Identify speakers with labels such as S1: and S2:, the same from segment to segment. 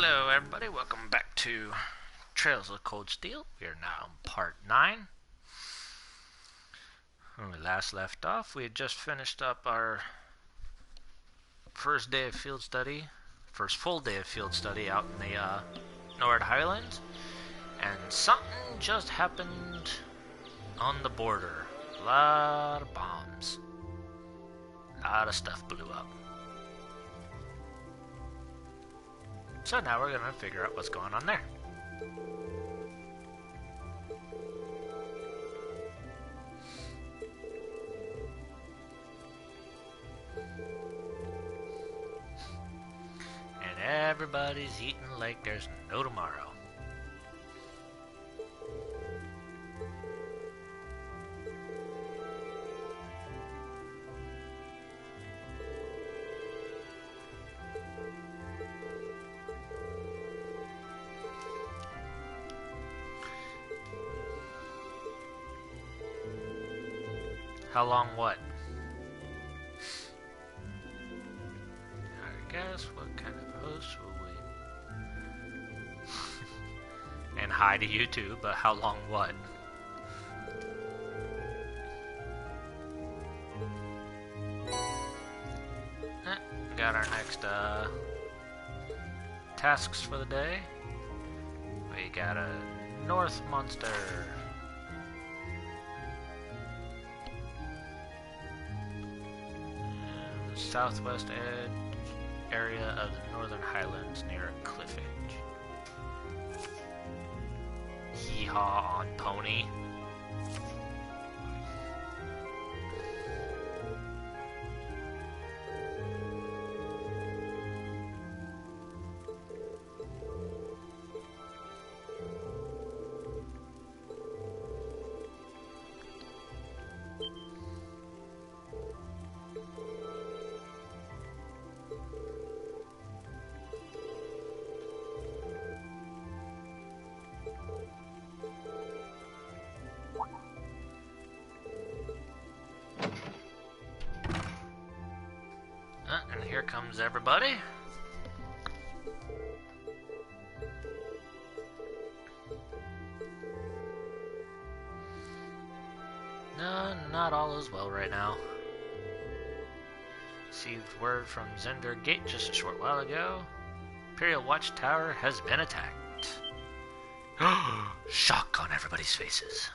S1: Hello, everybody. Welcome back to Trails of Cold Steel. We are now on part 9. When we last left off, we had just finished up our first full day of field study out in the Nord Highlands, and something just happened on the border. A lot of bombs. A lot of stuff blew up. So now we're going to figure out what's going on there. And everybody's eating like there's no tomorrow. How long what? I guess what kind of host will we? And hi to you too, but how long what? Got our next tasks for the day. We got a North Monster. Southwest edge area of the Northern Highlands near a cliff edge. Hee-haw on pony. And here comes everybody. No, not all is well right now. Received word from Zender Gate just a short while ago. Imperial Watchtower has been attacked. Shock on everybody's faces.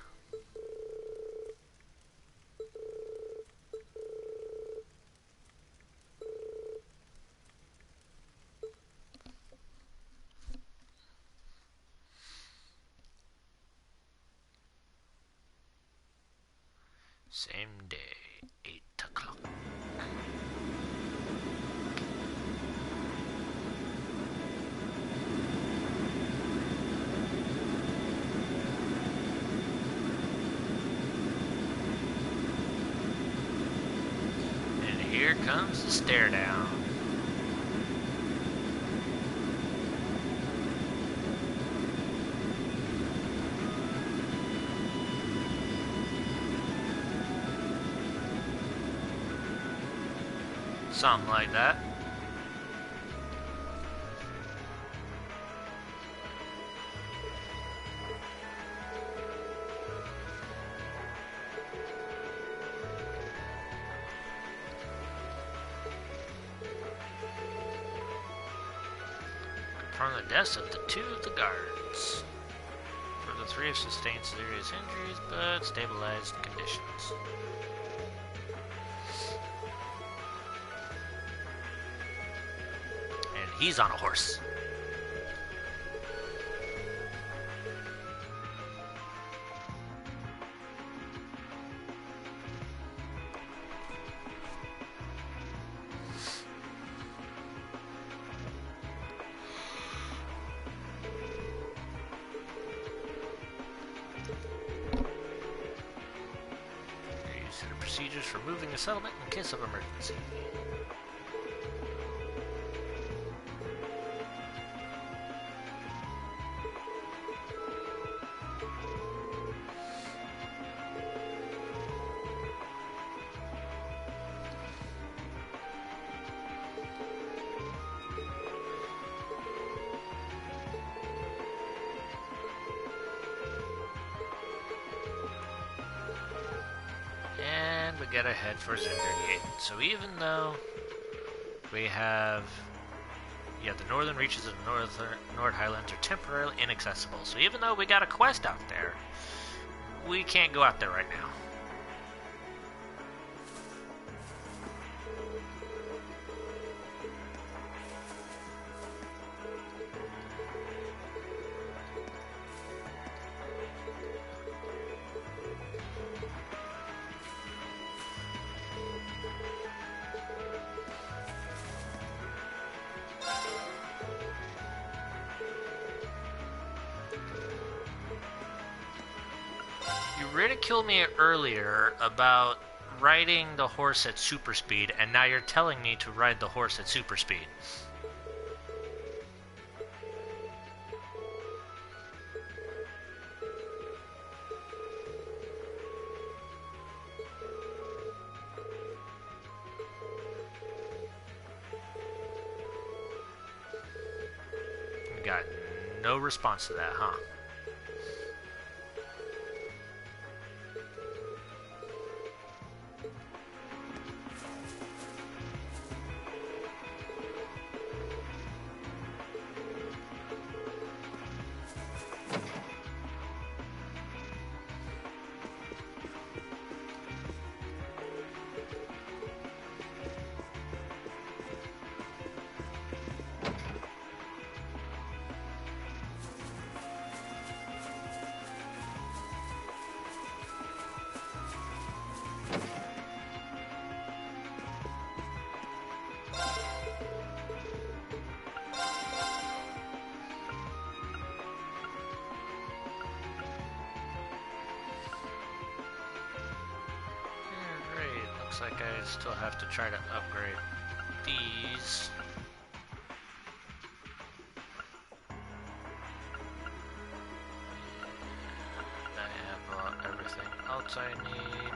S1: Same day, 8 o'clock. And here comes the stare down. Something like that. From the deaths of the 2 of the guards. For the 3 have sustained serious injuries, but stabilized conditions. He's on a horse. They're used to the procedures for moving a settlement in case of emergency. And we gotta head for Zendergate. So even though we have... Yeah, the northern reaches of the Nord Highlands are temporarily inaccessible. So even though we got a quest out there, we can't go out there right now. You ridiculed me earlier about riding the horse at super speed, and now you're telling me to ride the horse at super speed. You got no response to that, huh? Looks like I still have to try to upgrade these. I have everything else I need.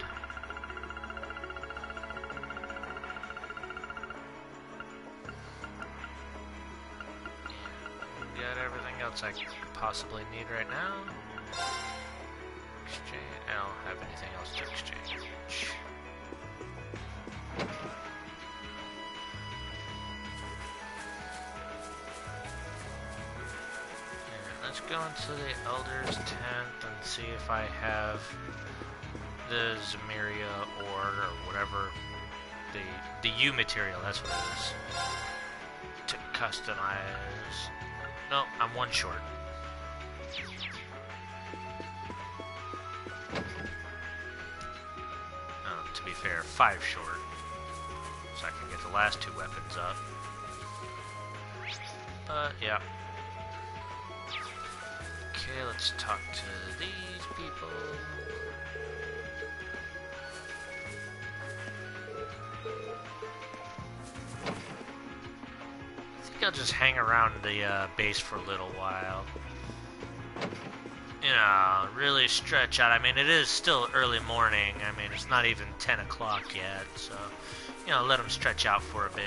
S1: Got everything else I could possibly need right now. Exchange. I don't have anything else to exchange. Let's go into the Elder's tent and see if I have the Zamiria ore or whatever, the U material, that's what it is, to customize. No, I'm one short. To be fair, 5 short, so I can get the last 2 weapons up. But yeah. Okay, let's talk to these people. I think I'll just hang around the base for a little while. You know, really stretch out. I mean, it is still early morning. I mean, it's not even 10 o'clock yet, so, you know, let them stretch out for a bit.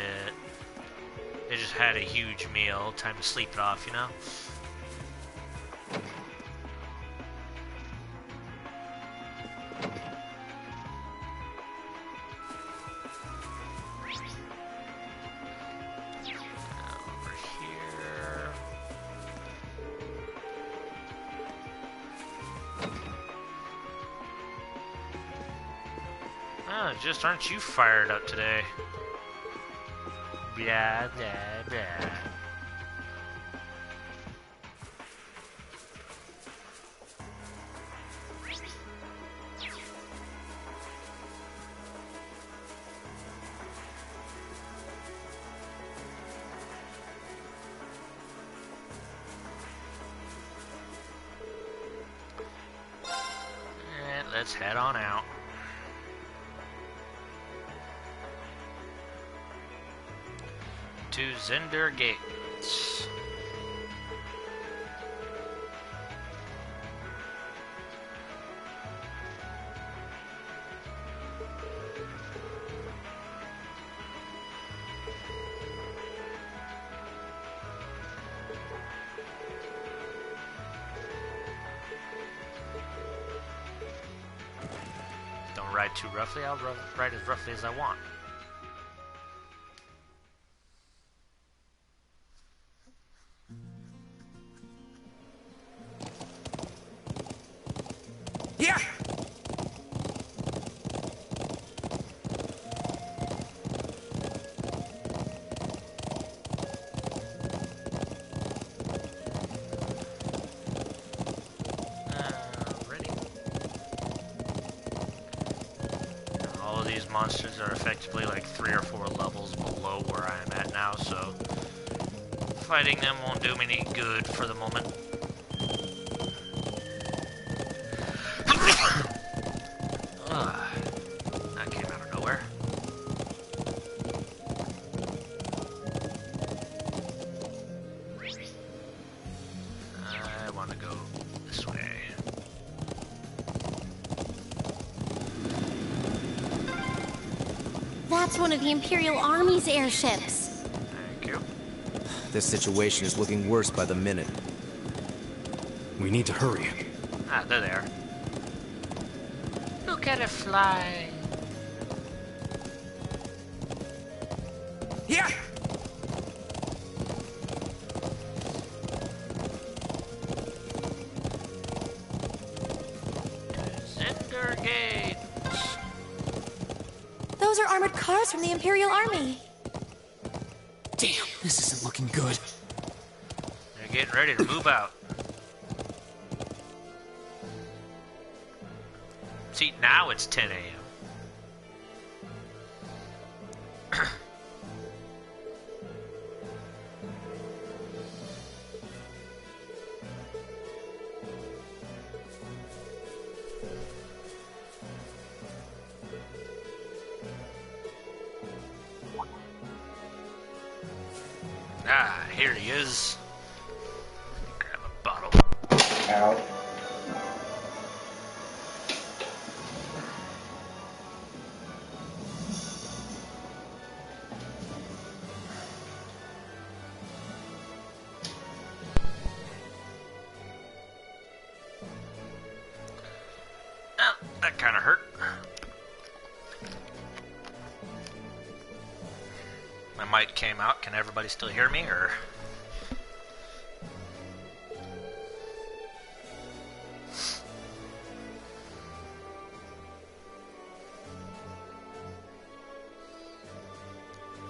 S1: They just had a huge meal. Time to sleep it off, you know? Oh, just aren't you fired up today? Blah, blah, blah. And let's head on out. To Zender Gates. Don't ride write too roughly, I'll write as roughly as I want.
S2: Yeah!
S1: Ready? All of these monsters are effectively like 3 or 4 levels below where I am at now, so fighting them won't do me any good for the moment. That came out of nowhere. I want to go this way.
S3: That's one of the Imperial Army's airships.
S1: Thank you.
S2: This situation is looking worse by the minute. We need to hurry.
S1: Ah, they're there. Look at it fly.
S2: Yeah!
S1: Cinder gates.
S3: Those are armored cars from the Imperial Army.
S2: Damn, this isn't looking good.
S1: They're getting ready to move out. See, now it's 10 a.m. Ah, here he is. Grab a bottle.
S4: Ow.
S1: Oh, that kind of hurt. My mic came out. Can everybody still hear me, or?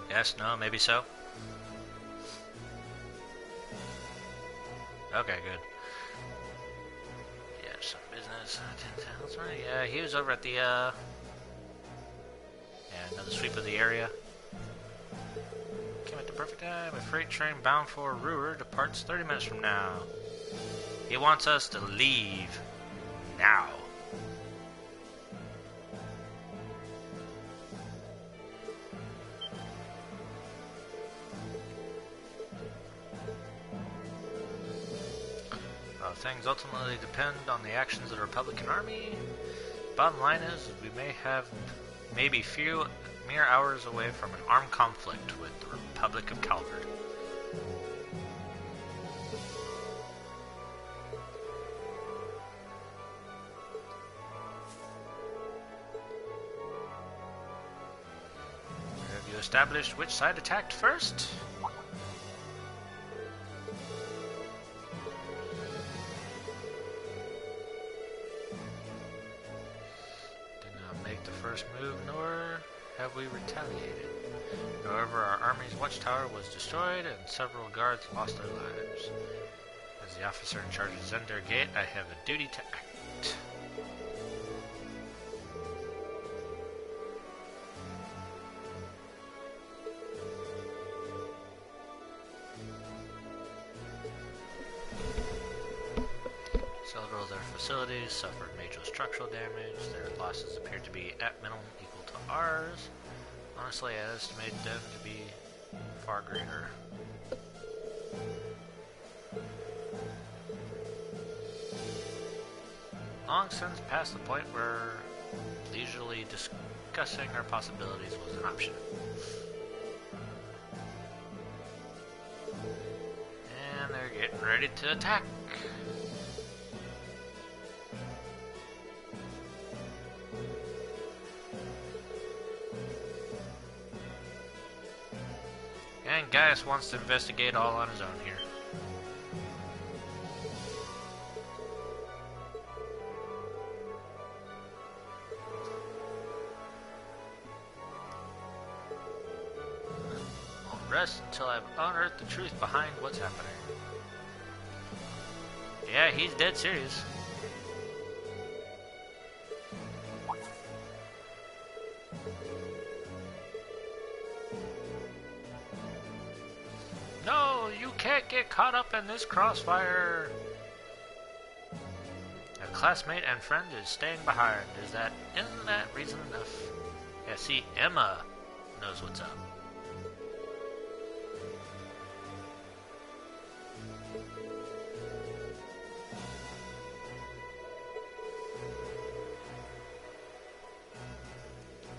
S1: Yes, no, maybe so. Okay, good. Yeah, some business. That's right. Yeah, he was over at the, yeah, another sweep of the area. Came at the perfect time. A freight train bound for Ruhr departs 30 minutes from now. He wants us to leave now. Things ultimately depend on the actions of the Republican Army. Bottom line is, we may have maybe few mere hours away from an armed conflict with the Republic of Calvert. Have you established which side attacked first? First move, nor have we retaliated. However, our army's watchtower was destroyed and several guards lost their lives. As the officer in charge of Zender Gate, I have a duty to act. Several of their facilities suffered major structural damage. Their losses appear to be at minimum equal to ours. Honestly, I estimated them to be far greater. Long since past the point where leisurely discussing our possibilities was an option. And they're getting ready to attack. Gaius wants to investigate all on his own here. Won't rest until I've unearthed the truth behind what's happening. Yeah, he's dead serious. No, you can't get caught up in this crossfire. A classmate and friend is staying behind. Isn't that reason enough? Yeah, see, Emma knows what's up.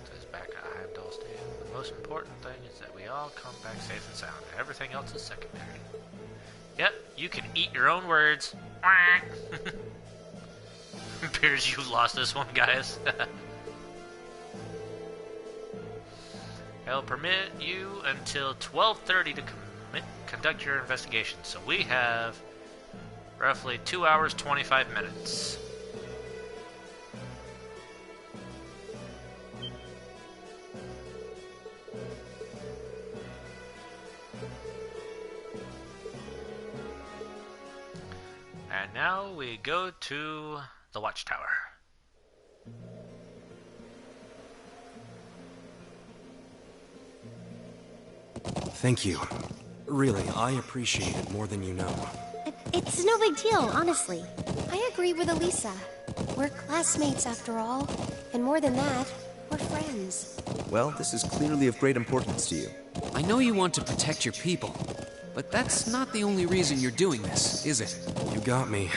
S1: Says back at Heimdall Station. The most important thing is that we all come back safe and sound. Everything else is secondary. Yep, you can eat your own words. Appears you've lost this one, guys. I'll permit you until 12:30 to conduct your investigation. So we have roughly 2 hours, 25 minutes. And now we go to the Watchtower.
S2: Thank you. Really, I appreciate it more than you know.
S3: It's no big deal, honestly. I agree with Elisa. We're classmates after all. And more than that, we're friends.
S4: Well, this is clearly of great importance to you.
S5: I know you want to protect your people, but that's not the only reason you're doing this, is it?
S2: You got me.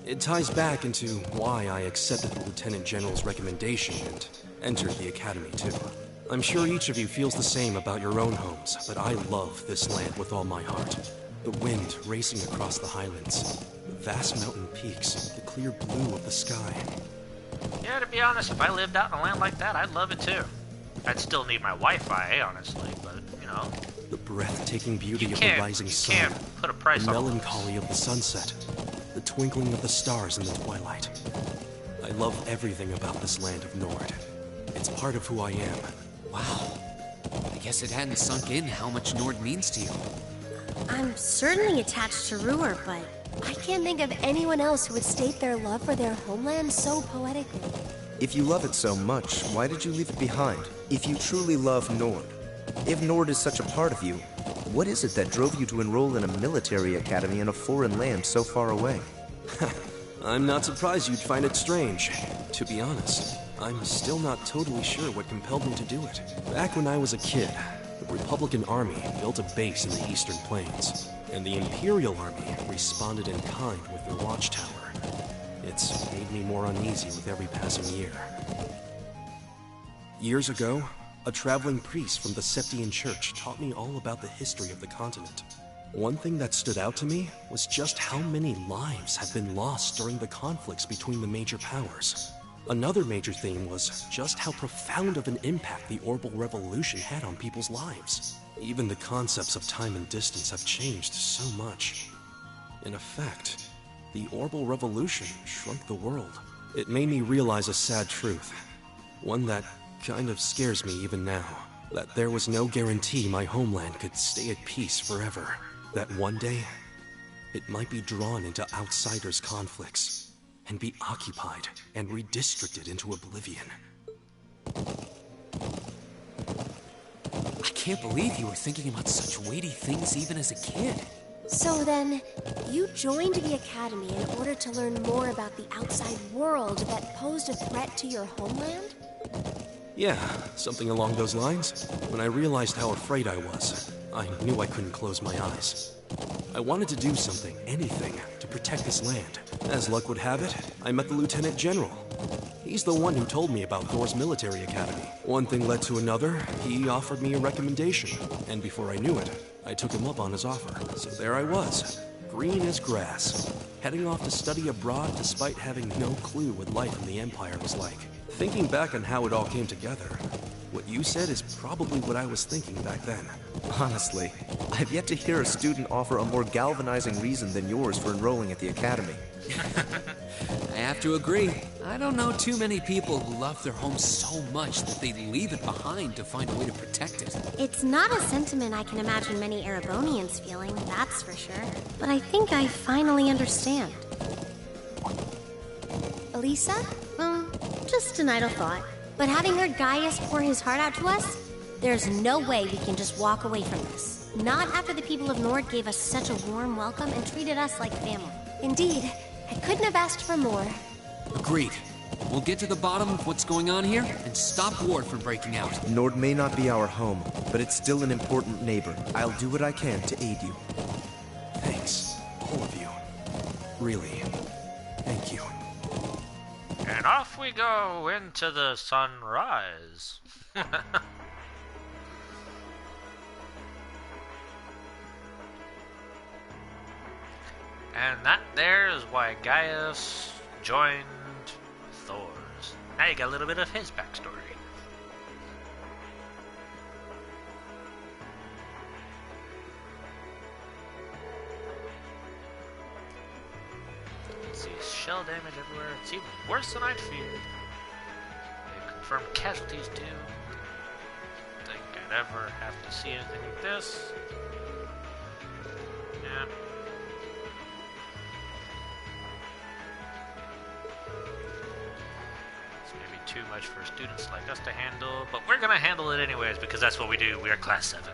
S2: It ties back into why I accepted the Lieutenant General's recommendation and entered the Academy, too. I'm sure each of you feels the same about your own homes, but I love this land with all my heart. The wind racing across the highlands, the vast mountain peaks, the clear blue of the sky.
S1: Yeah, to be honest, if I lived out in a land like that, I'd love it too. I'd still need my Wi-Fi, honestly, but, you know.
S2: The breathtaking beauty of the rising sun,
S1: can't put a price
S2: the
S1: on
S2: melancholy of the sunset, the twinkling of the stars in the twilight. I love everything about this land of Nord. It's part of who I am.
S5: Wow. I guess it hadn't sunk in how much Nord means to you.
S3: I'm certainly attached to Ruhr, but I can't think of anyone else who would state their love for their homeland so poetically.
S4: If you love it so much, why did you leave it behind? If you truly love Nord, if Nord is such a part of you, what is it that drove you to enroll in a military academy in a foreign land so far away?
S2: I'm not surprised you'd find it strange. To be honest, I'm still not totally sure what compelled me to do it. Back when I was a kid, the Republican Army built a base in the Eastern Plains, and the Imperial Army responded in kind with their watchtower. It's made me more uneasy with every passing year. Years ago, a traveling priest from the Septian Church taught me all about the history of the continent. One thing that stood out to me was just how many lives had been lost during the conflicts between the major powers. Another major theme was just how profound of an impact the Orbital Revolution had on people's lives. Even the concepts of time and distance have changed so much. In effect, the Orbital Revolution shrunk the world. It made me realize a sad truth, one that kind of scares me even now, that there was no guarantee my homeland could stay at peace forever. That one day, it might be drawn into outsiders' conflicts and be occupied and redistricted into oblivion.
S5: I can't believe you were thinking about such weighty things even as a kid.
S3: So then, you joined the Academy in order to learn more about the outside world that posed a threat to your homeland?
S2: Yeah, something along those lines. When I realized how afraid I was, I knew I couldn't close my eyes. I wanted to do something, anything, to protect this land. As luck would have it, I met the Lieutenant General. He's the one who told me about Thor's military academy. One thing led to another, he offered me a recommendation, and before I knew it, I took him up on his offer. So there I was, green as grass, heading off to study abroad despite having no clue what life in the Empire was like. Thinking back on how it all came together, what you said is probably what I was thinking back then.
S4: Honestly, I've yet to hear a student offer a more galvanizing reason than yours for enrolling at the academy.
S5: I have to agree. I don't know too many people who love their home so much that they'd leave it behind to find a way to protect it.
S3: It's not a sentiment I can imagine many Erebonians feeling, that's for sure. But I think I finally understand. Elisa? Just an idle thought. But having heard Gaius pour his heart out to us, there's no way we can just walk away from this. Not after the people of Nord gave us such a warm welcome and treated us like family. Indeed, I couldn't have asked for more.
S5: Agreed. We'll get to the bottom of what's going on here and stop Ward from breaking out.
S4: Nord may not be our home, but it's still an important neighbor. I'll do what I can to aid you.
S2: Thanks, all of you. Really, thank you.
S1: And off we go into the sunrise. And that there is why Gaius joined Thor's. Now you got a little bit of his backstory. Let's see, shell damage everywhere. It's even worse than I'd feared. They've confirmed casualties too. Didn't think I'd ever have to see anything like this. Yeah. Too much for students like us to handle, but we're gonna handle it anyways because that's what we do. We are class 7.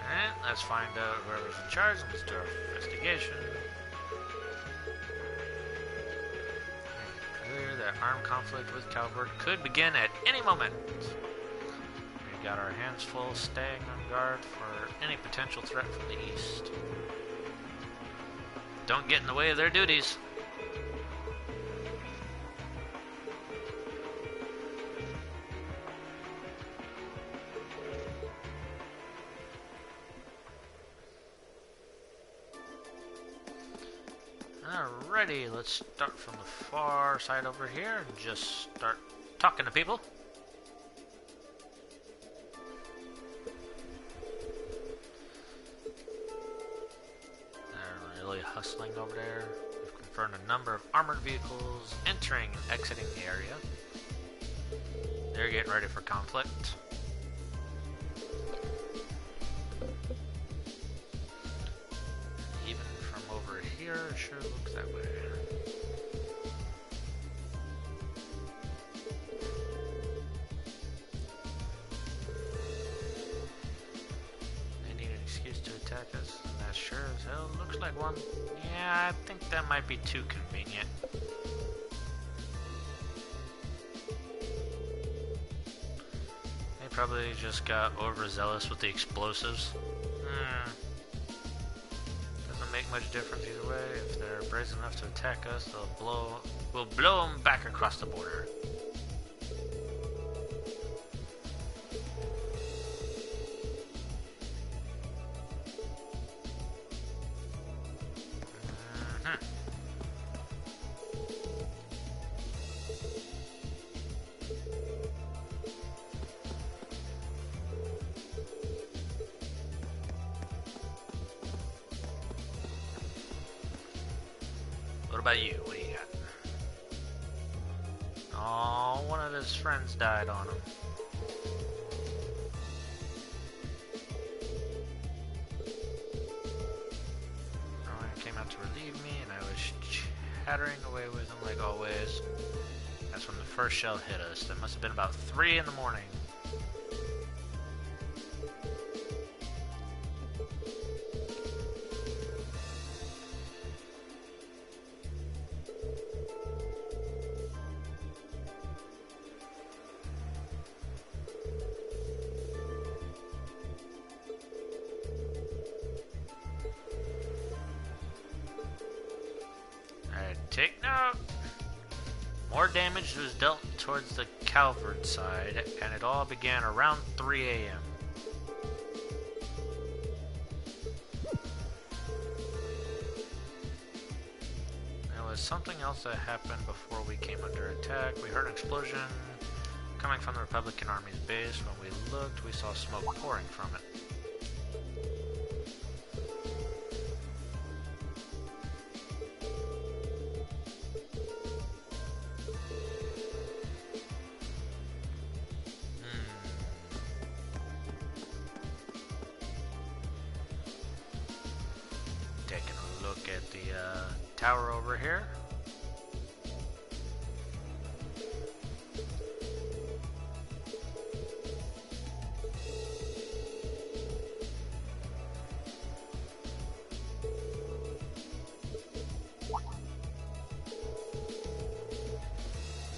S1: Alright, let's find out whoever's in charge and let's do our investigation. Clear that armed conflict with Calvert could begin at any moment. Got our hands full staying on guard for any potential threat from the east. Don't get in the way of their duties. Alrighty, let's start from the far side over here and just start talking to people. Hustling over there. We've confirmed a number of armored vehicles entering and exiting the area. They're getting ready for conflict. Even from over here, it sure looks that way. They need an excuse to attack us. That sure as hell looks like one. Yeah, I think that might be too convenient. They probably just got overzealous with the explosives. Doesn't make much difference either way. If they're brazen enough to attack us, we'll blow them back across the border. What about you? What do you got? Oh, one of his friends died on him. Rowan came out to relieve me, and I was chattering away with him like always. That's when the first shell hit us. That must have been about 3 in the morning. Take note. More damage was dealt towards the Calvert side, and it all began around 3 a.m. was something else that happened before we came under attack. We heard an explosion coming from the Republican Army's base. When we looked, we saw smoke pouring from it. Taking a look at the tower over here.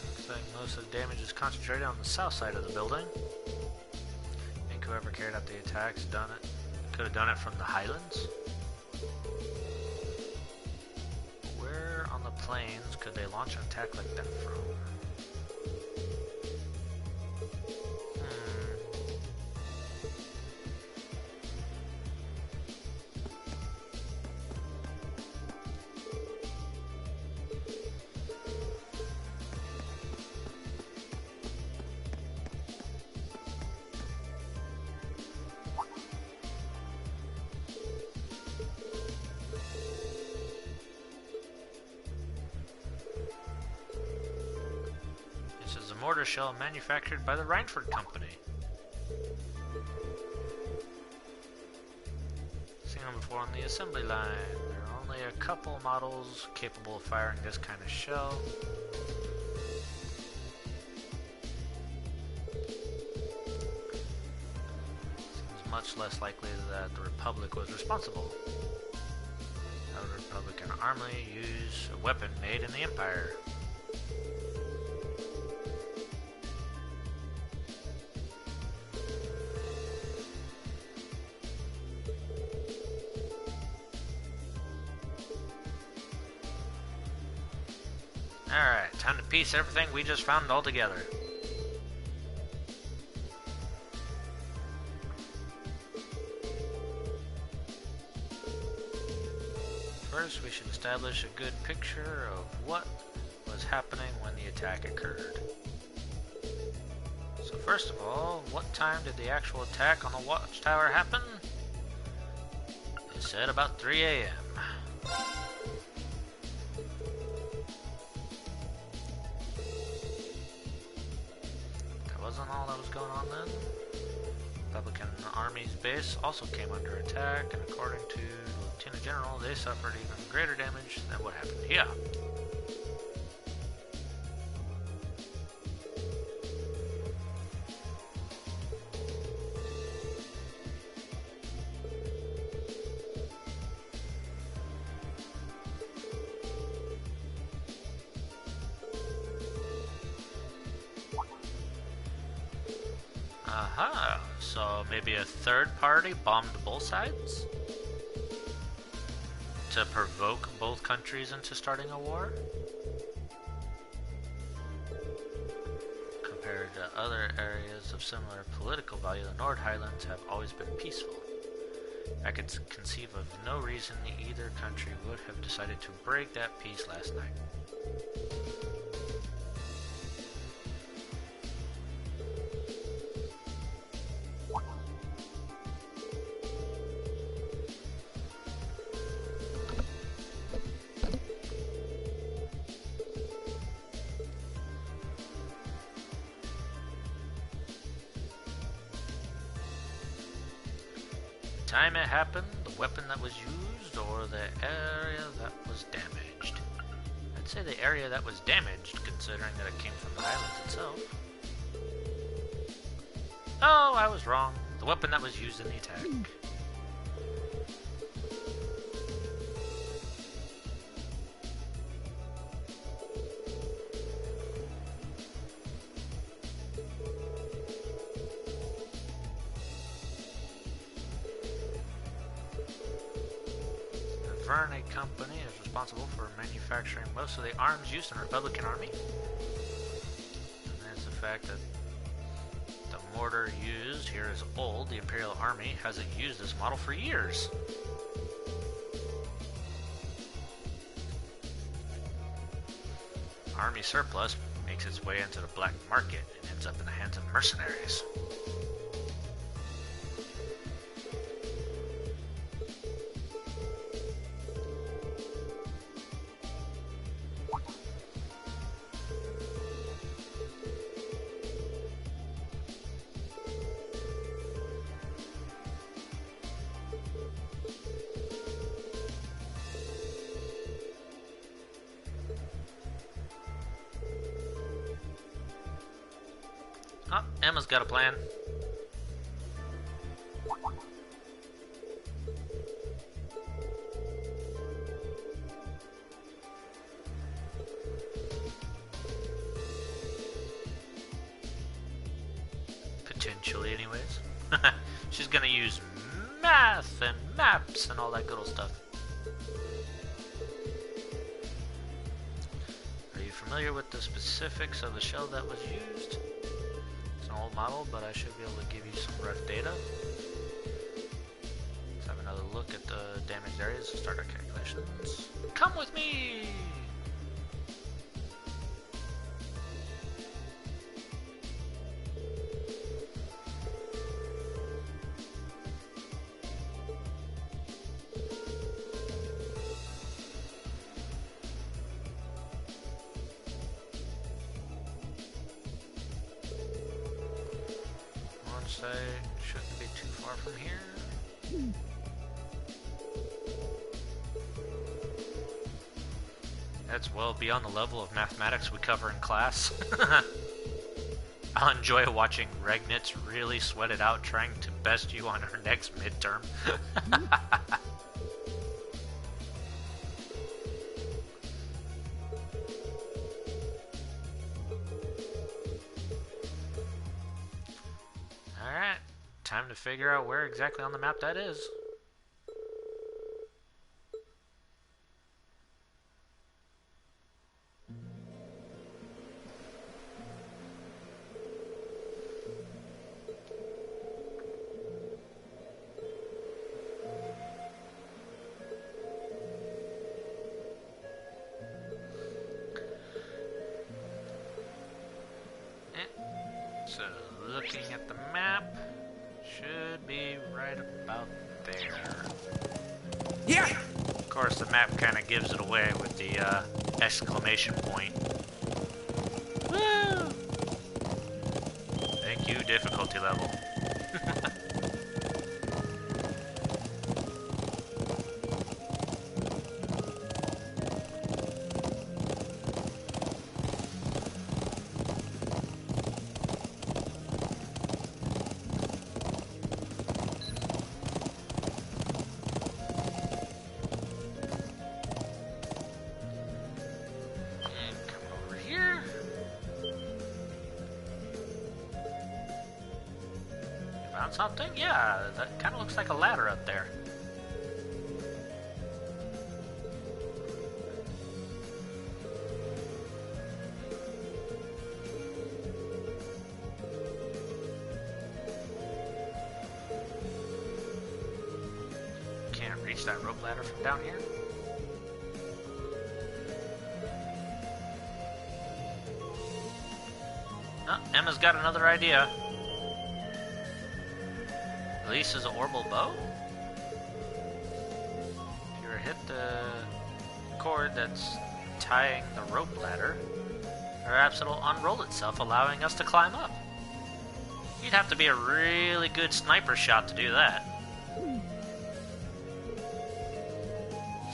S1: Looks like most of the damage is concentrated on the south side of the building. I think whoever carried out the attacks could have done it from the Highlands. Where on the plains could they launch an attack like that from? This is a mortar shell manufactured by the Reinford Company. Seen them before on the assembly line. There are only a couple models capable of firing this kind of shell. Seems much less likely that the Republic was responsible. How would the Republican Army use a weapon made in the Empire? Alright, time to piece everything we just found all together. First, we should establish a good picture of what was happening when the attack occurred. So first of all, what time did the actual attack on the watchtower happen? They said about 3 a.m. Wasn't all that was going on then. Republican Army's base also came under attack, and according to the Lieutenant General, they suffered even greater damage than what happened here. Aha, so maybe a third party bombed both sides? To provoke both countries into starting a war? Compared to other areas of similar political value, the Nord Highlands have always been peaceful. I could conceive of no reason either country would have decided to break that peace last night. Time it happened, the weapon that was used, or the area that was damaged. I'd say the area that was damaged, considering that it came from the Highlands itself. Oh, I was wrong. The weapon that was used in the attack. Verne Company is responsible for manufacturing most of the arms used in the Republican Army. And there's the fact that the mortar used here is old. The Imperial Army hasn't used this model for years. army surplus makes its way into the black market and ends up in the hands of mercenaries. Oh, Emma's got a plan. Potentially, anyways. She's gonna use math and maps and all that good old stuff. Are you familiar with the specifics of the shell that was used? An old model, but I should be able to give you some rough data. Let's have another look at the damaged areas to start our calculations. Come with me! I shouldn't be too far from here. That's well beyond the level of mathematics we cover in class. I'll enjoy watching Regnitz really sweat it out trying to best you on her next midterm. Alright, time to figure out where exactly on the map that is. So, looking at the map, should be right about there.
S5: Yeah!
S1: Of course, the map kind of gives it away with the exclamation point. Woo! Thank you, difficulty level. Found something? Yeah, that kind of looks like a ladder up there. Can't reach that rope ladder from down here. Oh, Emma's got another idea. Releases an orbital bow. If you were to hit the cord that's tying the rope ladder, perhaps it'll unroll itself, allowing us to climb up. You'd have to be a really good sniper shot to do that.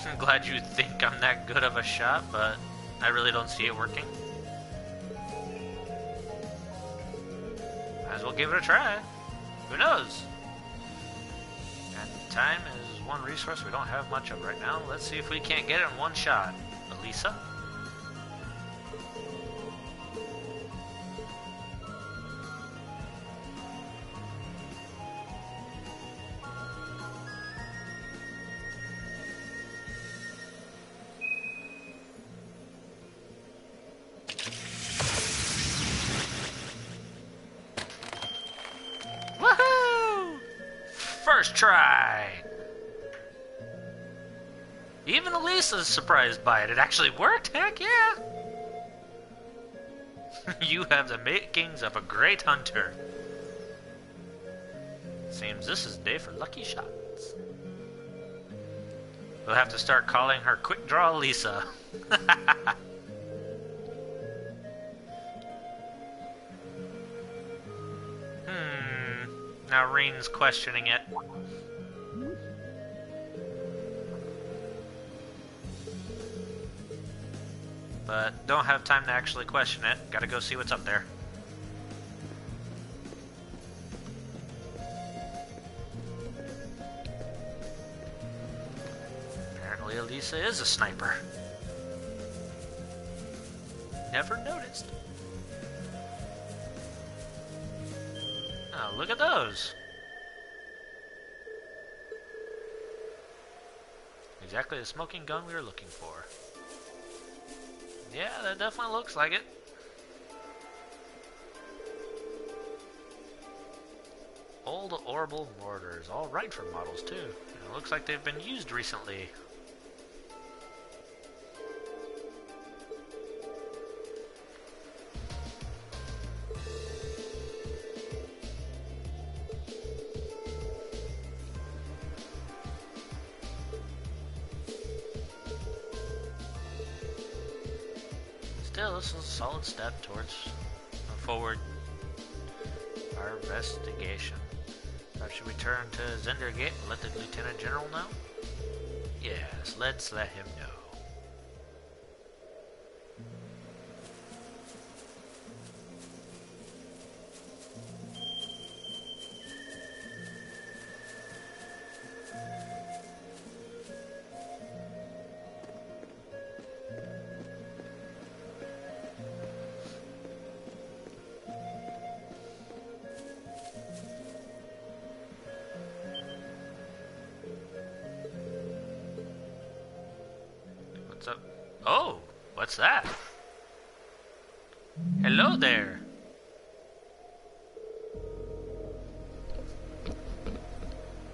S1: I'm glad you think I'm that good of a shot, but I really don't see it working. Might as well give it a try. Who knows? And time is one resource we don't have much of right now. Let's see if we can't get it in one shot. Elisa? First try! Even Elisa's surprised by it. It actually worked? Heck yeah! You have the makings of a great hunter. Seems this is the day for lucky shots. We'll have to start calling her Quick Draw Lisa. Now Reen's questioning it. But don't have time to actually question it. Gotta go see what's up there. Apparently Elisa is a sniper. Never noticed. Oh, look at those. Exactly the smoking gun we were looking for. Yeah, that definitely looks like it. Old orbital mortars, all Riffer models too. And it looks like they've been used recently. Still, this is a solid step towards forward our investigation. Now, should we turn to Zender Gate and let the Lieutenant General know? Yes, let's let him know. What's up? Oh, what's that? Hello there.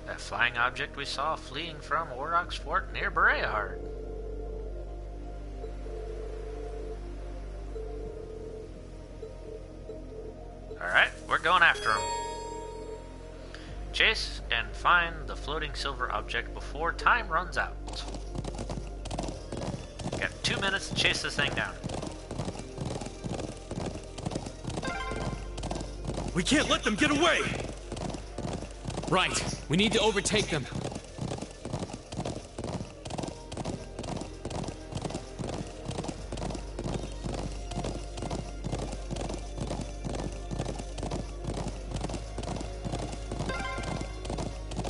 S1: That flying object we saw fleeing from Orok's fort near Bereahard. Alright, we're going after him. Chase and find the floating silver object before time runs out. Got 2 minutes to chase this thing down.
S2: We can't let them get away!
S5: Right. We need to overtake them.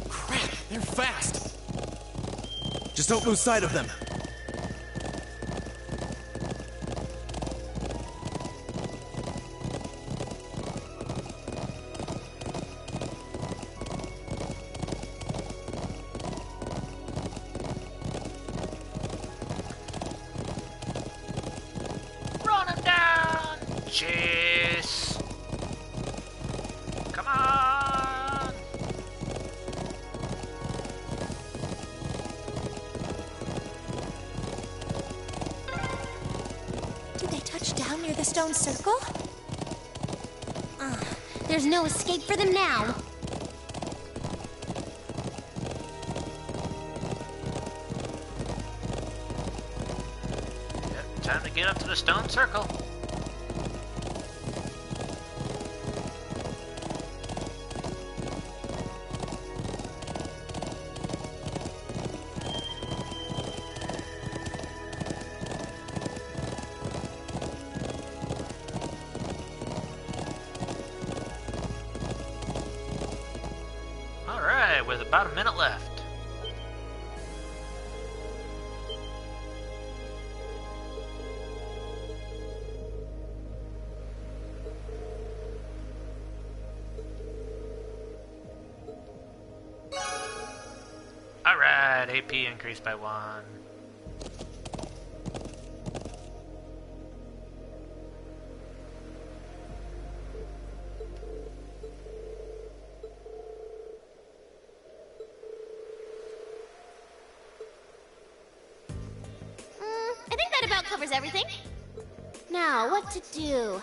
S5: Crap, they're fast.
S2: Just don't lose sight of them.
S1: Run him down! Chase! Come on!
S3: Did they touch down near the stone circle? There's no escape for them now.
S1: Yep, time to get up to the stone circle. Alright, with about a minute left. Alright, AP increased by 1.
S3: I think that about covers everything. Now, what to do?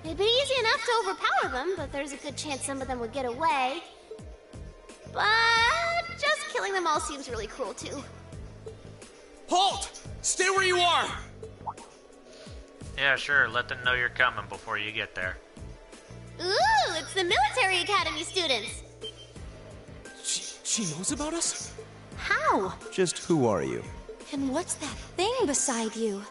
S3: It'd be easy enough to overpower them, but there's a good chance some of them would get away. But just killing them all seems really cruel, too.
S5: Halt! Stay where you are!
S1: Yeah, sure, let them know you're coming before you get there.
S3: Ooh, it's the military academy students!
S5: She knows about us?
S3: How?
S4: Just who are you?
S3: And what's that thing beside you?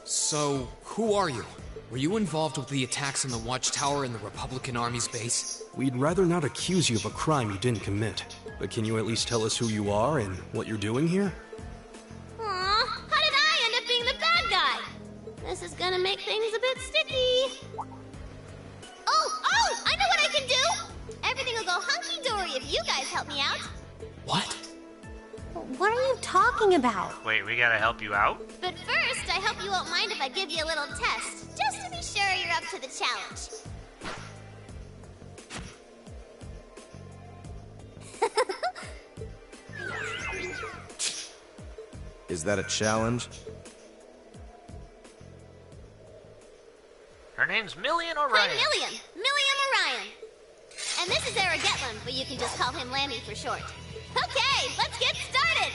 S5: So, who are you? Were you involved with the attacks on the Watchtower and the Republican Army's base?
S2: We'd rather not accuse you of a crime you didn't commit. But can you at least tell us who you are and what you're doing here?
S3: Aw, how did I end up being the bad guy? This is gonna make things a bit sticky. Oh, I know what I can do! Everything will go hunky-dory if you guys help me out.
S5: What?
S3: What are you talking about?
S1: Wait, we gotta help you out?
S3: But first, I hope you won't mind if I give you a little test, just to be sure you're up to the challenge.
S4: Is that a challenge?
S1: Her name's Million
S3: I'm
S1: Orion.
S3: Million Orion. And this is Eric Getlam, but you can just call him Lammy for short. Okay, let's get started!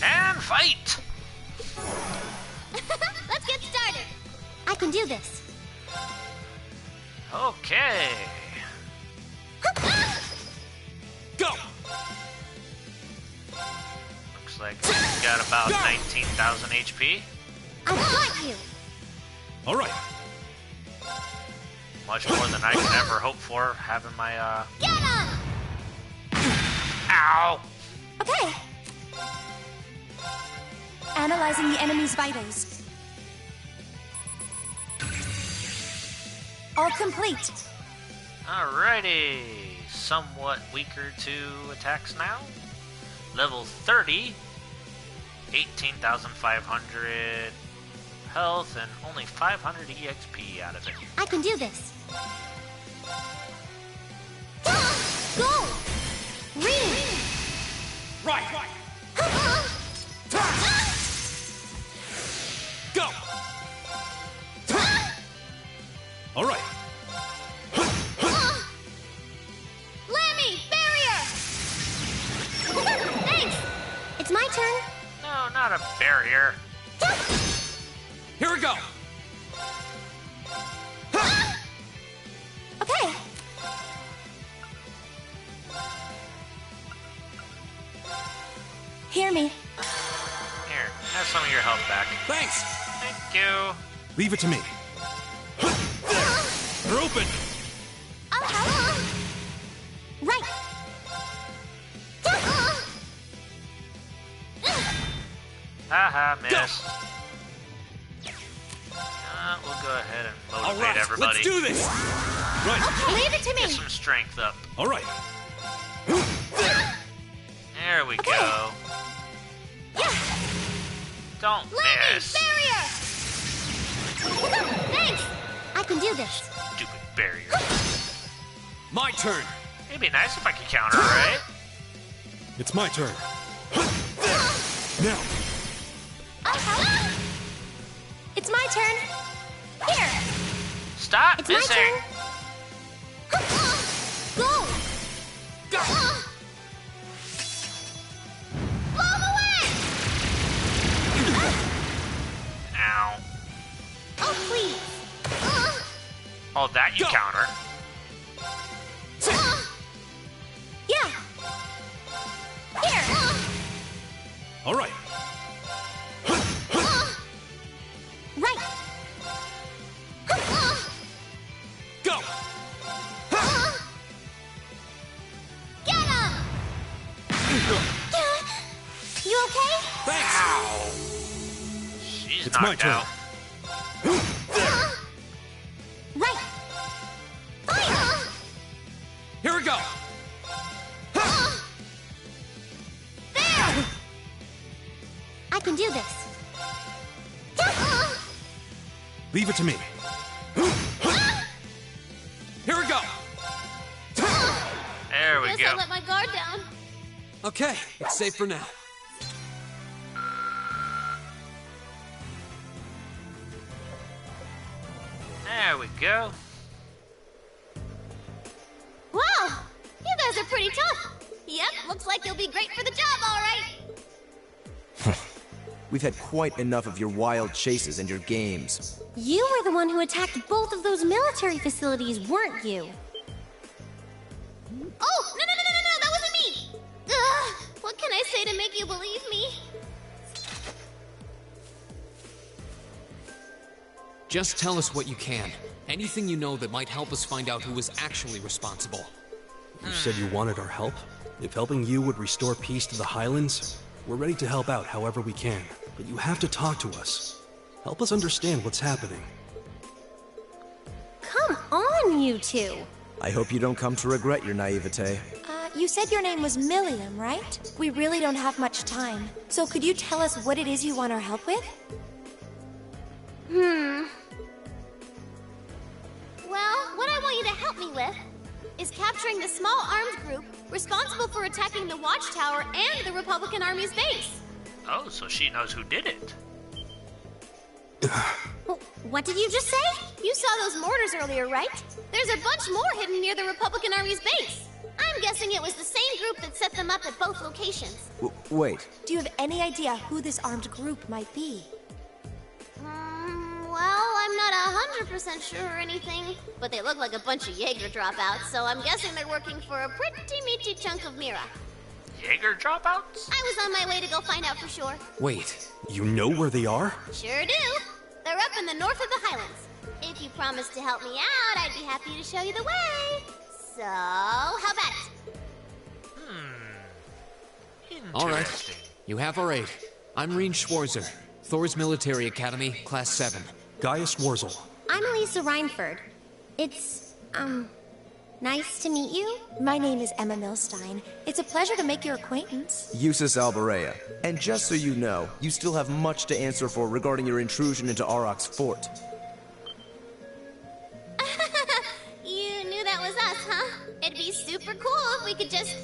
S1: And fight!
S3: Let's get started! I can do this.
S1: Okay.
S5: Go!
S1: Looks like we've got about 19,000 HP.
S3: I got you!
S5: Alright.
S1: Much more than I could ever hope for, having my,
S3: Get him!
S1: Ow!
S3: Okay. Analyzing the enemy's vitals. All complete.
S1: Alrighty. Somewhat weaker to attacks now. Level 30. 18,500 health and only 500 EXP out of it.
S3: I can do this. Go! Ring!
S5: Right! Go! Alright.
S3: Lammy! Barrier! Thanks! It's my turn.
S1: No, not a barrier.
S5: Here we go!
S3: Okay. Hear me.
S1: Here, have some of your health back.
S5: Thanks!
S1: Thank you.
S2: Leave it to me.
S5: They're open!
S3: I'll help. Right.
S1: Haha, missed. We'll go ahead and motivate
S5: Alright,
S1: everybody.
S5: let's do this! Right,
S3: Leave it to
S1: Get
S3: me.
S1: some strength up.
S5: alright.
S1: There we go.
S3: Yeah.
S1: Don't
S3: Lammy!
S1: miss.
S3: Barrier! Thanks. I can do this.
S1: Stupid barrier.
S5: My turn!
S1: It'd be nice if I could counter, right?
S2: It's my turn. Now,
S3: I'll help. It's my turn. Here.
S1: Stop
S3: It's my
S1: missing.
S3: turn. Go.
S5: Go!
S3: Blow him away.
S1: Ow.
S3: Oh, please.
S1: Oh, that you
S5: Go.
S1: counter.
S3: Yeah. Here.
S5: Alright.
S3: Right.
S5: Go!
S3: Get him. You okay?
S5: Thanks!
S1: She's
S2: it's my
S1: knocked
S2: turn.
S1: out.
S3: Right. Fire.
S5: Here we go!
S3: There. I can do this.
S2: leave it to me.
S5: Here we go!
S1: There we
S3: Guess
S1: go.
S3: I let my guard down.
S5: Okay, it's safe for now.
S1: we go.
S3: Wow! You guys are pretty tough. Yep, looks like you'll be great for the job, alright.
S4: We've had quite enough of your wild chases and your games.
S3: You were the one who attacked both of those military facilities, weren't you? Oh, no, that wasn't me! Ugh, what can I say to make you believe me?
S5: Just tell us what you can. Anything you know that might help us find out who was actually responsible.
S2: You said you wanted our help? If helping you would restore peace to the Highlands, we're ready to help out however we can. But you have to talk to us. Help us understand what's happening.
S3: Come on, you two.
S4: I hope you don't come to regret your naivete.
S6: You said your name was Milliam, right? We really don't have much time. So could you tell us what it is you want our help with?
S3: Well, what I want you to help me with is capturing the small armed group responsible for attacking the Watchtower and the Republican Army's base.
S1: Oh, so she knows who did it.
S3: What did you just say? You saw those mortars earlier, right? There's a bunch more hidden near the Republican Army's base. I'm guessing it was the same group that set them up at both locations.
S4: Wait.
S6: Do you have any idea who this armed group might be?
S3: Well, I'm not 100% sure or anything, but they look like a bunch of Jaeger dropouts, so I'm guessing they're working for a pretty meaty chunk of Mira.
S1: Jaeger dropouts?
S3: I was on my way to go find out for sure.
S5: Wait,
S2: You know where they are?
S3: Sure do. They're up in the north of the Highlands. If you promise to help me out, I'd be happy to show you the way. So, how about it?
S1: Interesting.
S5: all right. You have our aid. I'm Reen Schwarzer, Thor's Military Academy, Class 7.
S2: Gaius Wurzel.
S3: I'm Elisa Reinford. It's, nice to meet you.
S6: My name is Emma Milstein. It's a pleasure to make your acquaintance.
S4: Eusis Alberea. And just so you know, you still have much to answer for regarding your intrusion into Auroch's fort.
S3: You knew that was us, huh? It'd be super cool if we could just,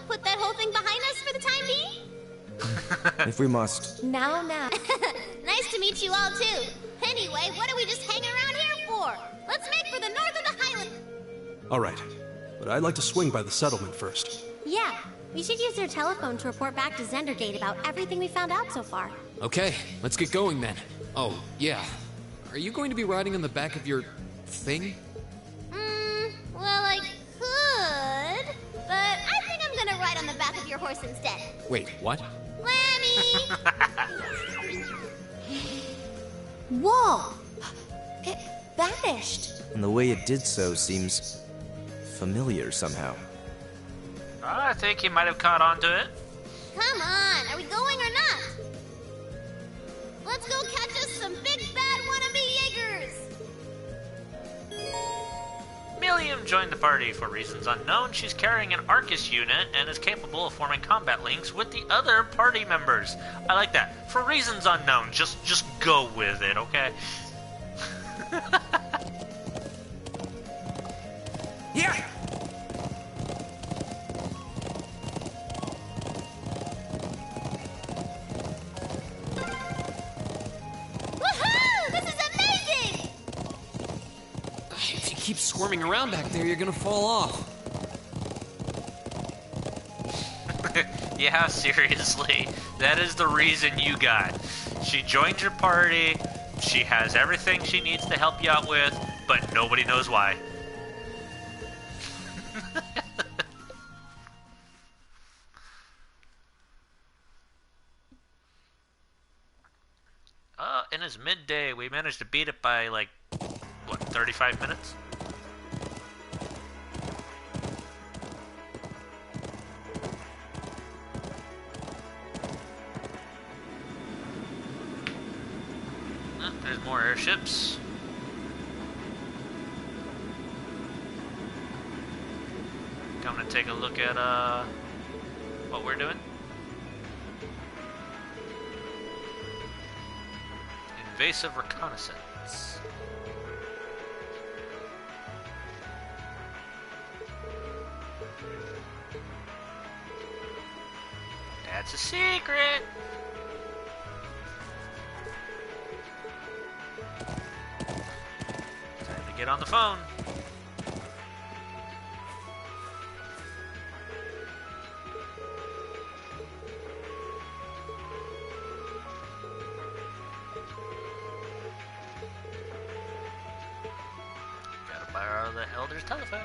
S3: put that whole thing behind us for the time being.
S4: If we must.
S6: Now.
S3: Nice to meet you all, too. Anyway, what are we just hanging around here for? Let's make for the north of the Highlands.
S2: All right, but I'd like to swing by the settlement first.
S3: Yeah, we should use their telephone to report back to Zendergate about everything we found out so far.
S5: Okay, let's get going then. Oh, yeah. Are you going to be riding on the back of your thing?
S3: Well, I could, but I think I'm gonna ride on the back of your horse instead.
S5: Wait, what?
S3: Lammy!
S6: Whoa! It vanished.
S4: And the way it did so seems familiar somehow.
S1: I think he might have caught on to it.
S3: Come on, are we going or not? Let's go catch us some big bad wannabe Jaegers!
S1: Milliam joined the party for reasons unknown. She's carrying an Arcus unit and is capable of forming combat links with the other party members. I like that. For reasons unknown, just go with it, okay?
S5: Yeah!
S3: Woohoo! This is amazing!
S5: If you keep squirming around back there, you're gonna fall off.
S1: Yeah, seriously. That is the reason you got. She joined your party, she has everything she needs to help you out with, but nobody knows why. In his midday, we managed to beat it by, 35 minutes? There's more airships. Come to take a look at what we're doing. Invasive reconnaissance. That's a secret. Time to get on the phone. Gotta borrow the elder's telephone.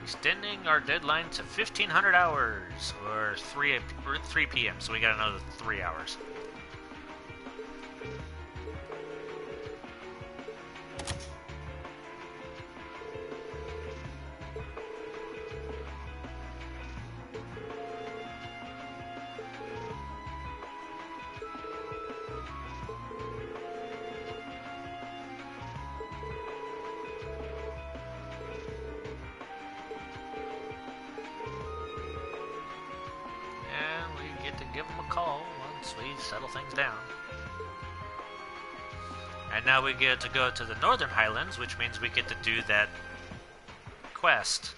S1: Extending our deadline to 1,500 hours, or 3 p.m., so we got another 3 hours. Give them a call once we settle things down. And now we get to go to the Northern Highlands, which means we get to do that quest.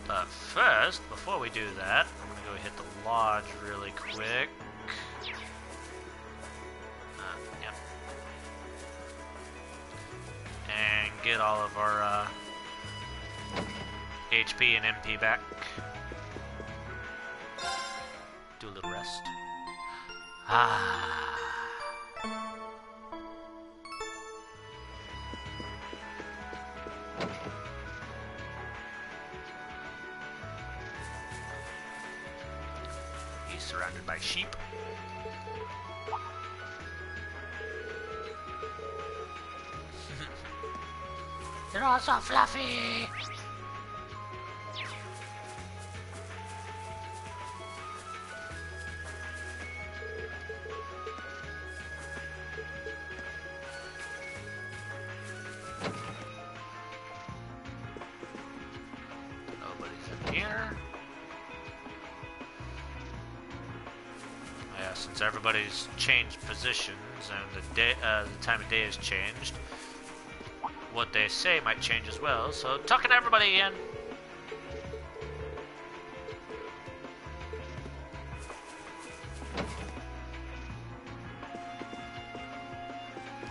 S1: But first, before we do that, I'm going to go hit the lodge really quick. Yep. And get all of our HP and MP back. Do a little rest. Ah. He's surrounded by sheep. They're all so fluffy. Nobody's in here. Yeah, since everybody's changed positions and the time of day has changed, what they say might change as well, so talking to everybody again.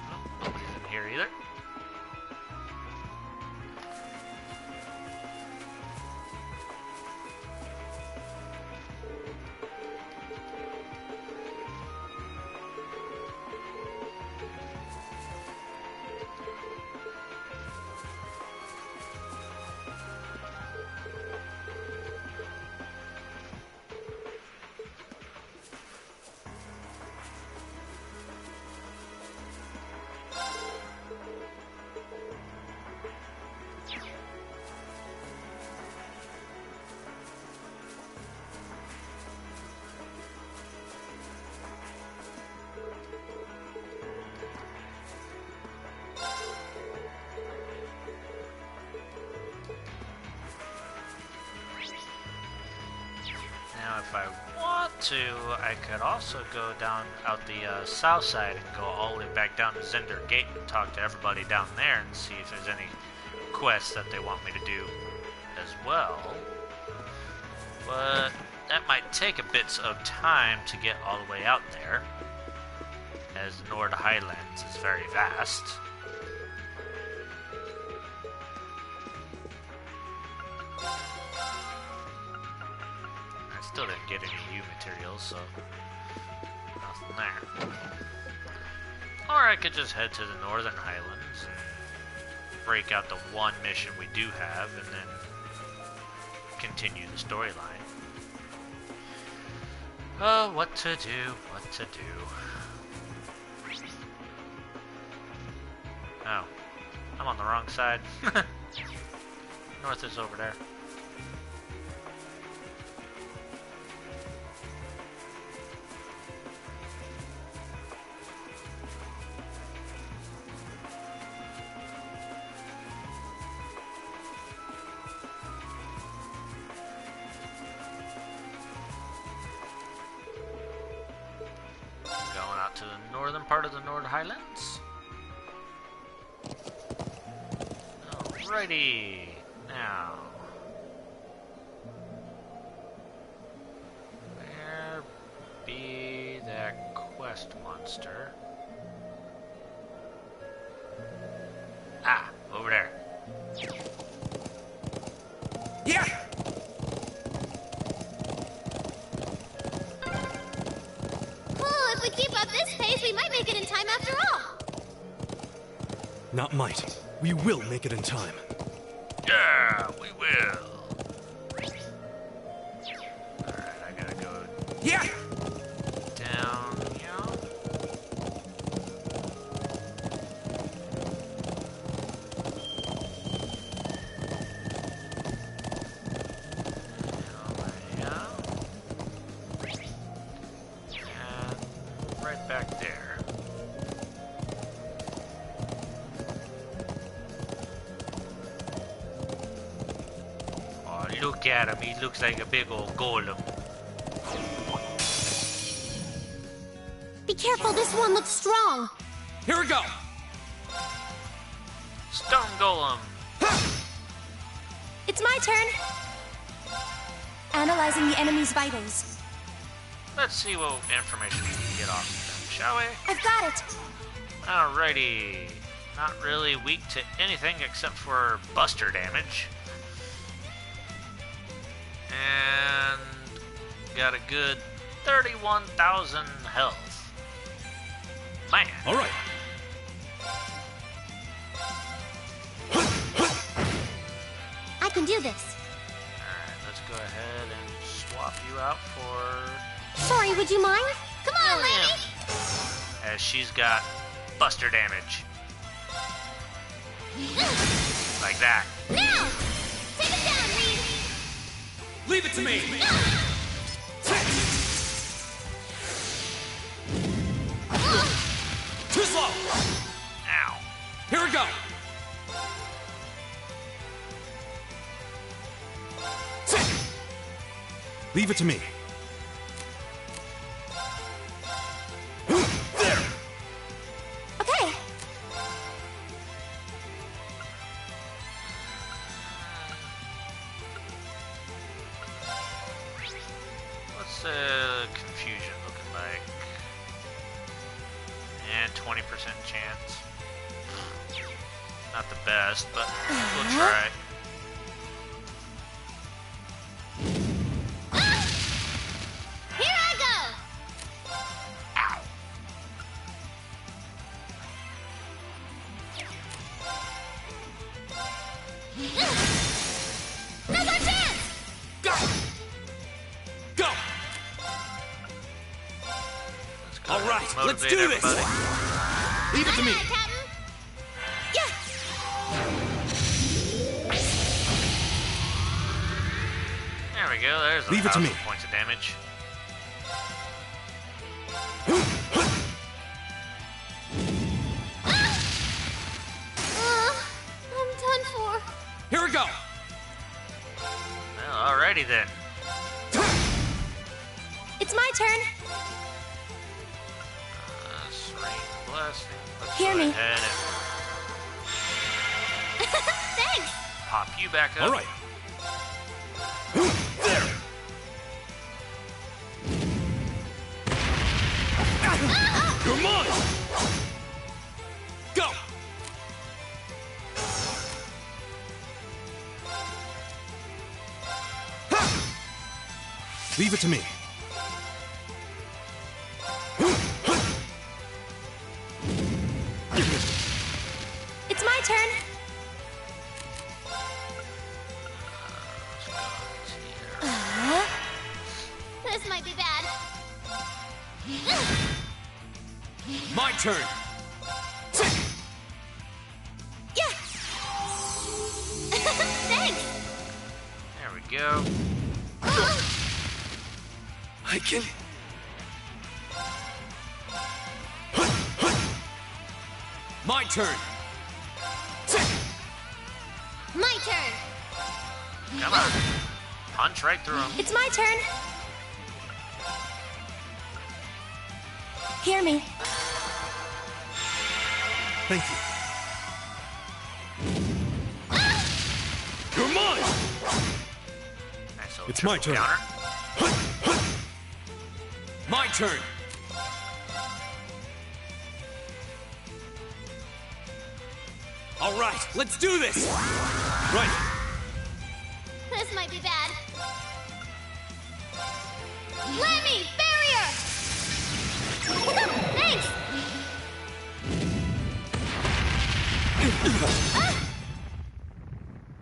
S1: Oh, nobody's in here either. Now, if I want to, I could also go down out the south side and go all the way back down to Zender Gate and talk to everybody down there and see if there's any quests that they want me to do as well. But that might take a bit of time to get all the way out there, as the Nord Highlands is very vast. Still didn't get any U materials, so nothing there. Or I could just head to the Northern Highlands and break out the one mission we do have and then continue the storyline. Oh, what to do, what to do. Oh, I'm on the wrong side. North is over there. part of the Nord Highlands. Alrighty. Now. Where be that quest monster? Ah, over there.
S5: Yeah!
S3: Oh, if we keep up this pace, we might make it in time after all.
S2: Not might. We will make it in time.
S1: Yeah, we will. Alright, I gotta go
S5: Yeah!
S1: down here. And right back there. Oh, look at him. He looks like a big old golem.
S3: Be careful, this one looks strong.
S5: Here we go!
S1: Stone golem.
S6: It's my turn. Analyzing the enemy's vitals.
S1: Let's see what information we can get off of them, shall we?
S6: I've got it.
S1: Alrighty. Not really weak to anything except for buster damage. And got a good 31,000 health. Man.
S2: All right.
S3: I can do this.
S1: Alright, let's go ahead and swap you out for
S3: Sorry, would you mind? Come on,
S1: Miriam,
S3: lady!
S1: as she's got buster damage. Like that.
S3: Now! Take it down, Reed!
S5: Leave it to me! Too slow!
S1: Ow.
S5: Here we go!
S2: Leave it to me.
S6: Okay.
S1: What's confusion looking like? And 20% chance. Not the best, but we'll try.
S3: Here I go!
S1: Ow.
S3: Now's our chance!
S5: Go! Go!
S1: Let's go
S5: All
S1: ahead
S5: right,
S1: and
S5: let's
S1: motivate
S5: do this.
S1: everybody.
S5: Leave it to me!
S3: Aye, Captain.
S6: Yeah.
S1: There we go. There's
S2: Leave it to me.
S1: 1,000 points of damage.
S3: I'm done for.
S5: Here we go!
S1: Well, alrighty then.
S6: It's my turn.
S1: Serene blessing. Let's
S6: Hear
S1: go
S6: me.
S1: ahead and
S3: Thanks!
S1: pop you back up.
S2: All right.
S5: There! You're mine! Go!
S2: Leave it to me.
S6: It's my turn.
S3: This might be bad.
S5: My turn!
S6: Yeah.
S3: Thanks!
S1: There we go.
S2: I can.
S5: My turn!
S3: My turn!
S1: Come on. Punch right through him.
S6: It's my turn. Hear me.
S2: Thank you.
S7: You're mine!
S1: Nice little
S2: It's my
S1: triple
S2: turn.
S1: counter.
S5: My turn! All right, let's do this!
S2: Right.
S3: This might be bad. Lemmy, barrier! Thanks!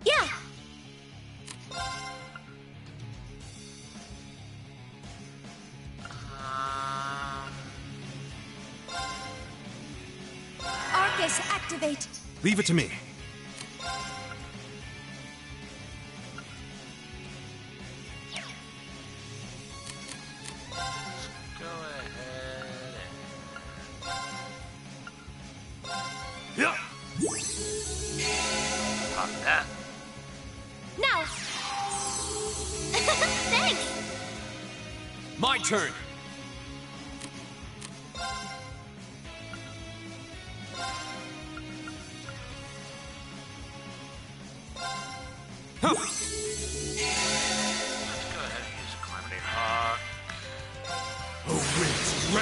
S3: Yeah!
S6: Arcus, activate.
S2: Leave it to me.
S1: Go ahead
S2: Yeah.
S1: and pop that.
S3: Now! Thanks!
S5: My turn!
S1: Let's go ahead and use Calamity Hawk.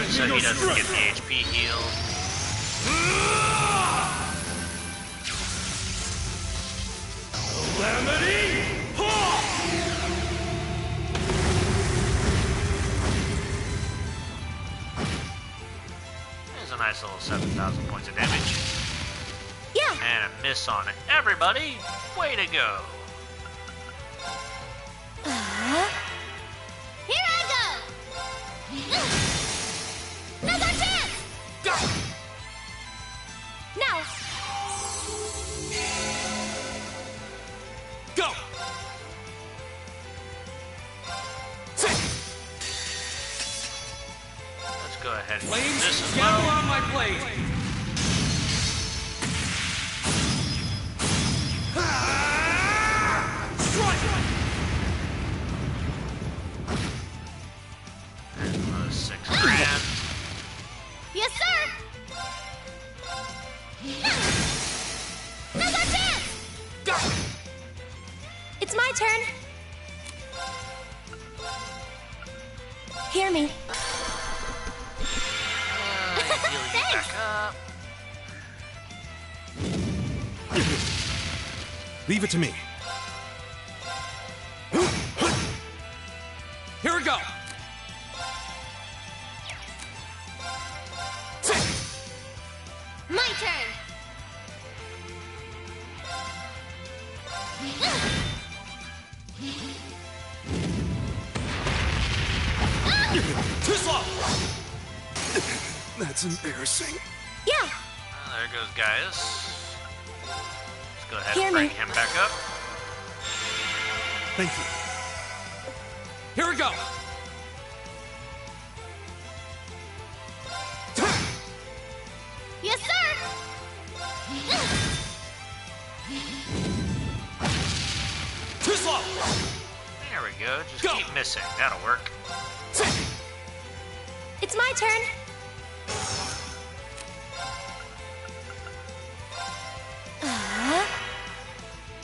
S1: So he doesn't get the HP healed. There's a nice little 7,000 points of damage.
S3: Yeah!
S1: And a miss on everybody. Way to go.
S3: Here I go! Now's our chance!
S5: Go!
S3: Now!
S5: Go!
S1: Let's go ahead and use
S5: Flames,
S1: this as
S5: gather
S1: well.
S5: on my blade! Strike!
S1: And another 6 grand.
S3: Yes, sir! Now's our chance!
S5: Go!
S6: It's my turn. Hear me.
S1: Heal you back up.
S2: Leave it to me.
S5: Here we go!
S3: My turn!
S5: Too slow!
S2: That's embarrassing.
S3: Yeah!
S1: There goes Gaius. Let's go ahead
S6: Hear
S1: and bring
S6: me.
S1: him back up.
S2: Thank you.
S5: Here we go!
S3: Yes, sir!
S5: Too slow!
S1: There we go. Just
S5: Go.
S1: keep missing. That'll work.
S6: It's my turn.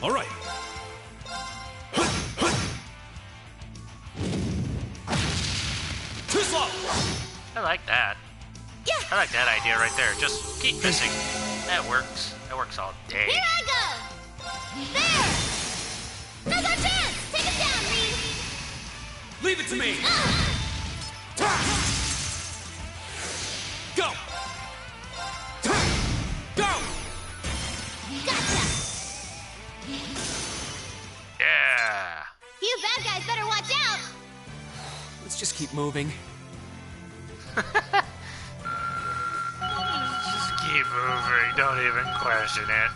S2: All right.
S5: Too slow!
S1: I like that.
S3: Yeah!
S1: I like that idea right there. Just keep missing. That works. That works all day.
S3: Here I go! There! Now's our chance! Take it down, Reed!
S5: Leave it to me! Go! Go!
S3: Gotcha!
S1: Yeah.
S3: You bad guys better watch out!
S5: Let's just keep moving.
S1: Just keep moving. Don't even question it.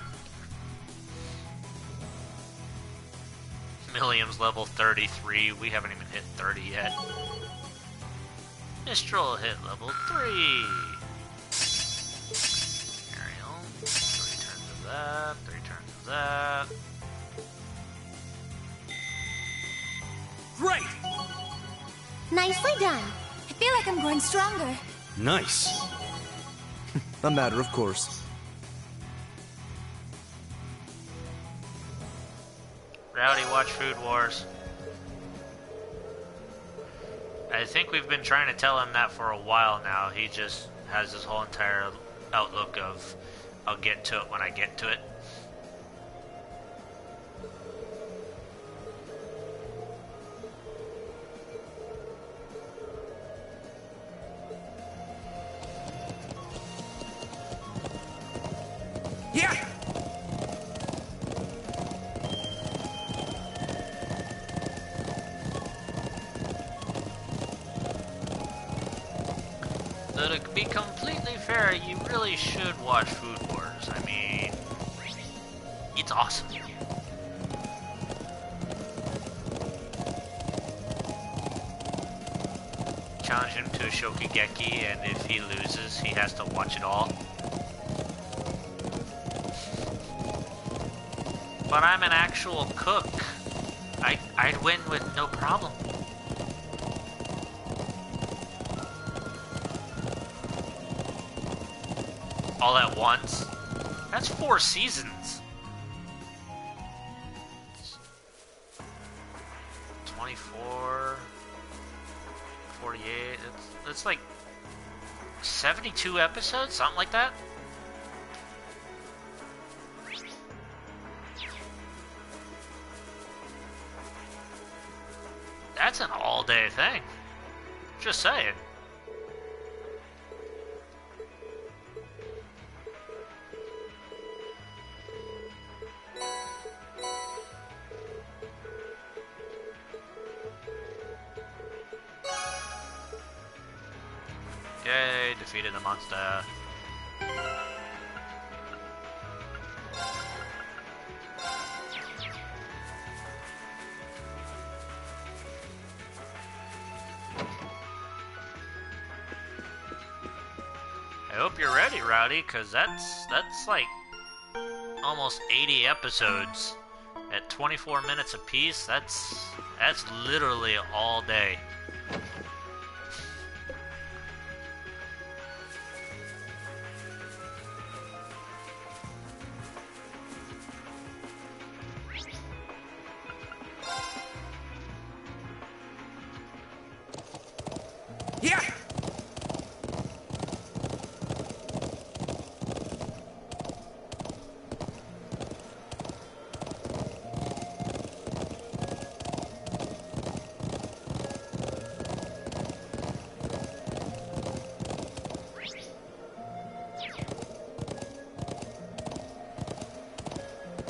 S1: Milliam's level 33. We haven't even hit 30 yet. Mistral hit level 3. Ariel. 3 turns of that. 3 turns of that.
S5: Great!
S3: Nicely done.
S6: I feel like I'm growing stronger.
S2: Nice.
S4: A matter of course.
S1: watch Food Wars. I think we've been trying to tell him that for a while now. He just has this whole entire outlook of, I'll get to it when I get to it.
S5: Yeah!
S1: So to be completely fair, you really should watch Food Wars. I mean, it's awesome. Challenge him to a Shokugeki, and if he loses, he has to watch it all. But I'm an actual cook. I'd win with no problem. All at once? That's 4 seasons. 24, 48, it's like 72 episodes, something like that. That's an all-day thing. Just saying. Yay, defeated the monster. I hope you're ready, Rowdy, because that's like almost 80 episodes at 24 minutes apiece. That's literally all day.
S5: Yeah!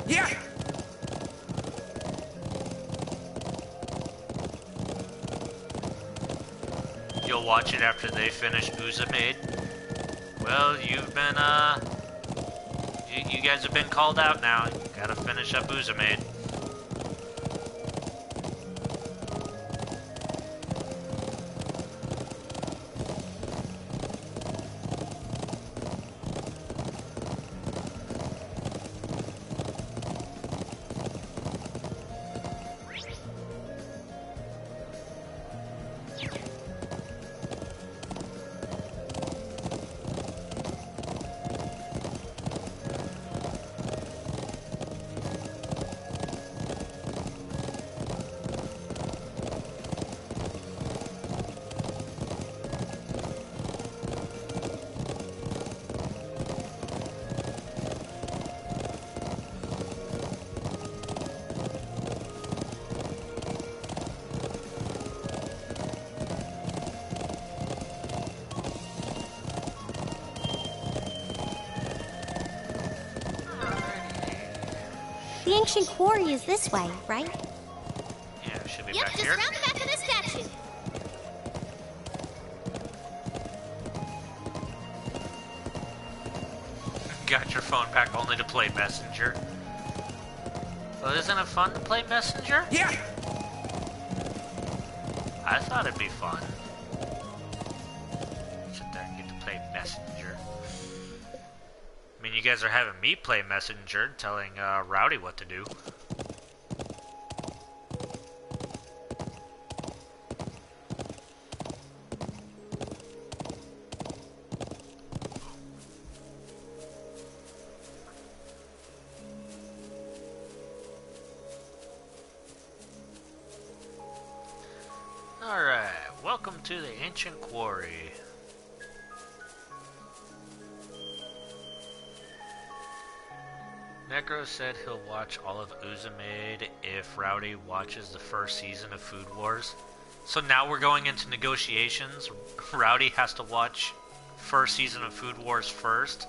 S5: Yeah!
S1: You'll watch it after they finish Uzumade. Well, you've been, you guys have been called out now. You gotta finish up Uzumade.
S3: The ancient quarry is this way, right?
S1: Yeah, it should be
S3: Yep,
S1: back
S3: just
S1: here.
S3: around the back of this statue.
S1: Got your phone back only to play Messenger. Well, isn't it fun to play Messenger?
S5: Yeah!
S1: I thought it'd be fun. Sit there and get to play Messenger. I mean, you guys are having me play Messenger, telling Rowdy what to do. to the ancient quarry. Necro said he'll watch all of Uzumade if Rowdy watches the first season of Food Wars. So now we're going into negotiations. Rowdy has to watch first season of Food Wars first.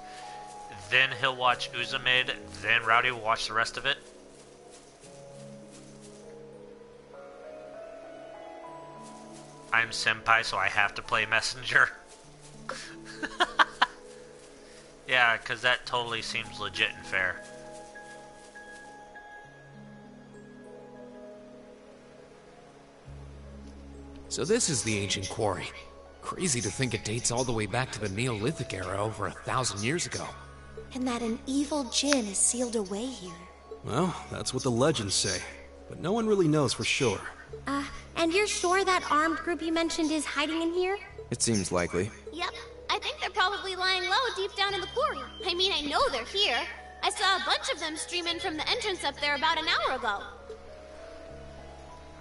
S1: Then he'll watch Uzumade. Then Rowdy will watch the rest of it. I'm senpai, so I have to play messenger. Yeah, because that totally seems legit and fair.
S5: So this is the ancient quarry. Crazy to think it dates all the way back to the Neolithic era over 1,000 years ago.
S6: And that an evil djinn is sealed away here.
S2: Well, that's what the legends say, but no one really knows for sure.
S3: And you're sure that armed group you mentioned is hiding in here?
S4: It seems likely.
S7: Yep, I think they're probably lying low deep down in the quarry. I mean, I know they're here. I saw a bunch of them stream in from the entrance up there about an hour ago.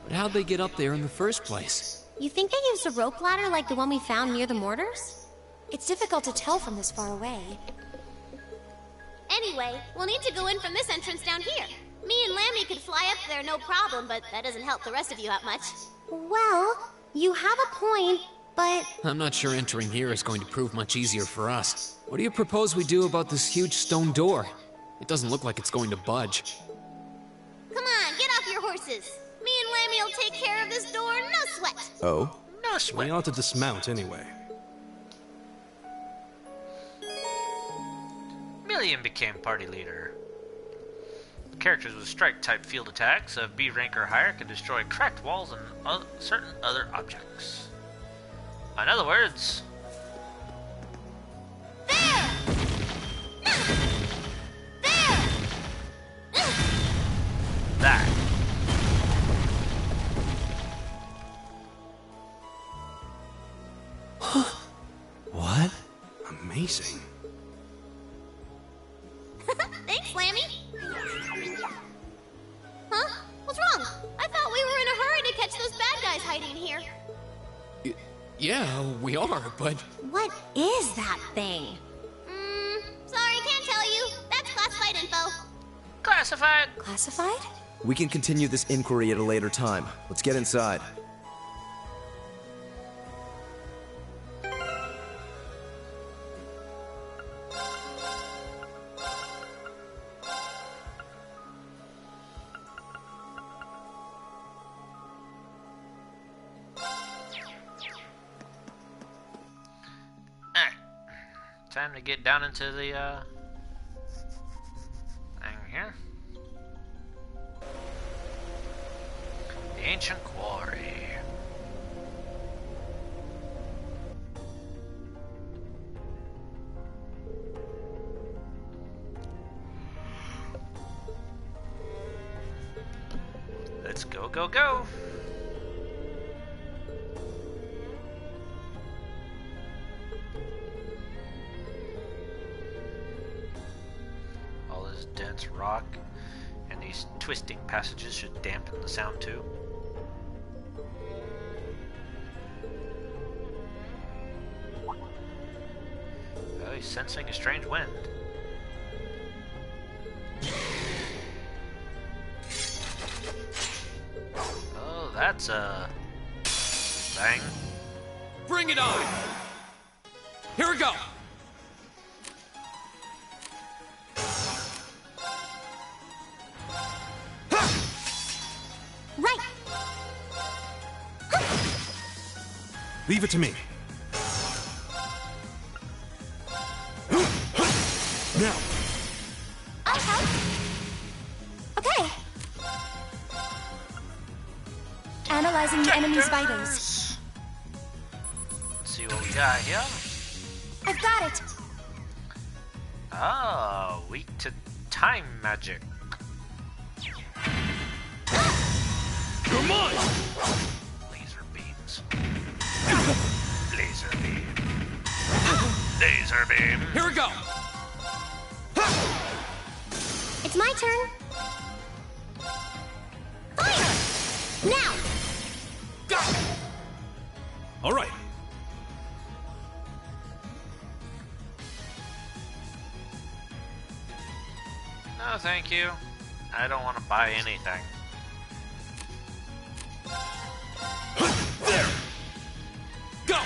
S5: But how'd they get up there in the first place?
S3: You think they used a rope ladder like the one we found near the mortars?
S6: It's difficult to tell from this far away.
S7: Anyway, we'll need to go in from this entrance down here. Me and Lammy could fly up there no problem, but that doesn't help the rest of you out much.
S3: Well, you have a point, but...
S5: I'm not sure entering here is going to prove much easier for us. What do you propose we do about this huge stone door? It doesn't look like it's going to budge.
S7: Come on, get off your horses. Me and Lammy will take care of this door, no sweat.
S4: Oh?
S1: No sweat.
S2: We ought to dismount anyway.
S1: Million became party leader. Characters with strike-type field attacks of B rank or higher can destroy cracked walls and certain other objects. In other words...
S7: There! There!
S1: that.
S2: What? Amazing.
S7: Thanks, Lammy. Huh? What's wrong? I thought we were in a hurry to catch those bad guys hiding in here.
S5: Yeah, we are, but...
S3: What is that thing?
S7: Sorry, can't tell you. That's classified info.
S1: Classified.
S6: Classified?
S4: We can continue this inquiry at a later time. Let's get inside.
S1: Alright. Time to get down into the, thing here. The ancient quarry. Let's go, go, go! All this dense rock and these twisting passages should dampen the sound too. Oh, he's sensing a strange wind. Oh, that's a thing.
S5: Bring it on! Here we go!
S3: Right!
S2: Leave it to me. Now!
S6: I'll help. Okay. Analyzing the enemy's vitals.
S1: Let's see what we got here.
S6: I've got it.
S1: Ah, weak to time magic.
S2: Come on!
S1: Laser beams. Laser beam. Laser beam.
S5: Here we go!
S3: It's my turn. Fire! Now!
S2: All right.
S1: No, thank you. I don't want to buy anything.
S2: There! Go!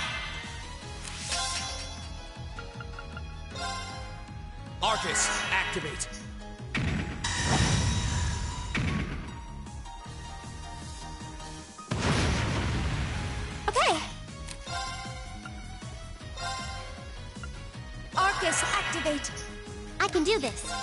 S2: Arcus, activate.
S6: Okay. Arcus, activate.
S3: I can do this.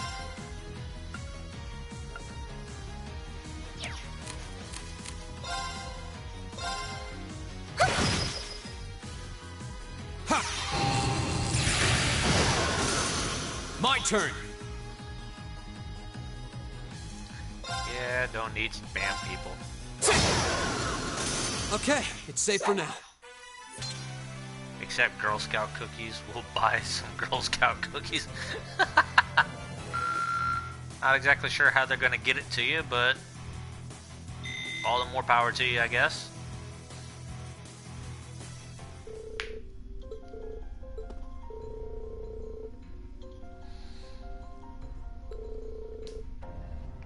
S2: My turn.
S1: Yeah, don't need spam people.
S5: Okay, it's safe for now.
S1: Except Girl Scout cookies. We'll buy some Girl Scout cookies. Not exactly sure how they're going to get it to you, but all the more power to you, I guess.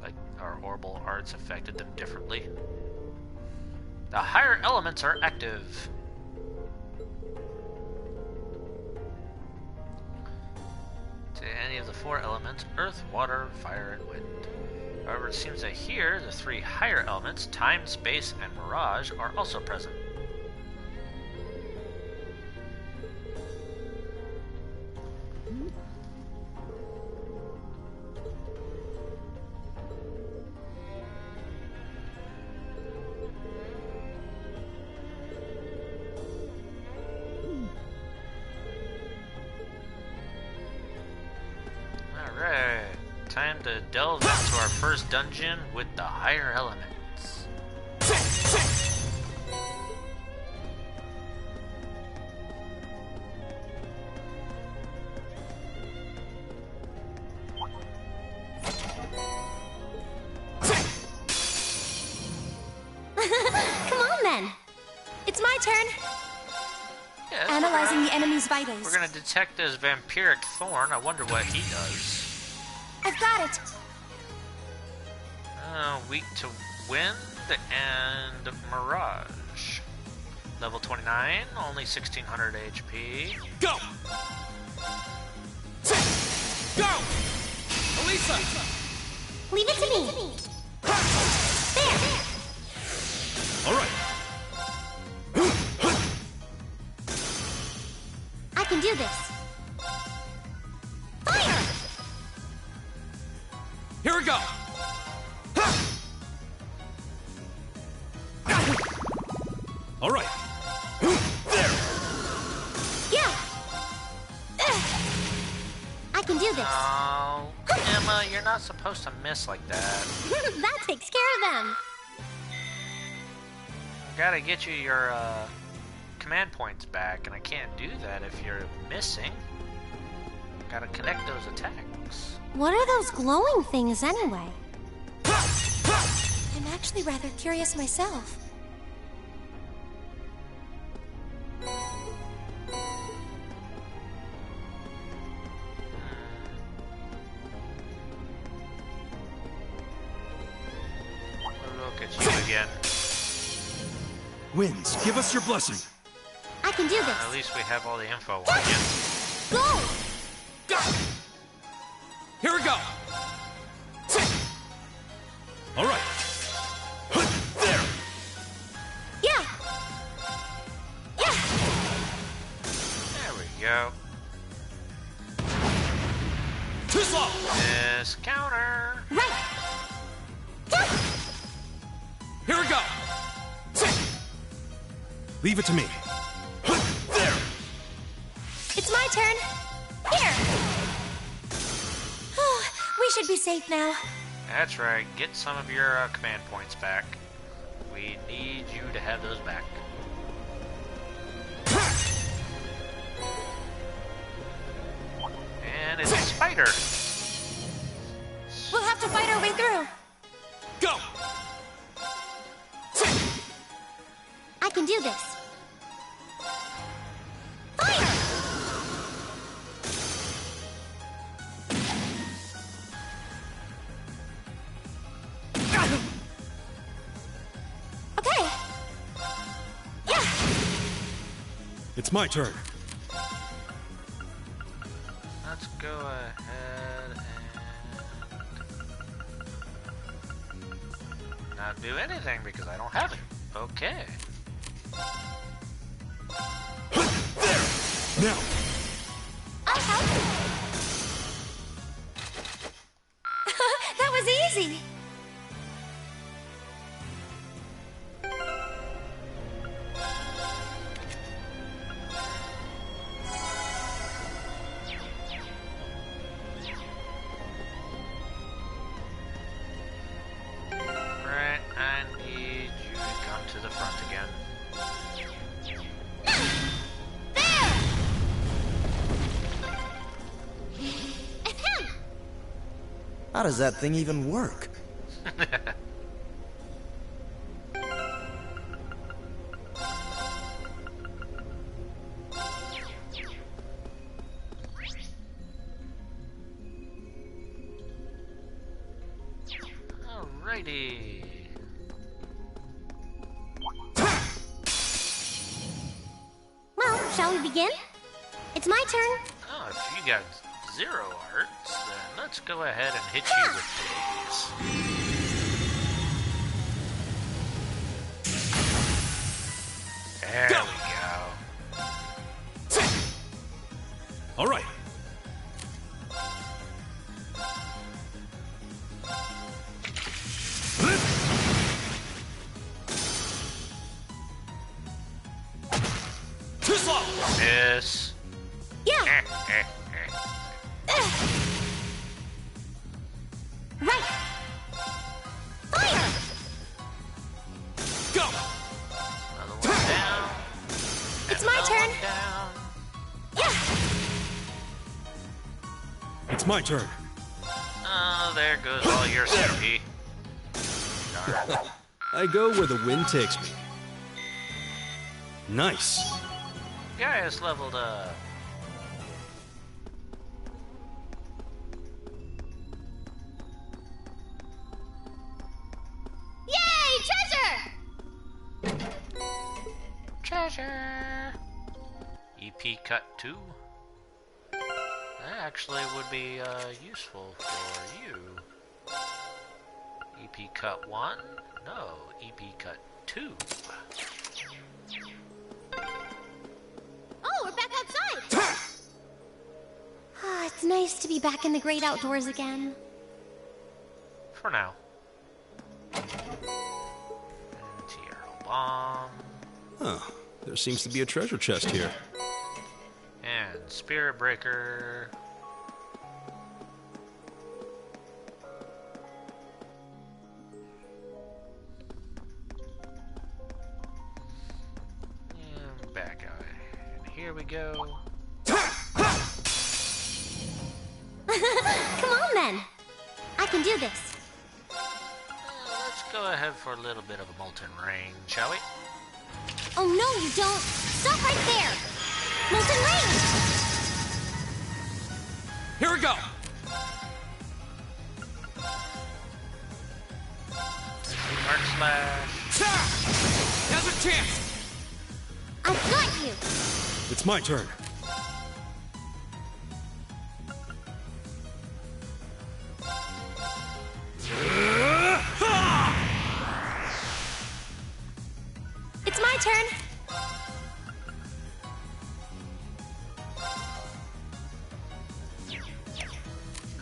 S1: Like our horrible arts affected them differently. The higher elements are active. To any of the 4 elements, earth, water, fire, and wind. However, it seems that here, the 3 higher elements, time, space, and mirage, are also present. Alright, time to delve into our first dungeon with the higher elements.
S3: Come on then.
S6: It's my turn.
S1: Yes,
S6: Analyzing the enemy's vitals.
S1: we're gonna detect this vampiric thorn. I wonder what he does.
S6: I've got it.
S1: Weak to wind and mirage. Level 29, only 1600 HP.
S2: Go! Go! Elisa!
S3: Leave it to me. There.
S2: All right.
S3: I can do this. Fire!
S2: Here we go. All right. There.
S3: Yeah. I can do this.
S1: Oh, Emma, you're not supposed to miss like that.
S3: That takes care of them.
S1: Gotta get you your command points back, and I can't do that if you're missing. Gotta connect those attacks.
S3: What are those glowing things anyway?
S6: I'm actually rather curious myself.
S1: Look at you again.
S2: Winds, give us your blessing.
S3: I can do
S1: At
S3: this.
S1: least we have all the info on you.
S3: Go!
S2: Go. Here we go. All right. There.
S3: Yeah. Yeah.
S1: There we go.
S2: Too slow.
S1: This counter.
S3: Right. Yeah.
S2: Here we go. Leave it to me. There.
S6: It's my turn. Here. We should be safe now.
S1: That's right. Get some of your command points back. We need you to have those back. And it's a spider.
S6: We'll have to fight our way through.
S2: Go.
S3: I can do this. Fire!
S2: It's my turn.
S1: Let's go ahead and not do anything because I don't have it. Okay.
S2: Now!
S6: I'll help you. That was easy.
S1: Right, I need you to come to the front again.
S4: How does that thing even work?
S1: Alrighty.
S3: Well, shall we begin? It's my turn.
S1: Oh, if you got 0 hearts, then let's go ahead and hit you with these. There we go.
S2: All right. Too slow!
S1: Miss.
S3: Yeah, right. Fire!
S2: Go!
S1: Another one down.
S3: It's
S1: And
S3: my
S1: another
S3: turn.
S1: one down.
S3: Yeah.
S2: It's my turn.
S1: Oh, there goes all your CP. Darn.
S2: I go where the wind takes me. Nice.
S1: Gaius leveled up.
S7: Yay, treasure!
S1: Treasure. EP cut 2. That actually would be useful for you. EP cut 1? No, EP cut 2.
S7: Oh, we're back outside.
S3: Ah, it's nice to be back in the great outdoors again.
S1: For now. Anti-aerial bomb.
S2: Huh. There seems to be a treasure chest here.
S1: And Spirit Breaker. And back out. And here we go.
S3: Come on then. I can do this.
S1: Let's go ahead for a little bit of a molten rain, shall we?
S3: Oh no, you don't. Stop right there. Molten rain.
S5: Here we go!
S1: Arc Slash.
S5: Now's a chance!
S3: I've got you.
S2: It's my turn.
S6: It's my turn.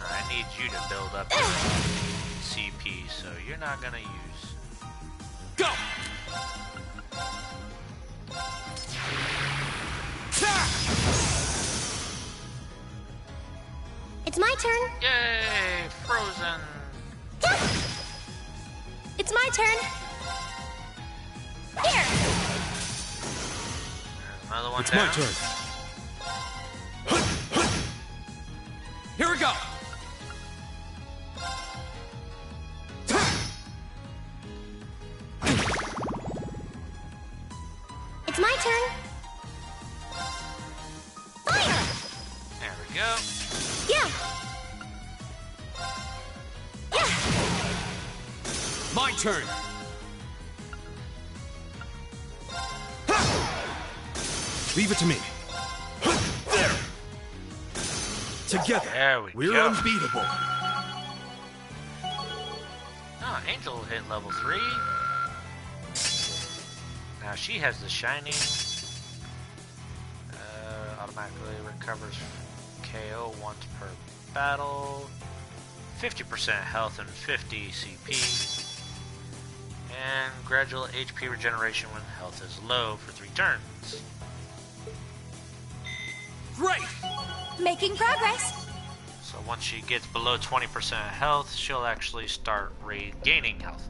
S1: I need you to build up your CP, so you're not gonna use.
S5: Go!
S3: It's my turn.
S1: Yay! Frozen!
S6: It's my turn. Here.
S1: There's another one
S2: It's
S1: down.
S2: my turn.
S5: Here we go!
S3: It's my turn. Fire!
S1: There we go.
S3: Yeah. Yeah.
S5: My turn!
S2: Leave it to me. There! Together,
S1: There we
S2: we're
S1: go.
S2: unbeatable.
S1: Oh, Angel hit level 3. Now she has the Shining. Automatically recovers KO once per battle. 50% health and 50 CP. And gradual HP regeneration when health is low for 3 turns.
S2: Great!
S6: Making progress.
S1: So once she gets below 20% health, she'll actually start regaining health.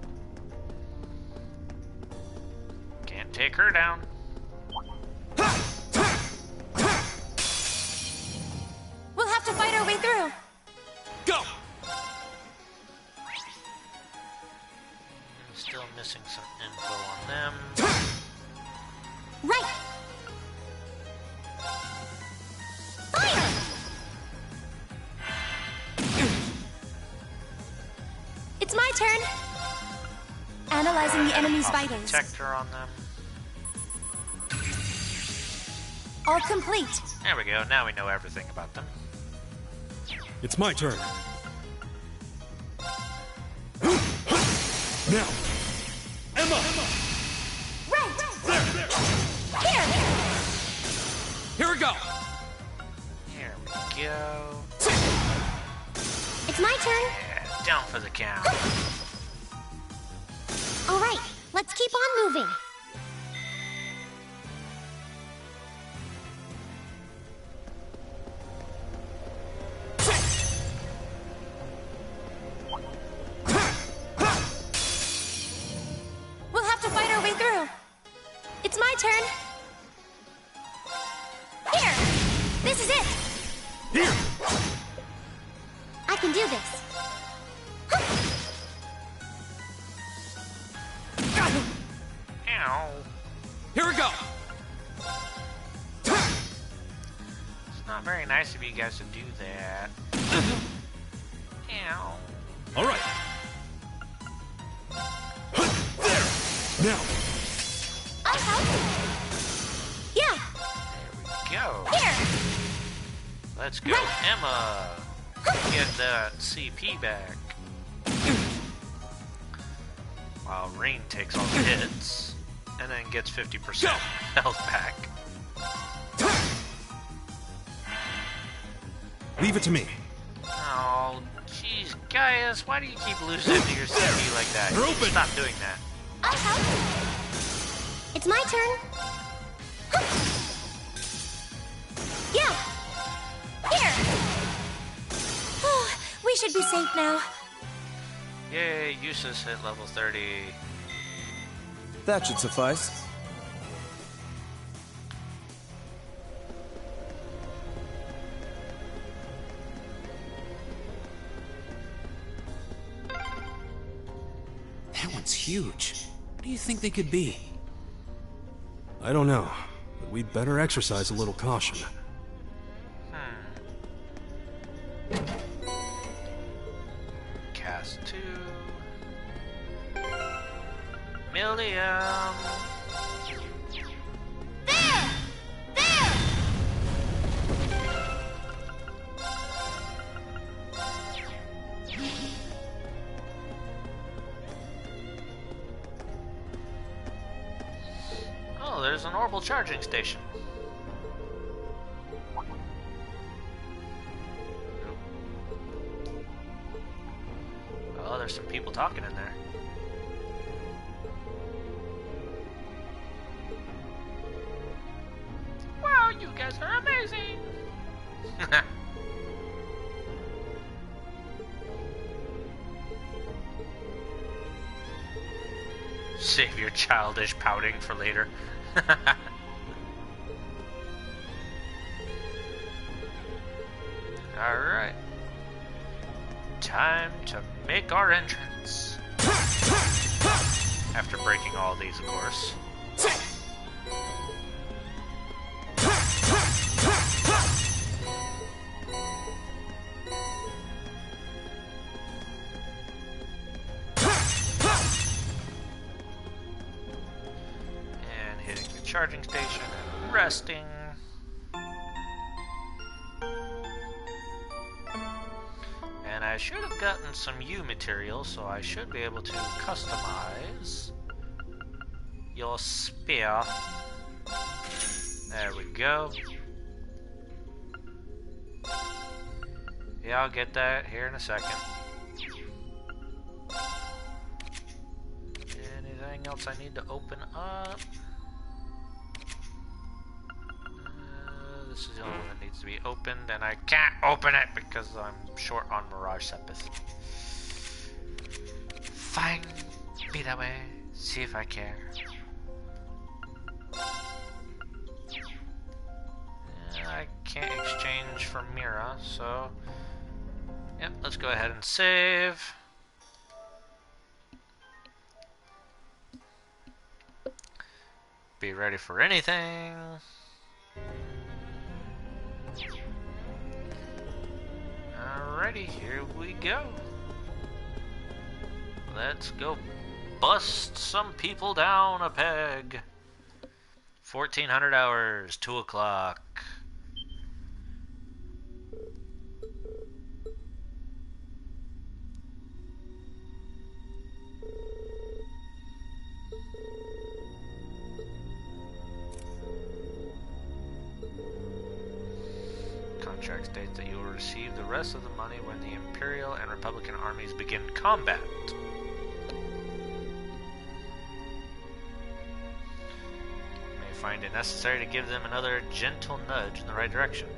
S1: Can't take her down.
S6: We'll have to fight our way through.
S2: Go!
S1: Still missing some info on them.
S6: Right. Fire! It's my turn. Analyzing the enemy's
S1: Pop
S6: vitals.
S1: Protector on them.
S6: All complete.
S1: There we go. Now we know everything about them.
S2: It's my turn. Now, Emma!
S6: Right. Here.
S5: Here we go!
S1: Here we go.
S3: It's my turn.
S1: Yeah, down for the count.
S3: All right, let's keep on moving.
S6: We'll have to fight our way through. It's my turn. Here. This is it.
S2: Here!
S3: I can do this.
S1: Ow.
S5: Here we go!
S1: It's not very nice of you guys to do that. Ow.
S2: All right. There! Now,
S6: I'll help. Yeah.
S1: There we go.
S6: Here.
S1: Let's go, Emma. Get that CP back. While Rain takes all the hits, and then gets 50% health back.
S2: leave it to me.
S1: Oh, jeez, Gaius, why do you keep losing to your CP like that?
S2: They're
S1: You
S2: open.
S1: Stop doing that.
S6: I'll help.
S3: It's my turn.
S6: Yeah. Here. We should be safe now.
S1: Yay, Eustace hit level 30.
S4: That should suffice.
S5: That one's huge. What do you think they could be?
S2: I don't know, but we'd better exercise a little caution.
S1: Cast 2. Millium.
S6: There. There.
S1: Oh, there's an orbital charging station. Oh, there's some people talking in there. Wow, you guys are amazing! Save your childish pouting for later. Alright. Time to make our entrance. After breaking all these, of course. And hitting the charging station and resting. I should have gotten some U material, so I should be able to customize your spear. There we go. Yeah, I'll get that here in a second. Anything else I need to open up? This is the only one that needs to be opened, and I can't open it because I'm short on Mirage Sepith. Fine, be that way. See if I care. I can't exchange for Mira, so yep, let's go ahead and save. Be ready for anything. Alrighty, here we go. Let's go bust some people down a peg. 1400 hours, 2 o'clock. Contract states that you will receive the rest of the money when the Imperial and Republican armies begin combat. May find it necessary to give them another gentle nudge in the right direction.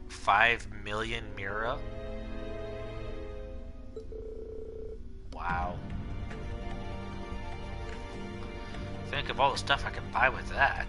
S1: $5 million Mira? Wow. Think of all the stuff I can buy with that.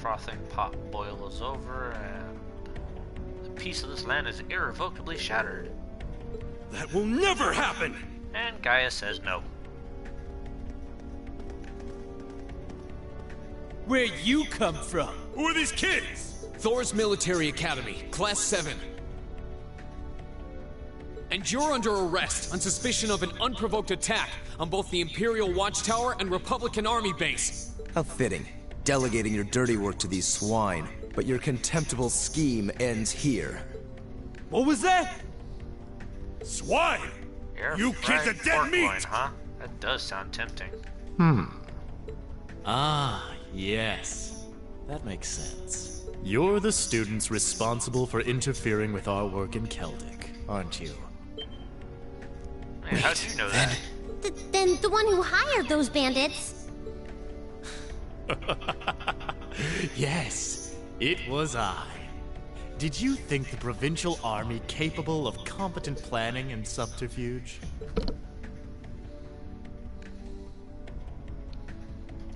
S1: Frothing pot boil is over, and the peace of this land is irrevocably shattered.
S2: That will never happen!
S1: And Gaia says no.
S8: Where you come from?
S9: Who are these kids?
S5: Thor's Military Academy, Class 7. And you're under arrest on suspicion of an unprovoked attack on both the Imperial Watchtower and Republican Army base.
S4: How fitting. Delegating your dirty work to these swine, but your contemptible scheme ends here.
S8: What was that?
S9: Swine! You kids are dead
S1: pork
S9: meat!
S1: loin, huh? That does sound tempting.
S10: Ah, yes. That makes sense. You're the students responsible for interfering with our work in Celtic, aren't you?
S1: Man, how'd you know that?
S3: Then the one who hired those bandits.
S10: Yes, it was I. Did you think the provincial army capable of competent planning and subterfuge?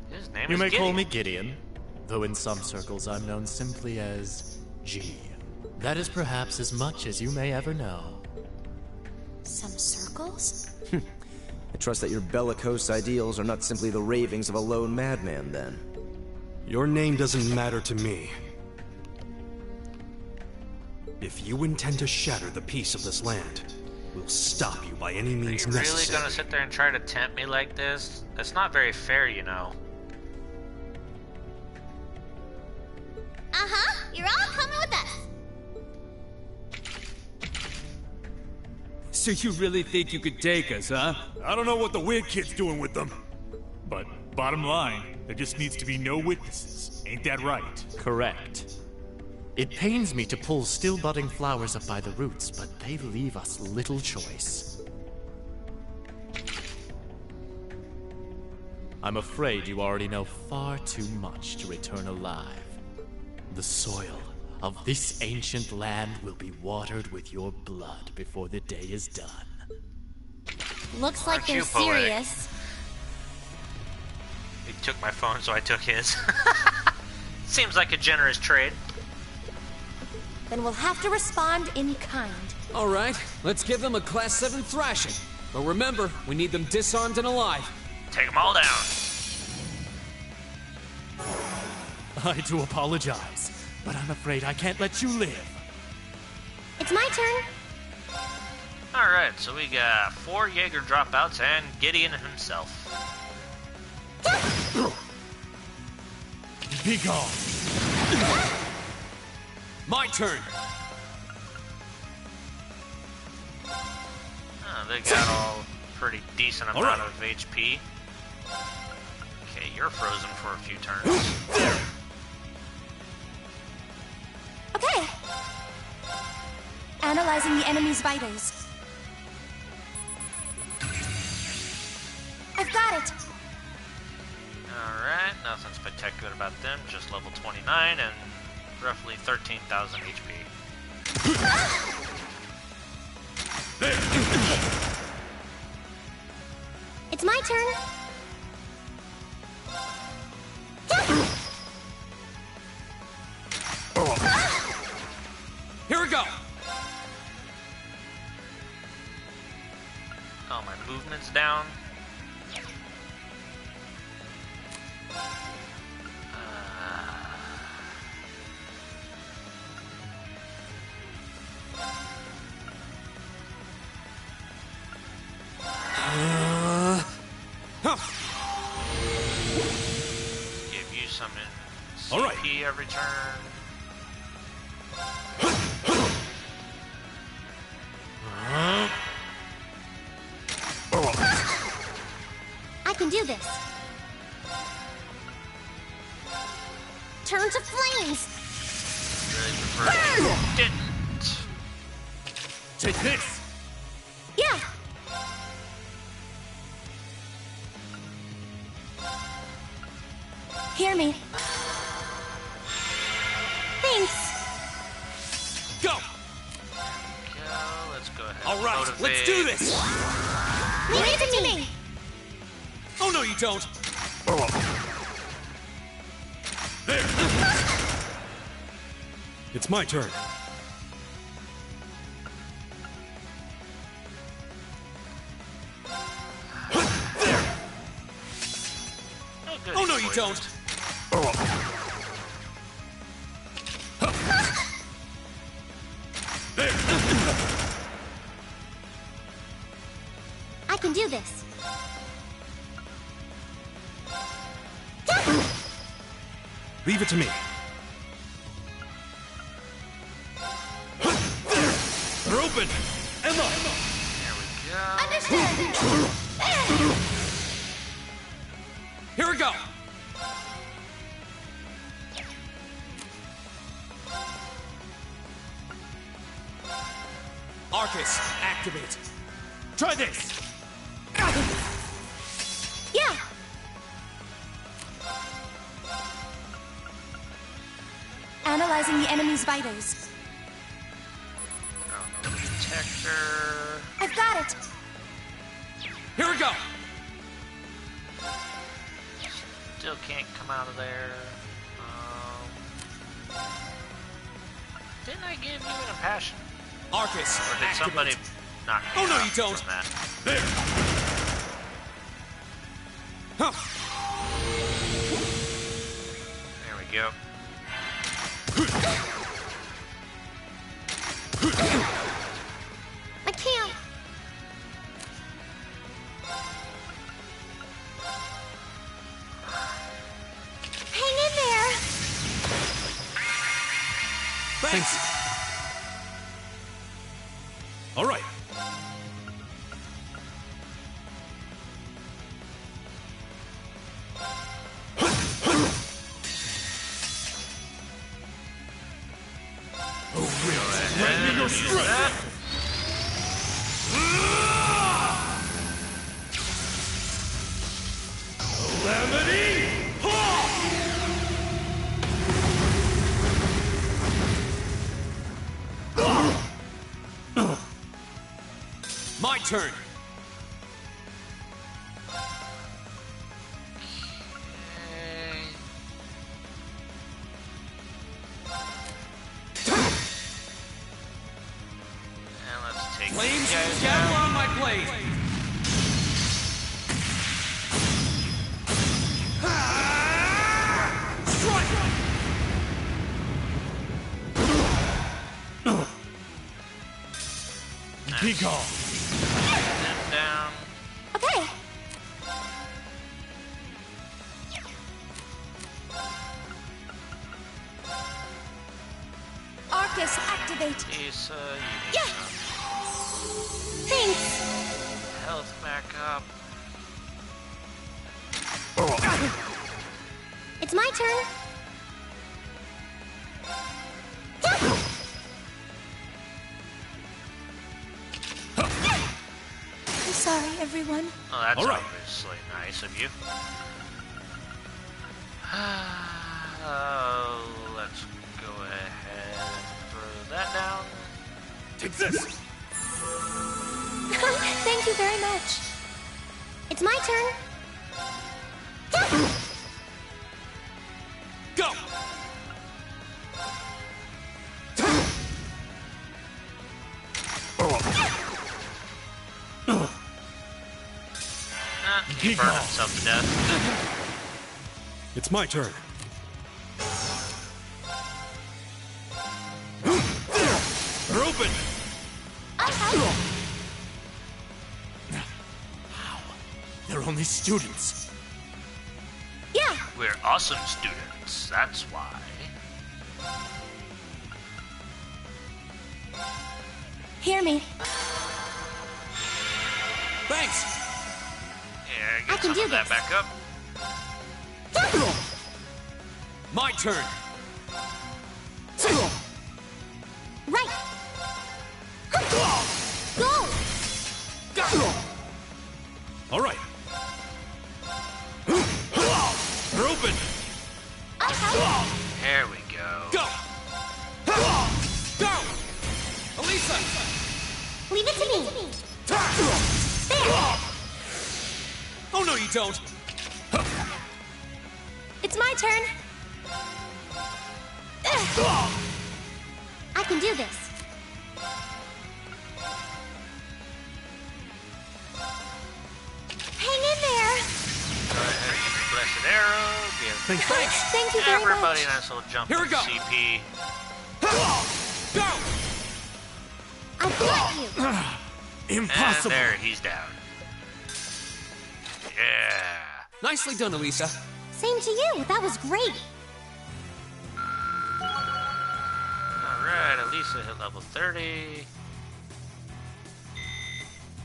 S1: His name
S10: You
S1: is
S10: may
S1: Gideon.
S10: call me Gideon, though in some circles I'm known simply as G. That is perhaps as much as you may ever know.
S6: Some circles?
S4: I trust that your bellicose ideals are not simply the ravings of a lone madman, then.
S2: Your name doesn't matter to me. If you intend to shatter the peace of this land, we'll stop you by any
S1: Are
S2: means
S1: you really
S2: necessary.
S1: gonna sit there and try to tempt me like this? That's not very fair, you know.
S7: Uh-huh, you're all coming with us.
S8: So you really think you could take us, huh?
S9: I don't know what the weird kid's doing with them. But bottom line, there just needs to be no witnesses. Ain't that right?
S10: Correct. It pains me to pull still budding flowers up by the roots, but they leave us little choice. I'm afraid you already know far too much to return alive. The soil of this ancient land will be watered with your blood before the day is done.
S3: Looks like
S1: Aren't
S3: they're
S1: you poetic?
S3: serious.
S1: He took my phone, so I took his. Seems like a generous trade.
S6: Then we'll have to respond in kind.
S5: All right, let's give them a Class 7 thrashing. But remember, we need them disarmed and alive.
S1: Take them all down.
S10: I do apologize, but I'm afraid I can't let you live.
S3: It's my turn.
S1: Alright, so we got 4 Jaeger dropouts and Gideon himself.
S10: Be gone.
S5: My turn.
S1: Oh, they got all pretty decent amount of HP. Okay, you're frozen for a few turns.
S6: Okay. Analyzing the enemy's vitals. I've got it.
S1: Alright, nothing spectacular about them, just level 29 and roughly 13,000 HP.
S3: It's my turn.
S5: Here we go.
S1: Oh, my movement's down. Give you some CP every turn.
S3: I can do this. Turn to flames.
S1: Really prefer you didn't.
S10: Take this.
S3: Yeah.
S6: Hear me.
S3: Thanks.
S5: Go.
S1: Go, let's go ahead.
S5: All right,
S1: motivate.
S5: let's do this.
S3: Leave it to me.
S5: Oh, no, you don't.
S2: It's my turn.
S1: good,
S5: Oh, no,
S1: he's
S5: you
S1: poisoned.
S5: don't.
S3: I can do this.
S2: Leave it to me.
S10: They're open. Emma.
S1: There we go.
S6: Understood.
S5: Here we go. Arcus, activate.
S10: Try this.
S6: Yeah. Analyzing the enemy's vitals.
S1: Oh, no, detector.
S6: I've got it.
S5: Here we go.
S1: Still can't come out of there. Didn't I give you an impassion?
S5: Arcus,
S1: Or did
S5: activate.
S1: somebody knock me
S5: Oh, no,
S1: out
S5: you don't.
S1: from that?
S5: Huh.
S1: There we go.
S3: I can't. Hang in there.
S5: Thanks.
S2: All right.
S1: And use that.
S5: My turn.
S1: Okay. guys
S5: Scatter
S1: down.
S5: on my blade! Strike!
S9: Be gone.
S1: Them down.
S6: Okay. Arcus, activate.
S1: Lisa, you need
S6: Yeah.
S1: some
S6: Thanks.
S1: health back up.
S3: It's my turn.
S6: I'm sorry, everyone.
S1: Oh, that's
S9: All right.
S1: obviously nice of you. Let's go ahead and throw that down.
S9: Take this.
S6: Thank you very much.
S3: It's my turn.
S5: Go!
S1: He burned himself to death.
S2: It's my turn.
S9: They're open.
S2: They're only students.
S6: Yeah.
S1: We're awesome students, that's why.
S6: Hear me.
S5: Thanks!
S1: Yeah,
S3: I
S1: get
S3: can
S1: some
S3: do
S1: of that
S3: this.
S1: back up.
S5: My turn!
S3: Right. Go.
S9: All right. They're open.
S1: There we go.
S5: Go! Go! Elisa!
S3: Leave it to me.
S5: Oh, no, you don't!
S6: It's my turn.
S3: I can do this.
S6: Hang in there.
S1: Go ahead, use the blessed arrow. Give
S5: Thanks!
S6: Thank you very
S1: everybody
S6: much.
S1: a nice little jump
S5: Here we
S1: of
S5: go.
S1: CP.
S5: Go!
S3: I've got you.
S1: And
S9: Impossible.
S1: there, he's down. Yeah.
S5: Nicely done, Elisa.
S3: Same to you. That was great.
S1: Alright, Elisa hit level 30.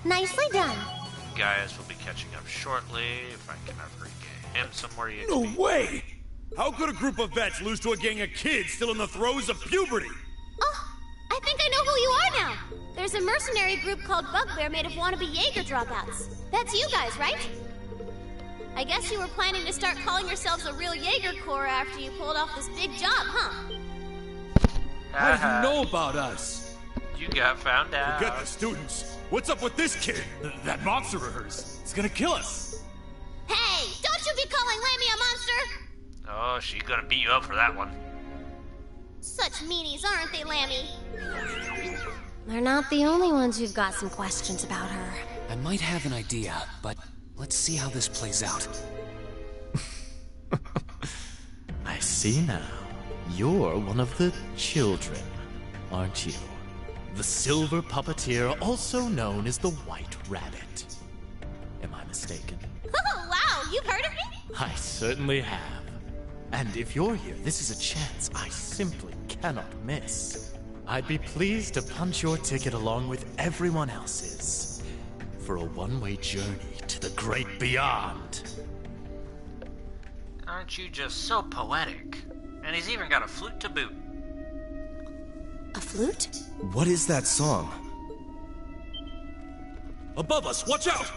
S3: Nicely done.
S1: Guys will be catching up shortly if I can ever get him some more EXP.
S9: No way. How could a group of vets lose to a gang of kids still in the throes of puberty?
S7: Oh, I think I know who you are now. There's a mercenary group called Bugbear made of wannabe Jaeger dropouts. That's you guys, right? I guess you were planning to start calling yourselves a real Jaeger Corps after you pulled off this big job, huh?
S8: How did you know about us?
S1: You got found out.
S9: Forget the students. What's up with this kid? That monster of hers. It's gonna kill us.
S7: Hey, don't you be calling Lammy a monster!
S1: Oh, she's gonna beat you up for that one.
S7: Such meanies, aren't they, Lammy?
S3: They're not the only ones who've got some questions about her.
S5: I might have an idea, but let's see how this plays out.
S10: I see now. You're one of the children, aren't you? The silver puppeteer, also known as the White Rabbit. Am I mistaken?
S7: Oh, wow, you've heard of me?
S10: I certainly have. And if you're here, this is a chance I simply cannot miss. I'd be pleased to punch your ticket along with everyone else's for a one-way journey to the great beyond.
S1: Aren't you just so poetic? And he's even got a flute to boot.
S6: A flute?
S4: What is that song?
S9: Above us, watch out!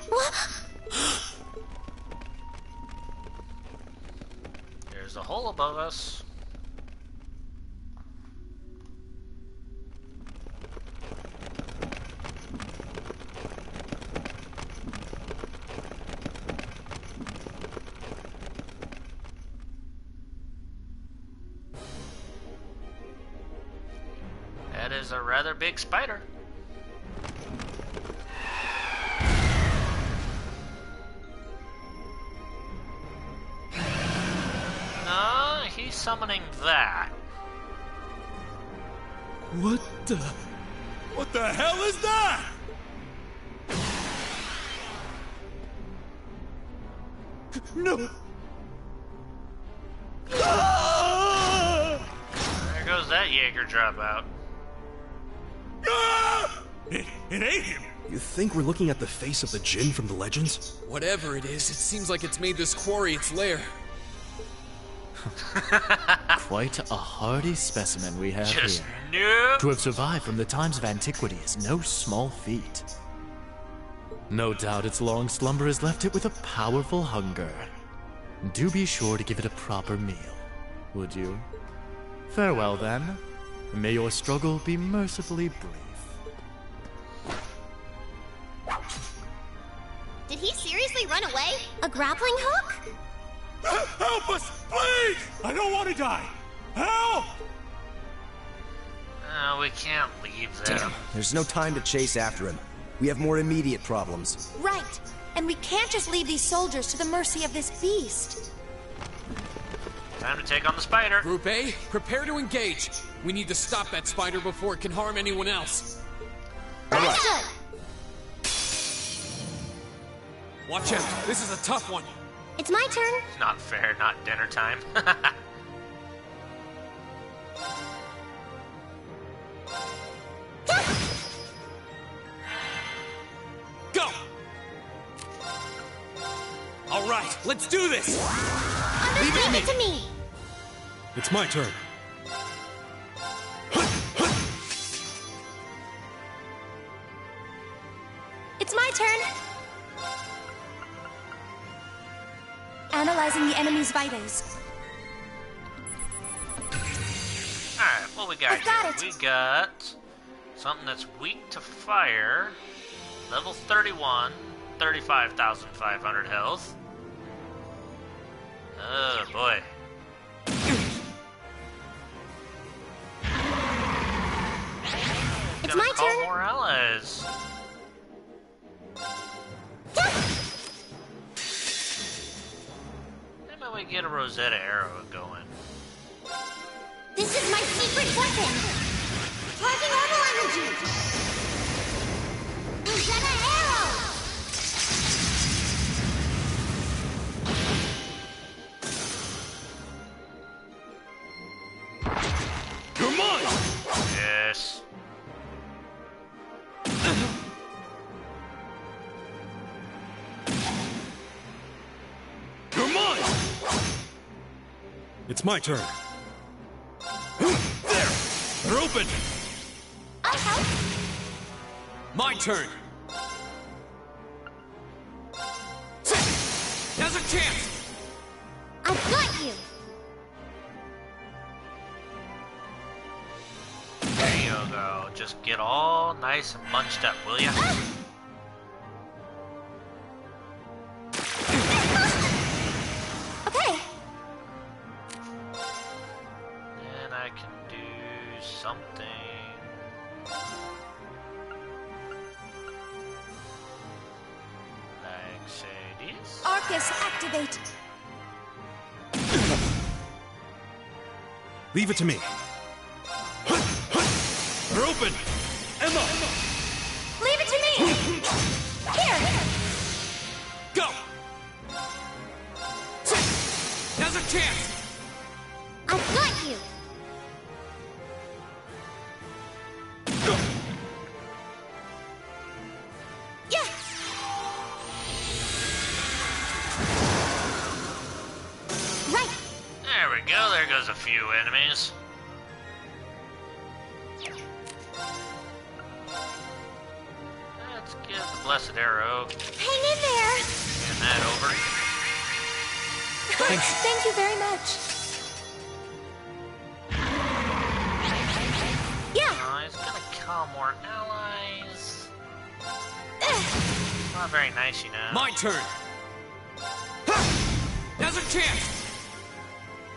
S1: There's a hole above us. That is a rather big spider. be summoning that.
S8: What the?
S9: What the hell is that?
S8: No!
S1: There goes that Jaeger dropout.
S9: It ate him!
S2: You think we're looking at the face of the Jinn from the legends?
S5: Whatever it is, it seems like it's made this quarry its lair.
S10: Quite a hardy specimen we have
S1: Just
S10: here.
S1: no.
S10: To have survived from the times of antiquity is no small feat. No doubt its long slumber has left it with a powerful hunger. Do be sure to give it a proper meal, would you? Farewell then. May your struggle be mercifully brief.
S7: Did he seriously run away?
S3: A grappling hook?
S9: Help us, please! I don't want to die. Help!
S1: We can't leave them.
S4: Damn, there's no time to chase after him. We have more immediate problems.
S6: Right. And we can't just leave these soldiers to the mercy of this beast.
S1: Time to take on the spider.
S5: Group A, prepare to engage. We need to stop that spider before it can harm anyone else.
S3: Understood.
S5: Watch out, this is a tough one.
S3: It's my turn.
S1: It's not fair, not dinner time.
S5: Go! All right, let's do this!
S3: Leave it to me.
S2: It's my turn.
S6: It's my turn. Analyzing the enemy's vitals.
S1: Alright, what we got
S6: I've got
S1: here?
S6: it.
S1: We got something that's weak to fire, level 31, 35,500 health. Oh boy.
S3: It's
S1: Gonna
S3: my
S1: call
S3: turn.
S1: more allies. Maybe we get a Rosetta arrow going.
S3: This is my secret weapon. Charging orbital energy. Rosetta arrow.
S9: You're mine!
S1: Yes.
S9: You're mine!
S2: It's my turn.
S9: There! They're open!
S3: I'll help.
S5: My turn. Now's a chance!
S3: I've got you.
S1: There you go. Just get all nice and bunched up, will ya?
S6: Okay.
S1: And I can do something. Like, say this.
S6: Arcus, activate.
S2: Leave it to me.
S9: They're open! Emma!
S6: Leave it to me. Here.
S5: Go! Now's a chance!
S3: I've got you.
S6: Yeah.
S3: Right.
S1: There we go. There goes a few enemies. Let's get the blessed arrow.
S6: Hang in there.
S1: Hand that over.
S6: Thank you very much. Yeah.
S1: Oh, he's gonna call more allies. Not very nice, you know.
S5: My turn! Now's a chance!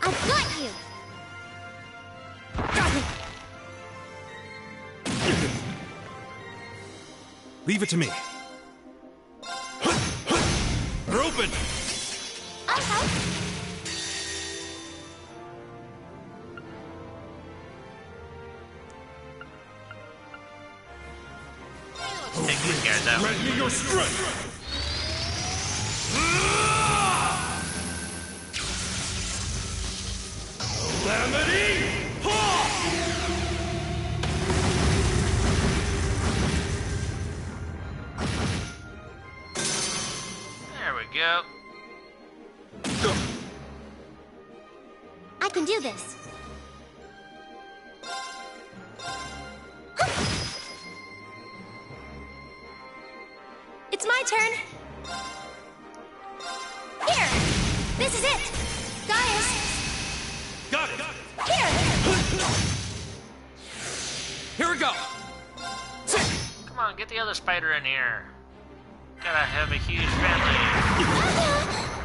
S3: I've got you.
S2: Leave it to me.
S9: They're open!
S3: I'll help.
S1: Let's take these guys out.
S9: Grant me your strength! Calamity!
S1: There we go.
S3: I can do this. It's my turn. Here! This is it! Gaius!
S9: Got it!
S3: Here!
S5: Here we go!
S1: Come on, get the other spider in here. Gotta have a huge family.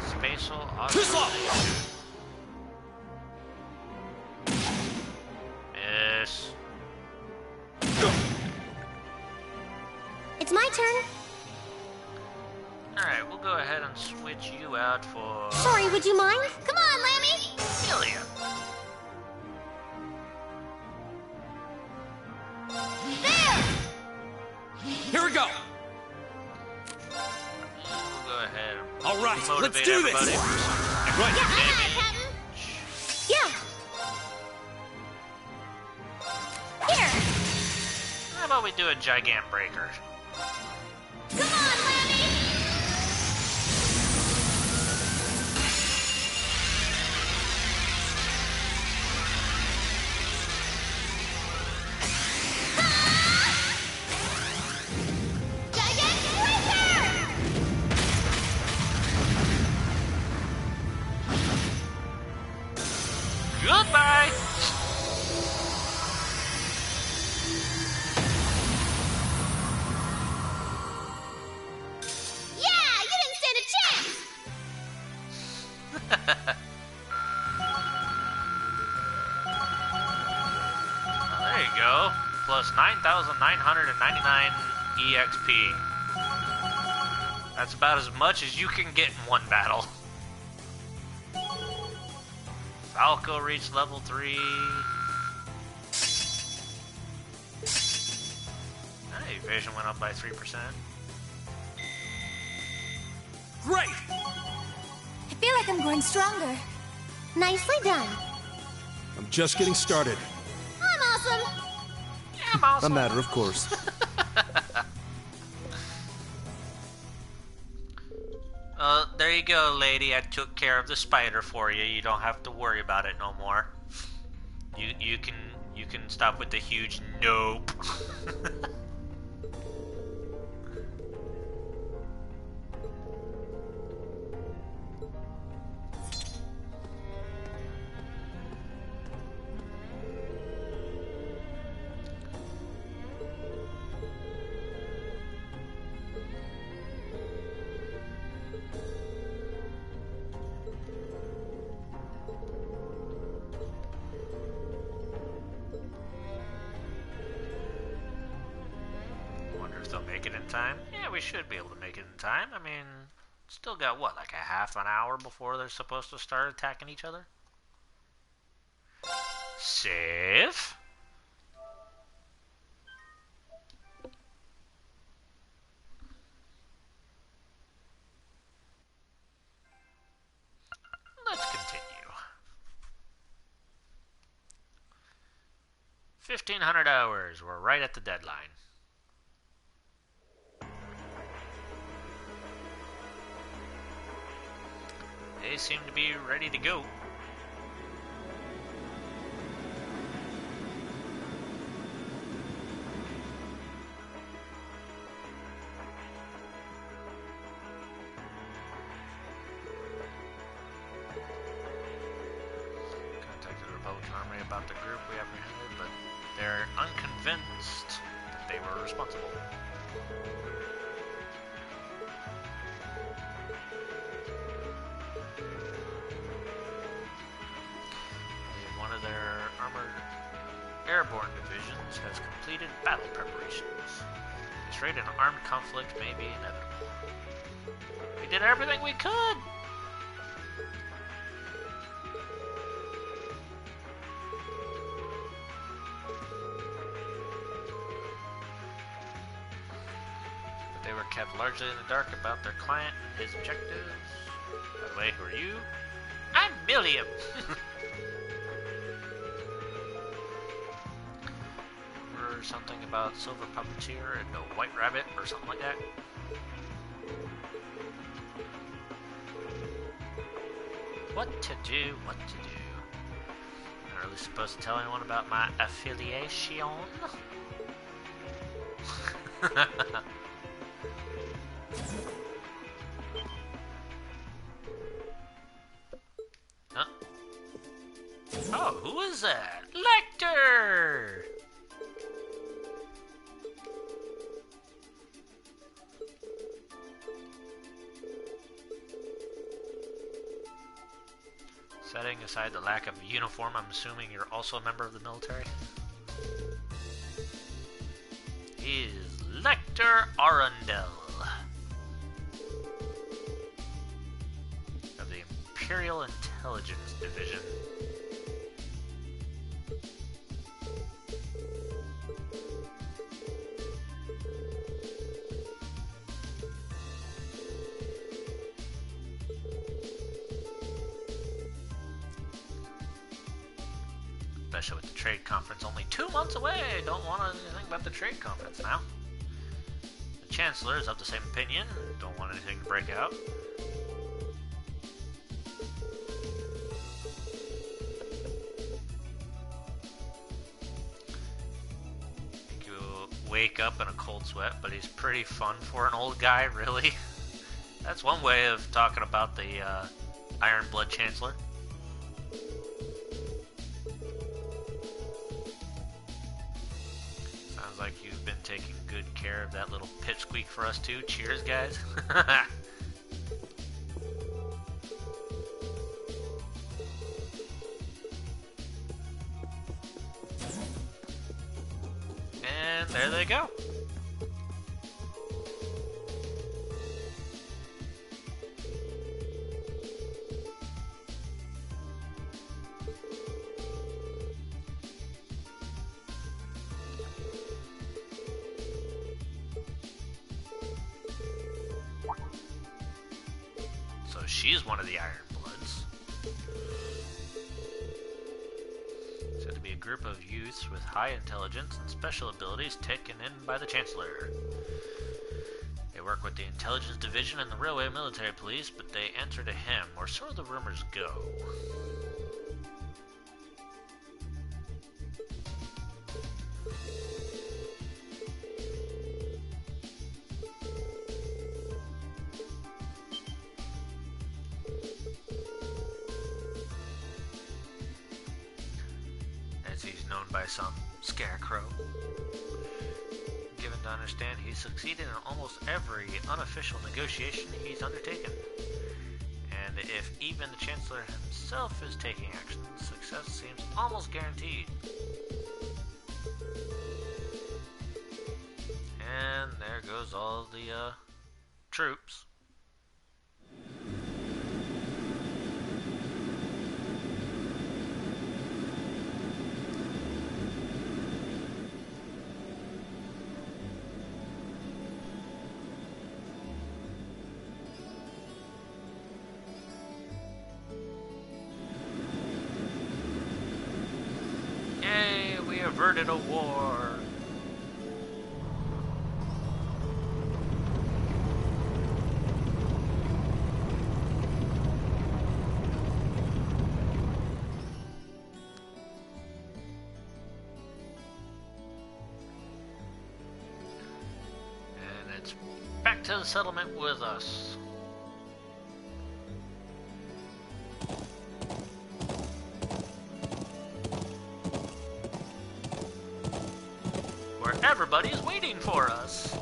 S1: Spatial oscillation. Yes.
S3: It's my turn.
S1: Alright, we'll go ahead and switch you out for
S3: Sorry, would you mind?
S7: Come on, Lammy!
S1: Celia.
S7: There!
S5: Here we go!
S1: We'll go ahead and
S5: All right,
S1: motivate
S5: let's do this!
S1: everybody for some
S5: Right.
S7: Yeah,
S1: damage.
S7: hi, Captain!
S3: Yeah! Here!
S1: How about we do a gigant breaker?
S7: Come on, Lammy! Gigantic Breaker!
S1: Goodbye!
S7: Yeah, you didn't stand a chance!
S1: There you go. Plus 9,999 EXP. That's about as much as you can get in one battle. Falco reached level 3. Hey, evasion went up by 3%.
S5: Great!
S6: I feel like I'm growing stronger.
S3: Nicely done.
S2: I'm just getting started.
S7: I'm awesome!
S1: Yeah, I'm awesome.
S4: A matter of course.
S1: There you go, lady. I took care of the spider for you. You don't have to worry about it no more. You can stop with the huge nope. Wonder if they'll make it in time. Yeah, we should be able to make it in time. I mean, still got what, like a half an hour before they're supposed to start attacking each other? Save. Let's continue. 1,500 hours. We're right at the deadline. They seem to be ready to go. Contacted the Republican Army about the group we apprehended, but they're unconvinced that they were responsible. One of their armored airborne divisions has completed battle preparations. This rate an armed conflict may be inevitable. We did everything we could! they were kept largely in the dark about their client and his objectives. By the way, who are you? I'm Milliam! Or something about Silver Puppeteer and a White Rabbit or something like that. What to do, what to do. I'm not really supposed to tell anyone about my affiliation. Huh? Oh, who is that? Lecter! Setting aside the lack of a uniform, I'm assuming you're also a member of the military? He is Lecter Arundel of the Imperial Intelligence Division. Especially with the trade conference only 2 months away. Don't want anything about the trade conference now. The Chancellor is of the same opinion. Don't want anything to break out. You wake up in a cold sweat, but he's pretty fun for an old guy, really. That's one way of talking about the Iron Blood Chancellor. Like you've been taking good care of that little pipsqueak for us too. Cheers, guys. And there they go. She's one of the Iron Bloods. Said to be a group of youths with high intelligence and special abilities taken in by the Chancellor. They work with the Intelligence Division and the Railway Military Police, but they answer to him, or so the rumors go. He's known by some scarecrow. Given to understand he's succeeded in almost every unofficial negotiation he's undertaken. And if even the Chancellor himself is taking action, success seems almost guaranteed. And there goes all the troops. Averted a war. And it's back to the settlement with us. Everybody is waiting for us.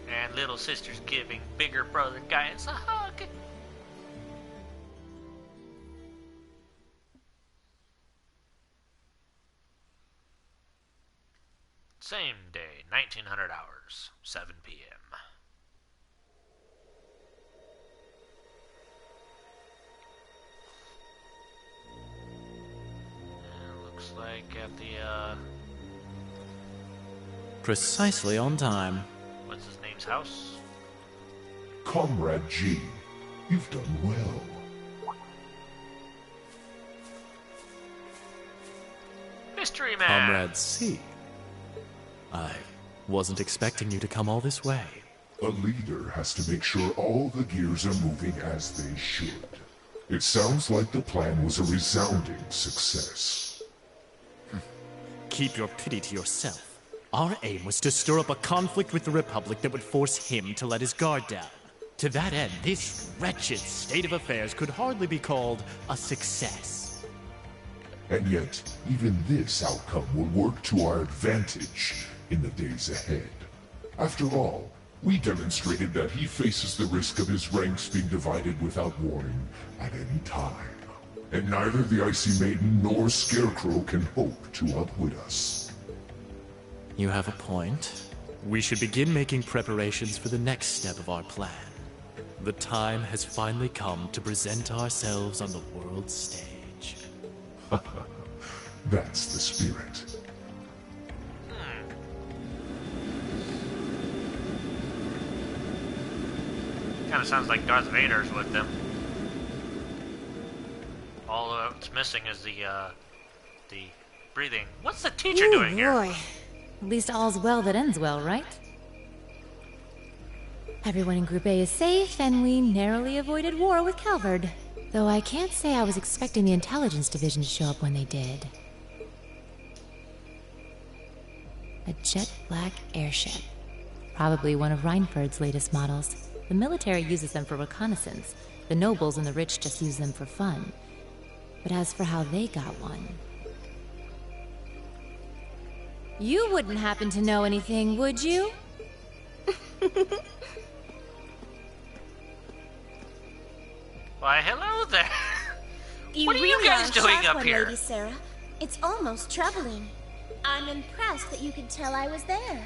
S1: And little sister's giving bigger brother Gaius a hug. Same day, 1900 hours, 7 p.m. like at the,
S10: Precisely on time.
S1: what's his name's house?
S11: Comrade G, you've done well.
S1: Mystery Man!
S10: Comrade C. I wasn't expecting you to come all this way.
S11: A leader has to make sure all the gears are moving as they should. It sounds like the plan was a resounding success.
S10: Keep your pity to yourself. Our aim was to stir up a conflict with the Republic that would force him to let his guard down. To that end, this wretched state of affairs could hardly be called a success.
S11: And yet, even this outcome will work to our advantage in the days ahead. After all, we demonstrated that he faces the risk of his ranks being divided without warning at any time. And neither the Icy Maiden nor Scarecrow can hope to outwit us.
S10: You have a point. We should begin making preparations for the next step of our plan. The time has finally come to present ourselves on the world stage.
S11: That's the spirit.
S1: Kind of sounds like Darth Vader's with them. All it's missing is the breathing. What's the teacher doing here?
S12: Boy. At least all's well that ends well, right? Everyone in Group A is safe, and we narrowly avoided war with Calvard. Though I can't say I was expecting the Intelligence Division to show up when they did. A jet black airship. Probably one of Reinford's latest models. The military uses them for reconnaissance. The nobles and the rich just use them for fun. But as for how they got one... You wouldn't happen to know anything, would you?
S1: Why, hello there. What are you
S3: really
S1: guys
S3: are
S1: doing
S3: sharp
S1: up
S3: one,
S1: here?
S3: Lady Sarah. It's almost troubling. I'm impressed that you could tell I was there.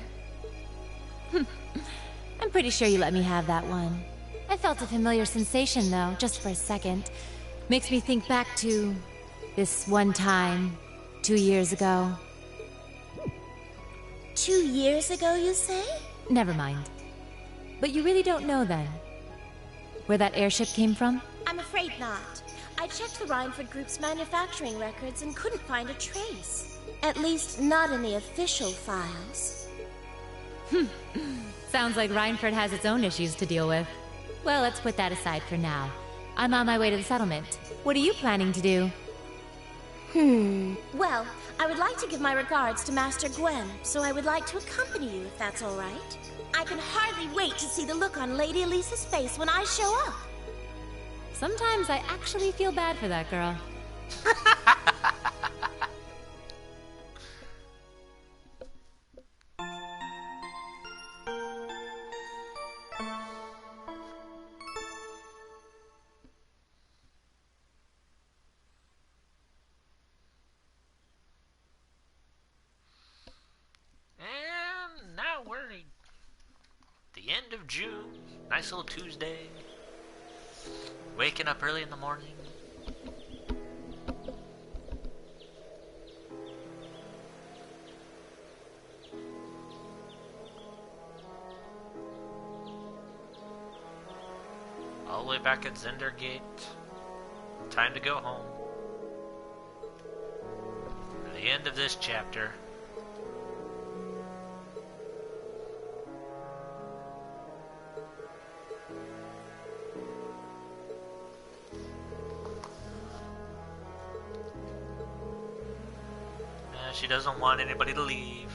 S12: I'm pretty sure you let me have that one. I felt a familiar sensation, though, just for a second. Makes me think back to this one time, 2 years ago.
S3: 2 years ago, you say?
S12: Never mind. But you really don't know, then? Where that airship came from?
S3: I'm afraid not. I checked the Reinford Group's manufacturing records and couldn't find a trace. At least, not in the official files.
S12: Sounds like Reinford has its own issues to deal with. Well, let's put that aside for now. I'm on my way to the settlement. What are you planning to do?
S3: Well, I would like to give my regards to Master Gwen, so I would like to accompany you if that's all right. I can hardly wait to see the look on Lady Elisa's face when I show up.
S12: Sometimes I actually feel bad for that girl.
S1: And now we're at the end of June. Nice little Tuesday. Waking up early in the morning. All the way back at Zendergate. Time to go home. The end of this chapter. She doesn't want anybody to leave.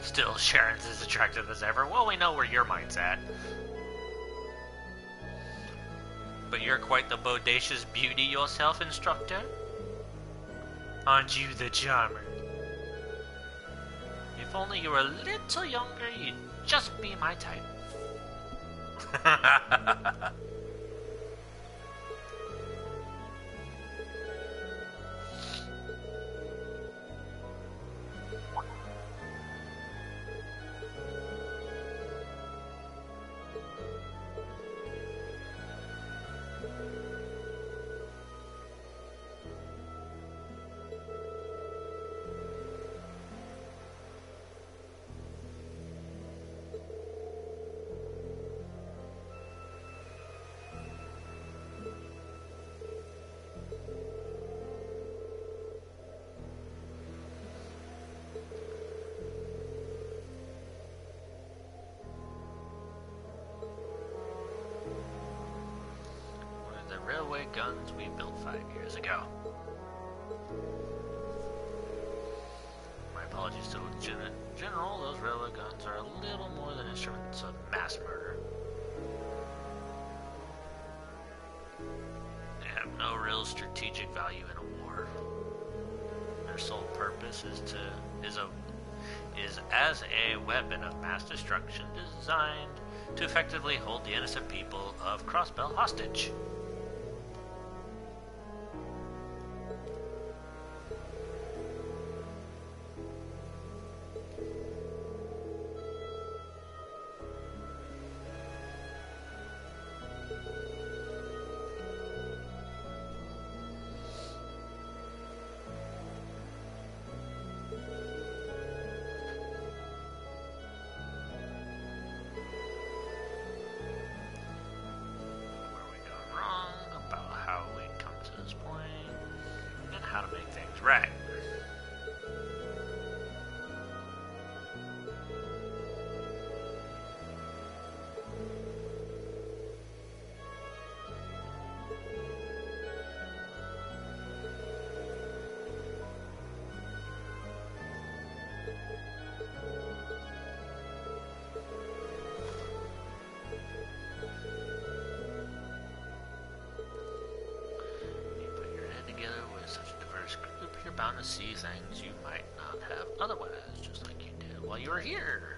S1: Still, Sharon's as attractive as ever. Well, we know where your mind's at. But you're quite the bodacious beauty yourself, instructor. Aren't you the charmer? If If only you were a little younger, you'd just be my type. Railway guns we built 5 years ago. My apologies to Lieutenant General, those railway guns are a little more than instruments of mass murder. They have no real strategic value in a war. Their sole purpose is as a weapon of mass destruction designed to effectively hold the innocent people of Crossbell hostage. Right. You're bound to see things you might not have otherwise, just like you did while you were here.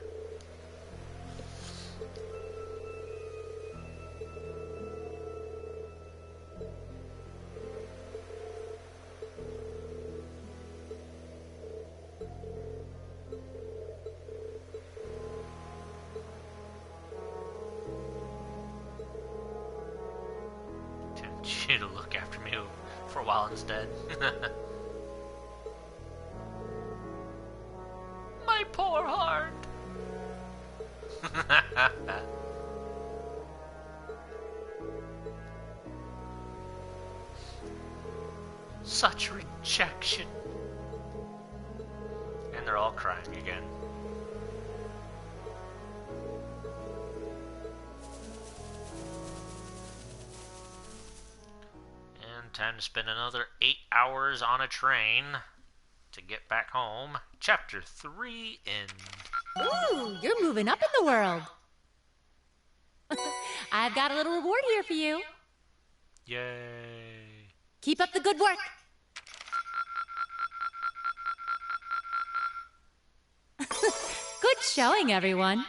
S1: Tempt you to look after me for a while instead. My poor heart. Such rejection. And they're all crying again. And time to spend another 8 hours on a train to get back home. Chapter 3 in...
S12: Ooh, you're moving up in the world. I've got a little reward here for you.
S1: Yay.
S12: Keep up the good work. Good showing, everyone.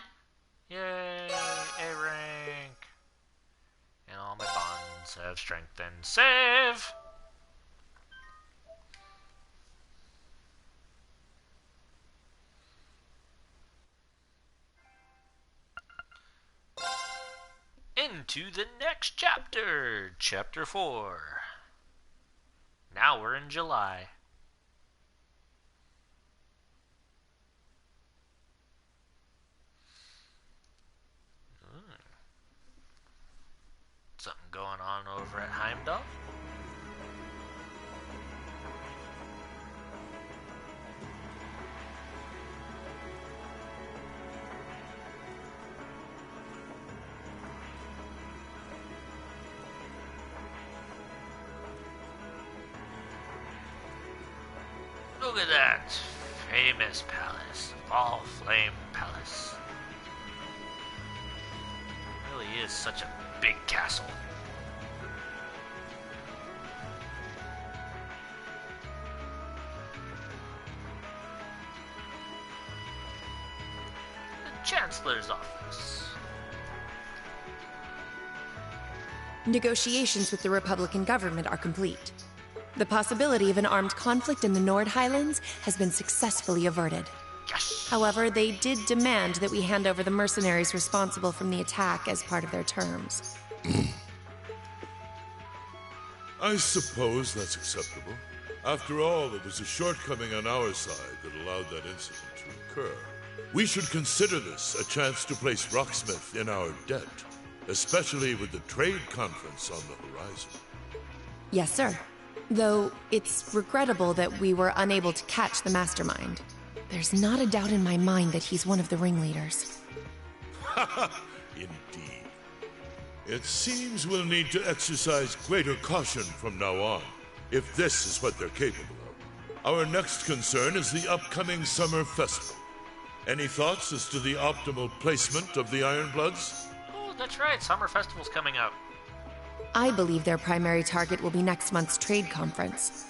S1: Yay, A rank. And all my bonds have strengthened. Save! Into the next chapter, Chapter 4. Now we're in July. Something going on over at Heimdall? Look at that famous palace, Fall Flame Palace. It really is such a big castle. Chancellor's office.
S13: Negotiations with the Republican government are complete. The possibility of an armed conflict in the Nord Highlands has been successfully averted.
S1: Yes!
S13: However, they did demand that we hand over the mercenaries responsible from the attack as part of their terms.
S14: I suppose that's acceptable. After all, it was a shortcoming on our side that allowed that incident to occur. We should consider this a chance to place Rocksmith in our debt, especially with the trade conference on the horizon.
S13: Yes, sir. Though it's regrettable that we were unable to catch the mastermind. There's not a doubt in my mind that he's one of the ringleaders.
S14: Indeed. It seems we'll need to exercise greater caution from now on, if this is what they're capable of. Our next concern is the upcoming summer festival. Any thoughts as to the optimal placement of the Ironbloods?
S1: Oh, that's right. Summer Festival's coming up.
S13: I believe their primary target will be next month's trade conference.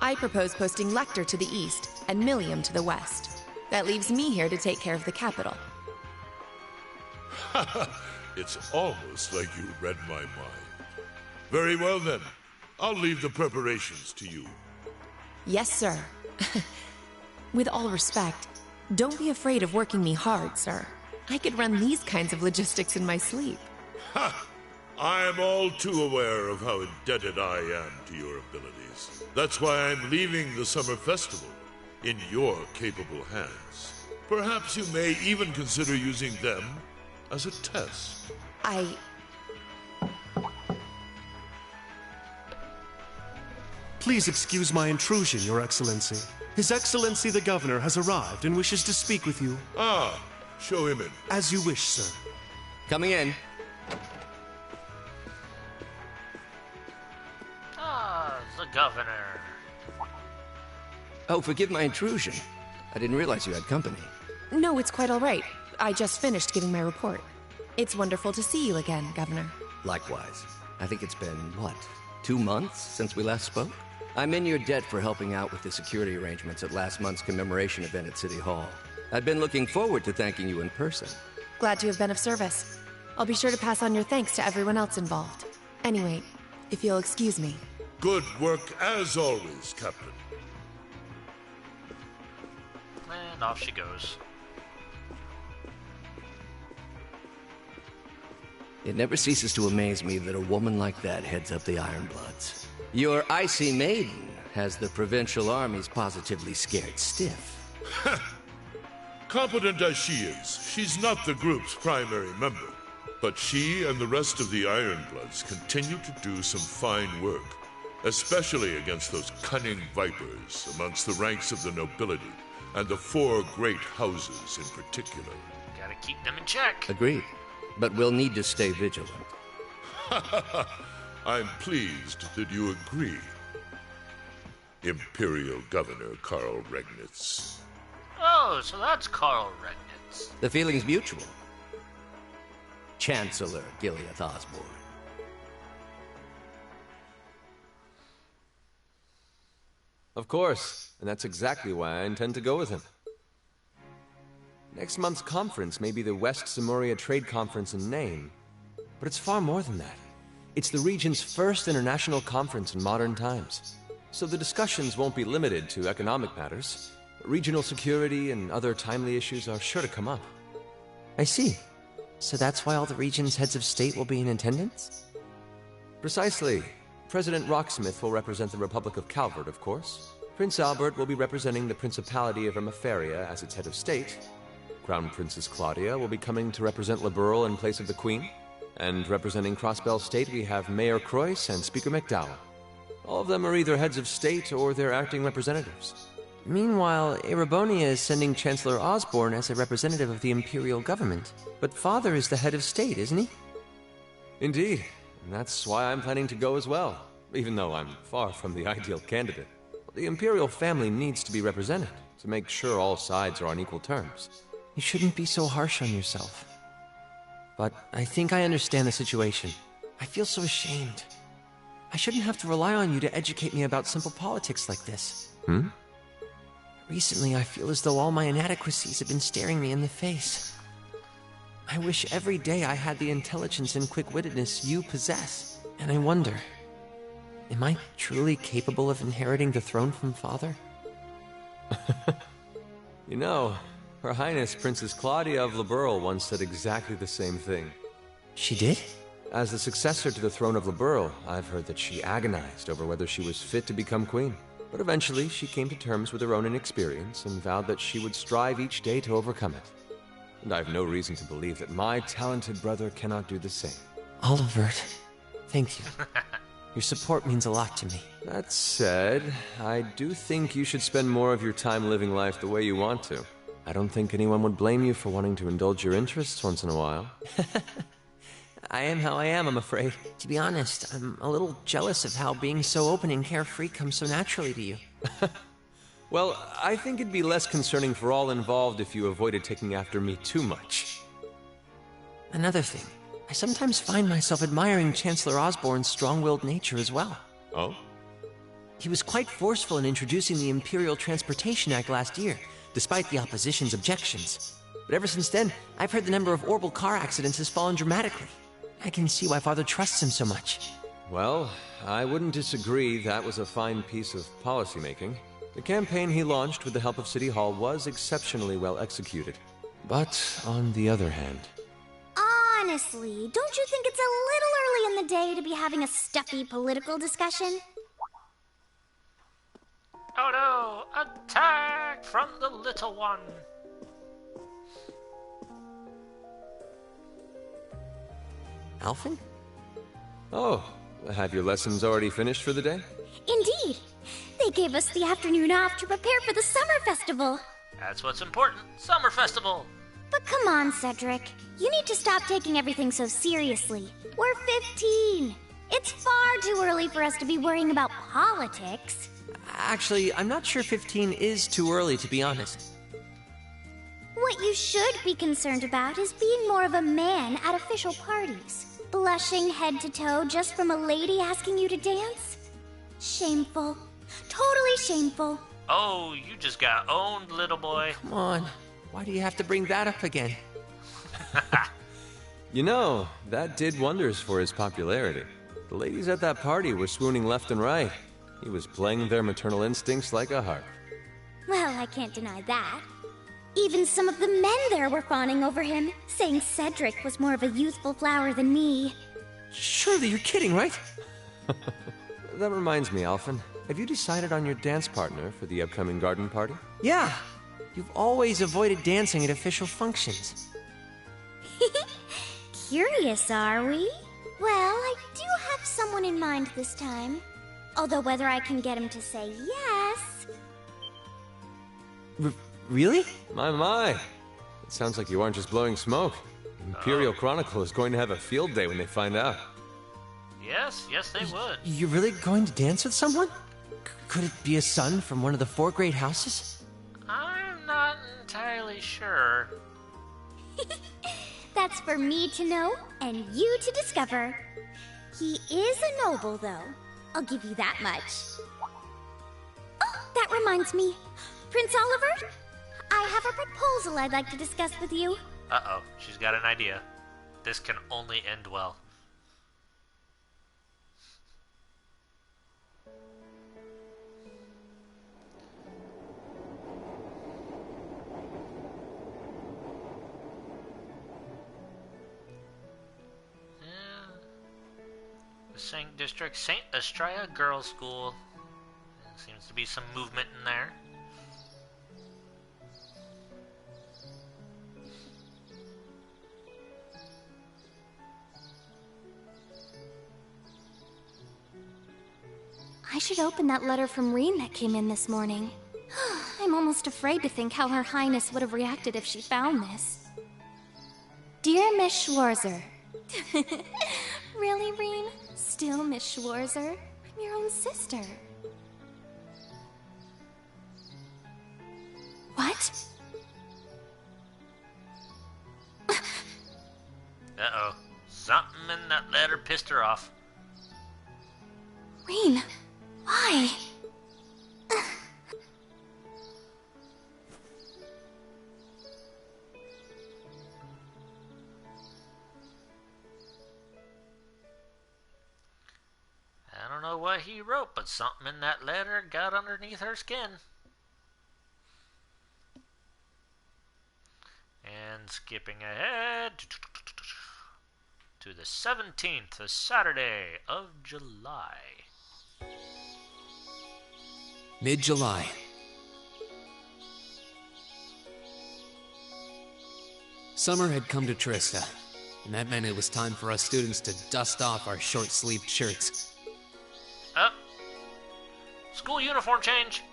S13: I propose posting Lecter to the east and Milliam to the west. That leaves me here to take care of the capital.
S14: It's almost like you read my mind. Very well then. I'll leave the preparations to you.
S13: Yes, sir. With all respect, don't be afraid of working me hard, sir. I could run these kinds of logistics in my sleep.
S14: Ha! I am all too aware of how indebted I am to your abilities. That's why I'm leaving the summer festival in your capable hands. Perhaps you may even consider using them as a test.
S2: Please excuse my intrusion, Your Excellency. His Excellency the Governor has arrived and wishes to speak with you.
S14: Ah, show him in.
S2: As you wish, sir.
S15: Coming in.
S1: The Governor.
S15: Oh, forgive my intrusion. I didn't realize you had company.
S13: No, it's quite all right. I just finished giving my report. It's wonderful to see you again, Governor.
S15: Likewise. I think it's been, what, 2 months since we last spoke? I'm in your debt for helping out with the security arrangements at last month's commemoration event at City Hall. I'd been looking forward to thanking you in person.
S13: Glad to have been of service. I'll be sure to pass on your thanks to everyone else involved. Anyway, if you'll excuse me.
S14: Good work as always, Captain.
S1: And off she goes.
S15: It never ceases to amaze me that a woman like that heads up the Ironbloods. Your icy maiden has the provincial armies positively scared stiff.
S14: Competent as she is, she's not the group's primary member. But she and the rest of the Ironbloods continue to do some fine work, especially against those cunning vipers amongst the ranks of the nobility, and the 4 great houses in particular.
S1: Gotta keep them in check.
S15: Agreed. But we'll need to stay vigilant.
S14: I'm pleased that you agree, Imperial Governor Karl Regnitz.
S1: Oh, so that's Karl Regnitz.
S15: The feeling's mutual. Chancellor Gileath Osborne.
S16: Of course, and that's exactly why I intend to go with him. Next month's conference may be the West Samoria Trade Conference in name, but it's far more than that. It's the region's first international conference in modern times, so the discussions won't be limited to economic matters. Regional security and other timely issues are sure to come up.
S17: I see. So that's why all the region's heads of state will be in attendance?
S16: Precisely. President Rocksmith will represent the Republic of Calvert, of course. Prince Albert will be representing the Principality of Ermaferia as its head of state. Crown Princess Claudia will be coming to represent Liberl in place of the Queen. And representing Crossbell State, we have Mayor Croyce and Speaker McDowell. All of them are either heads of state or their acting representatives.
S17: Meanwhile, Erebonia is sending Chancellor Osborne as a representative of the Imperial government. But Father is the head of state, isn't he?
S16: Indeed, and that's why I'm planning to go as well, even though I'm far from the ideal candidate. The Imperial family needs to be represented to make sure all sides are on equal terms.
S17: You shouldn't be so harsh on yourself. But I think I understand the situation. I feel so ashamed. I shouldn't have to rely on you to educate me about simple politics like this. Recently, I feel as though all my inadequacies have been staring me in the face. I wish every day I had the intelligence and quick-wittedness you possess. And I wonder, am I truly capable of inheriting the throne from Father?
S16: You know, Her Highness Princess Claudia of Laburl once said exactly the same thing.
S17: She did?
S16: As the successor to the throne of Laburl, I've heard that she agonized over whether she was fit to become queen. But eventually, she came to terms with her own inexperience and vowed that she would strive each day to overcome it. And I have no reason to believe that my talented brother cannot do the same.
S17: Olivert, thank you. Your support means a lot to me.
S16: That said, I do think you should spend more of your time living life the way you want to. I don't think anyone would blame you for wanting to indulge your interests once in a while.
S17: I am how I am, I'm afraid. To be honest, I'm a little jealous of how being so open and carefree comes so naturally to you.
S16: Well, I think it'd be less concerning for all involved if you avoided taking after me too much.
S17: Another thing, I sometimes find myself admiring Chancellor Osborne's strong-willed nature as well.
S16: Oh?
S17: He was quite forceful in introducing the Imperial Transportation Act last year, despite the opposition's objections. But ever since then, I've heard the number of orbital car accidents has fallen dramatically. I can see why Father trusts him so much.
S16: Well, I wouldn't disagree that was a fine piece of policymaking. The campaign he launched with the help of City Hall was exceptionally well executed. But on the other hand...
S7: Honestly, don't you think it's a little early in the day to be having a stuffy political discussion?
S1: Oh no! Attack from the little one!
S16: Alphen? Oh, have your lessons already finished for the day?
S7: Indeed! They gave us the afternoon off to prepare for the summer festival.
S1: That's what's important. Summer festival!
S7: But come on, Cedric. You need to stop taking everything so seriously. We're 15. It's far too early for us to be worrying about politics.
S17: Actually, I'm not sure 15 is too early, to be honest.
S7: What you should be concerned about is being more of a man at official parties. Blushing head to toe just from a lady asking you to dance? Shameful. Totally shameful.
S1: Oh, you just got owned, little boy.
S17: Come on. Why do you have to bring that up again?
S16: You know, that did wonders for his popularity. The ladies at that party were swooning left and right. He was playing their maternal instincts like a harp.
S7: Well, I can't deny that. Even some of the men there were fawning over him, saying Cedric was more of a youthful flower than me.
S17: Surely you're kidding, right?
S16: That reminds me, Alphen. Have you decided on your dance partner for the upcoming garden party?
S17: Yeah. You've always avoided dancing at official functions.
S7: Curious, are we? Well, I do have someone in mind this time. Although whether I can get him to say yes...
S17: Really?
S16: My. It sounds like you aren't just blowing smoke. Imperial Chronicle is going to have a field day when they find out.
S1: Yes, they would.
S17: You're really going to dance with someone? Could it be a son from one of the 4 great houses?
S1: I'm not entirely sure.
S7: That's for me to know and you to discover. He is a noble, though. I'll give you that much. Oh, that reminds me. Prince Oliver, I have a proposal I'd like to discuss with you.
S1: Uh-oh, she's got an idea. This can only end well. The St. District St. Estrella Girls' School. There seems to be some movement in there.
S6: I should open that letter from Reen that came in this morning. I'm almost afraid to think how Her Highness would have reacted if she found this. Dear Miss Schwarzer. Really, Reen? Still Miss Schwarzer? I'm your own sister. What?
S1: Uh-oh. Something in that letter pissed her off.
S6: Reen, why?
S1: what he wrote, but something in that letter got underneath her skin. And skipping ahead to the 17th, a Saturday of July.
S5: Mid-July. Summer had come to Trista, and that meant it was time for us students to dust off our short-sleeved shirts.
S1: School uniform change.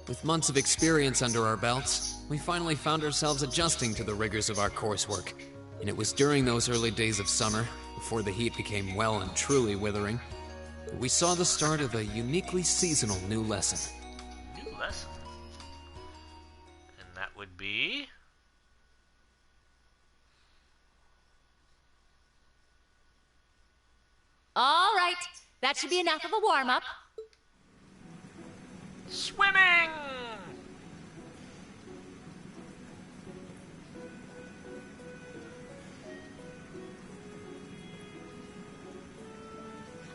S5: With months of experience under our belts, we finally found ourselves adjusting to the rigors of our coursework. And it was during those early days of summer, before the heat became well and truly withering, that we saw the start of a uniquely seasonal new lesson.
S1: New lesson? And that would be...
S12: All right, that should be enough of a warm-up.
S1: Swimming!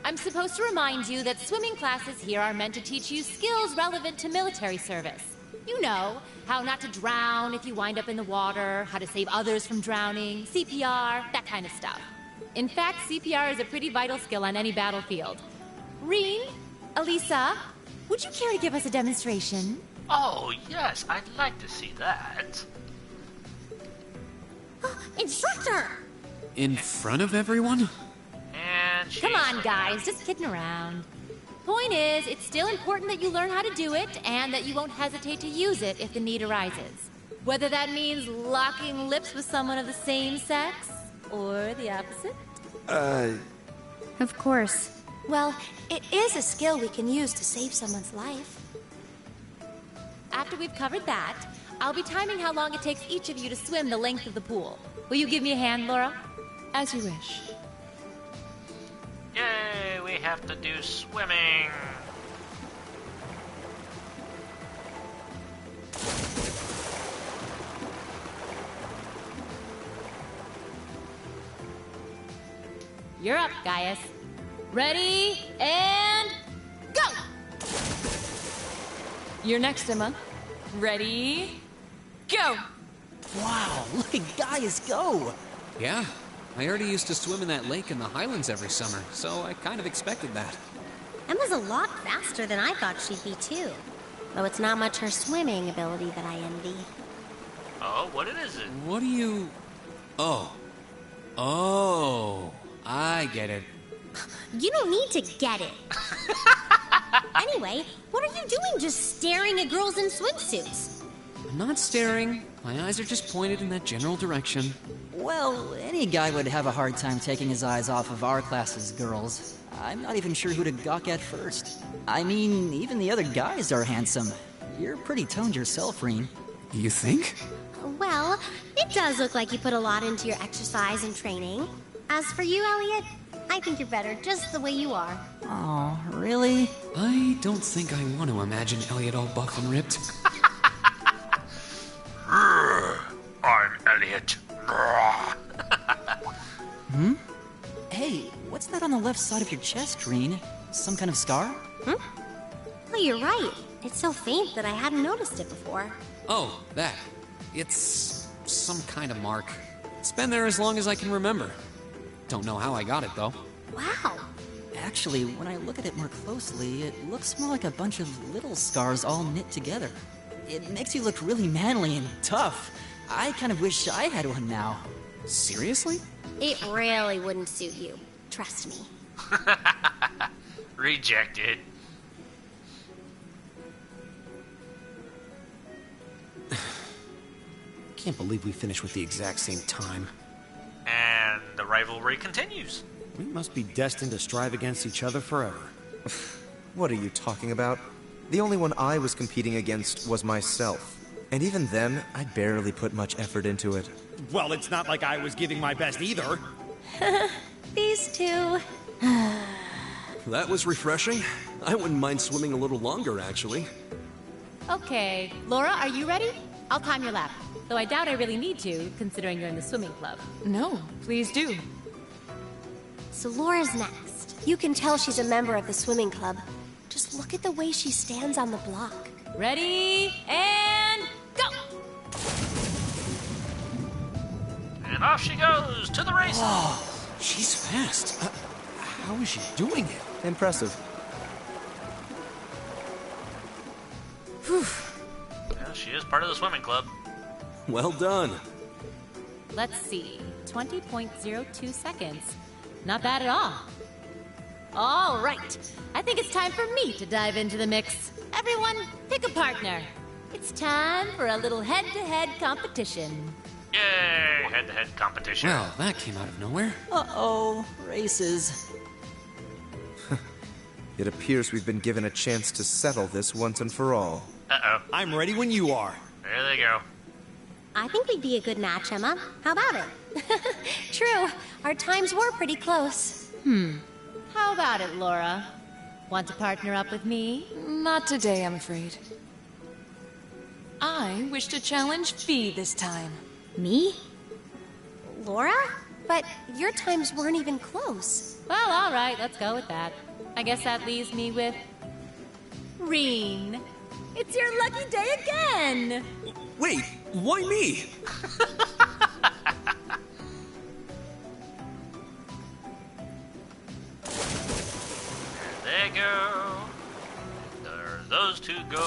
S12: I'm supposed to remind you that swimming classes here are meant to teach you skills relevant to military service. You know, how not to drown if you wind up in the water, how to save others from drowning, CPR, that kind of stuff. In fact, CPR is a pretty vital skill on any battlefield. Reen, Elisa, would you care to give us a demonstration?
S1: Oh, yes, I'd like to see that.
S3: Instructor!
S5: In front of everyone?
S1: And
S12: come on, guys, just kidding around. Point is, it's still important that you learn how to do it, and that you won't hesitate to use it if the need arises. Whether that means locking lips with someone of the same sex, or the opposite.
S3: Of course. Well, it is a skill we can use to save someone's life.
S12: After we've covered that, I'll be timing how long it takes each of you to swim the length of the pool. Will you give me a hand, Laura?
S13: As you wish.
S1: Yay, we have to do swimming.
S12: You're up, Gaius. Ready, and go!
S13: You're next, Emma. Ready, go!
S18: Wow, look at Gaius go!
S5: Yeah, I already used to swim in that lake in the Highlands every summer, so I kind of expected that.
S3: Emma's a lot faster than I thought she'd be, too. Though it's not much her swimming ability that I envy.
S1: Oh, what is it?
S5: What do you... Oh, I get it.
S3: You don't need to get it. Anyway, what are you doing just staring at girls in swimsuits?
S5: I'm not staring. My eyes are just pointed in that general direction.
S18: Well, any guy would have a hard time taking his eyes off of our class's girls. I'm not even sure who to gawk at first. I mean, even the other guys are handsome. You're pretty toned yourself, Reen.
S5: You think?
S3: Well, it does look like you put a lot into your exercise and training. As for you, Elliot, I think you're better just the way you are.
S18: Oh, really?
S5: I don't think I want to imagine Elliot all buff and ripped.
S1: I'm Elliot.
S18: Hey, what's that on the left side of your chest, Reen? Some kind of scar?
S3: Oh, you're right. It's so faint that I hadn't noticed it before.
S5: Oh, that. It's some kind of mark. It's been there as long as I can remember. Don't know how I got it, though.
S3: Wow.
S18: Actually, when I look at it more closely, it looks more like a bunch of little scars all knit together. It makes you look really manly and tough. I kind of wish I had one now.
S5: Seriously?
S3: It really wouldn't suit you. Trust me.
S1: Rejected.
S2: Can't believe we finished with the exact same time.
S1: And the rivalry continues.
S2: We must be destined to strive against each other forever.
S4: What are you talking about? The only one I was competing against was myself. And even then, I barely put much effort into it.
S19: Well, it's not like I was giving my best either.
S3: These two.
S2: That was refreshing. I wouldn't mind swimming a little longer, actually.
S12: Okay, Laura, are you ready? I'll time your lap. Though I doubt I really need to, considering you're in the swimming club.
S13: No, please do.
S3: So Laura's next. You can tell she's a member of the swimming club. Just look at the way she stands on the block.
S12: Ready, and go!
S1: And off she goes to the races.
S2: Oh, she's fast. How is she doing it?
S4: Impressive.
S1: Well, she is part of the swimming club.
S2: Well done.
S12: Let's see, 20.02 seconds. Not bad at all. All right, I think it's time for me to dive into the mix. Everyone, pick a partner. It's time for a little head-to-head competition.
S1: Yay, head-to-head competition.
S5: Well, that came out of nowhere.
S18: Uh-oh, races.
S4: It appears we've been given a chance to settle this once and for all.
S1: Uh-oh.
S19: I'm ready when you are.
S1: There they go.
S3: I think we'd be a good match, Emma. How about it? True, our times were pretty close.
S12: How about it, Laura? Want to partner up with me?
S13: Not today, I'm afraid. I wish to challenge Fee this time.
S3: Me? Laura? But your times weren't even close.
S12: Well, all right, let's go with that. I guess that leaves me with... Reen. It's your lucky day again!
S2: Wait, why me?
S1: There they go. There those two go.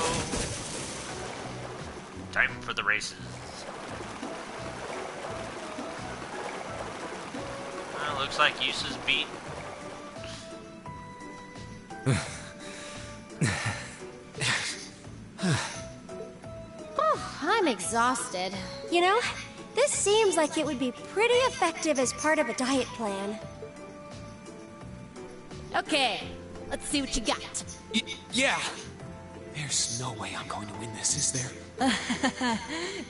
S1: Time for the races. Well, looks like Yusa's beat.
S3: I'm exhausted. You know, this seems like it would be pretty effective as part of a diet plan.
S12: Okay, let's see what you got.
S5: Yeah. There's no way I'm going to win this, is there?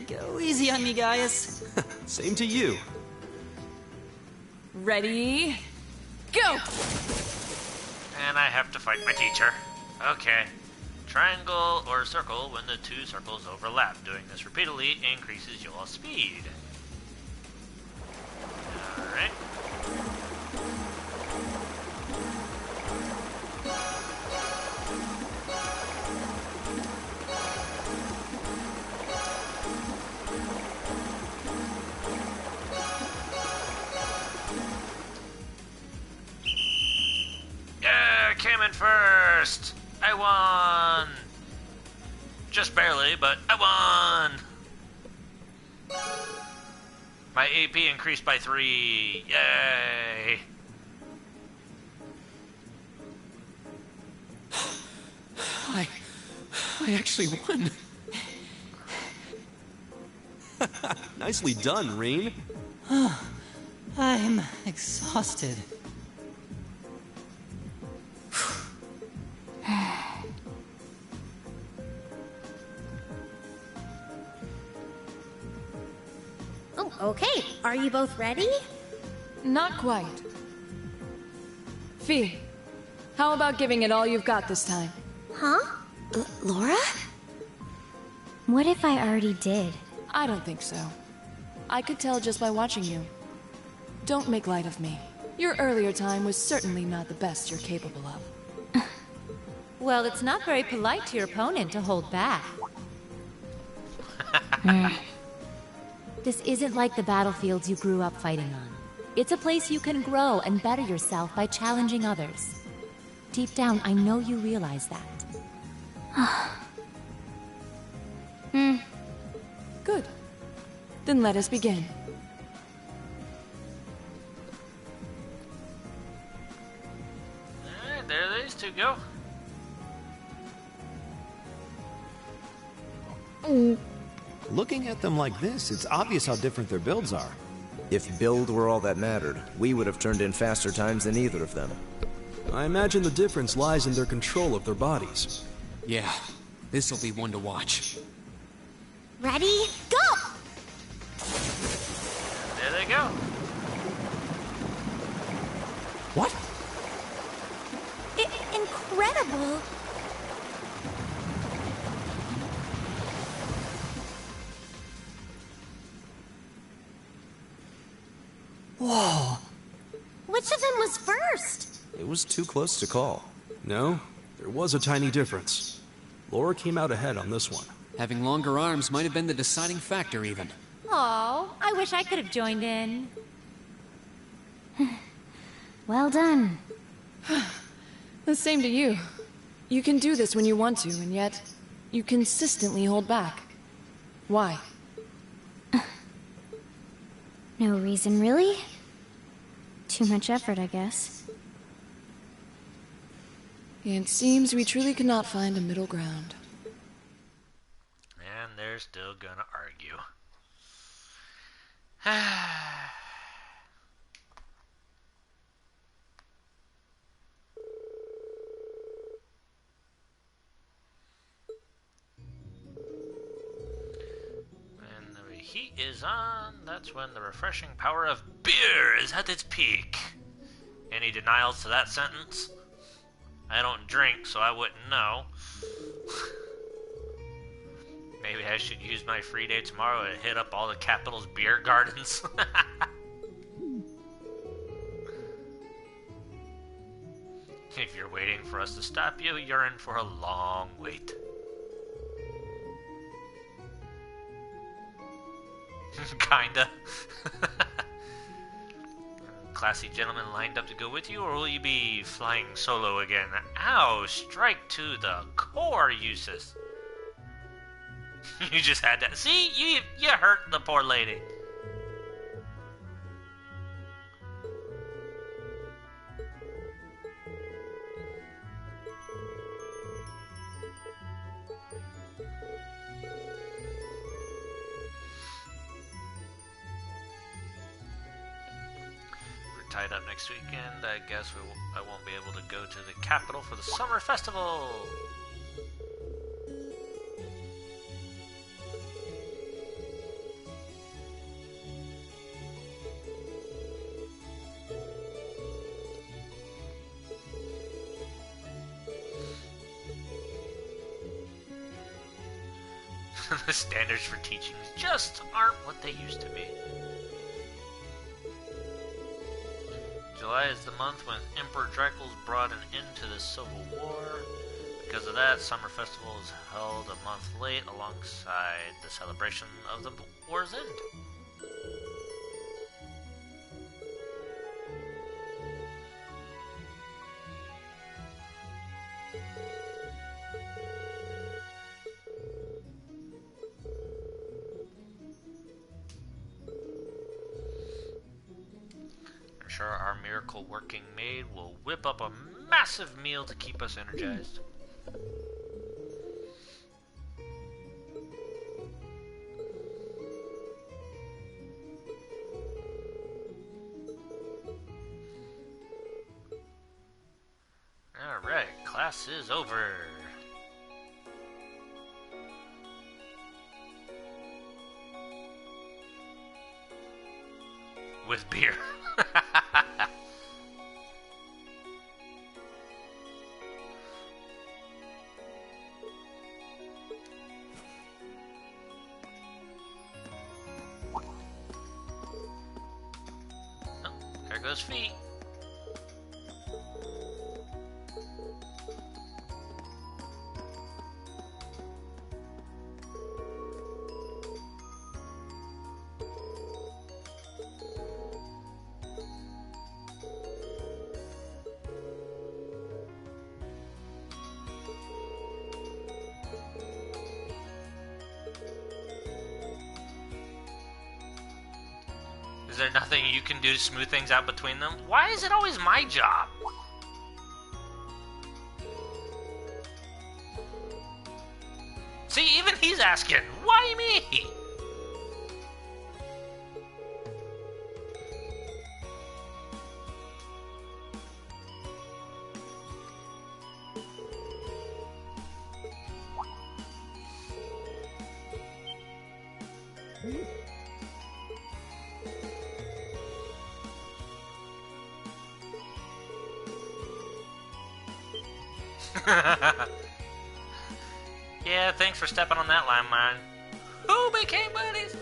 S18: Go easy on me, Gaius.
S2: Same to you.
S13: Ready? Go!
S1: And I have to fight my teacher. Okay. Triangle or circle when the two circles overlap. Doing this repeatedly increases your speed. Alright. Yeah, came in first! I won! Just barely, but I won! My AP increased by 3. Yay!
S5: I actually won.
S2: Nicely done, Reen.
S18: I'm exhausted.
S3: Oh, okay. Are you both ready?
S13: Not quite. Fee, how about giving it all you've got this time?
S3: Huh? Laura? What if I already did?
S13: I don't think so. I could tell just by watching you. Don't make light of me. Your earlier time was certainly not the best you're capable of.
S12: Well, it's not very polite to your opponent to hold back. This isn't like the battlefields you grew up fighting on. It's a place you can grow and better yourself by challenging others. Deep down, I know you realize that.
S13: Good. Then let us begin.
S1: Alright, there these two go.
S20: Looking at them like this, it's obvious how different their builds are.
S4: If build were all that mattered, we would have turned in faster times than either of them.
S2: I imagine the difference lies in their control of their bodies.
S5: Yeah, this'll be one to watch.
S3: Ready? Go!
S1: There they go.
S13: What?
S6: Incredible!
S13: Whoa.
S3: Which of them was first?
S2: It was too close to call. No, there was a tiny difference. Laura came out ahead on this one.
S5: Having longer arms might have been the deciding factor, even.
S12: Oh, I wish I could have joined in.
S6: Well done.
S13: The same to you. You can do this when you want to, and yet you consistently hold back. Why?
S6: No reason, really? Too much effort, I guess.
S13: It seems we truly cannot find a middle ground.
S1: And they're still gonna argue. When the heat is on, that's when the refreshing power of beer is at its peak. Any denials to that sentence? I don't drink, so I wouldn't know. Maybe I should use my free day tomorrow to hit up all the capital's beer gardens. If you're waiting for us to stop you, you're in for a long wait. Kinda. Classy gentlemen lined up to go with you, or will you be flying solo again? Ow! Strike to the core, uses. You just had to... See? You hurt the poor lady. We're tied up next weekend. I guess I won't be able to go to the capital for the summer festival. The standards for teaching just aren't what they used to be. July is the month when Emperor Dracul's brought an end to the Civil War. Because of that, Summer Festival is held a month late alongside the celebration of the war's end. I'm sure our miracle working maid will whip up a massive meal to keep us energized. Alright, class is over. With beer. Oh, there goes feet. Is there nothing you can do to smooth things out between them? Why is it always my job? See, even he's asking, why me? Yeah, thanks for stepping on that landmine. Who became buddies?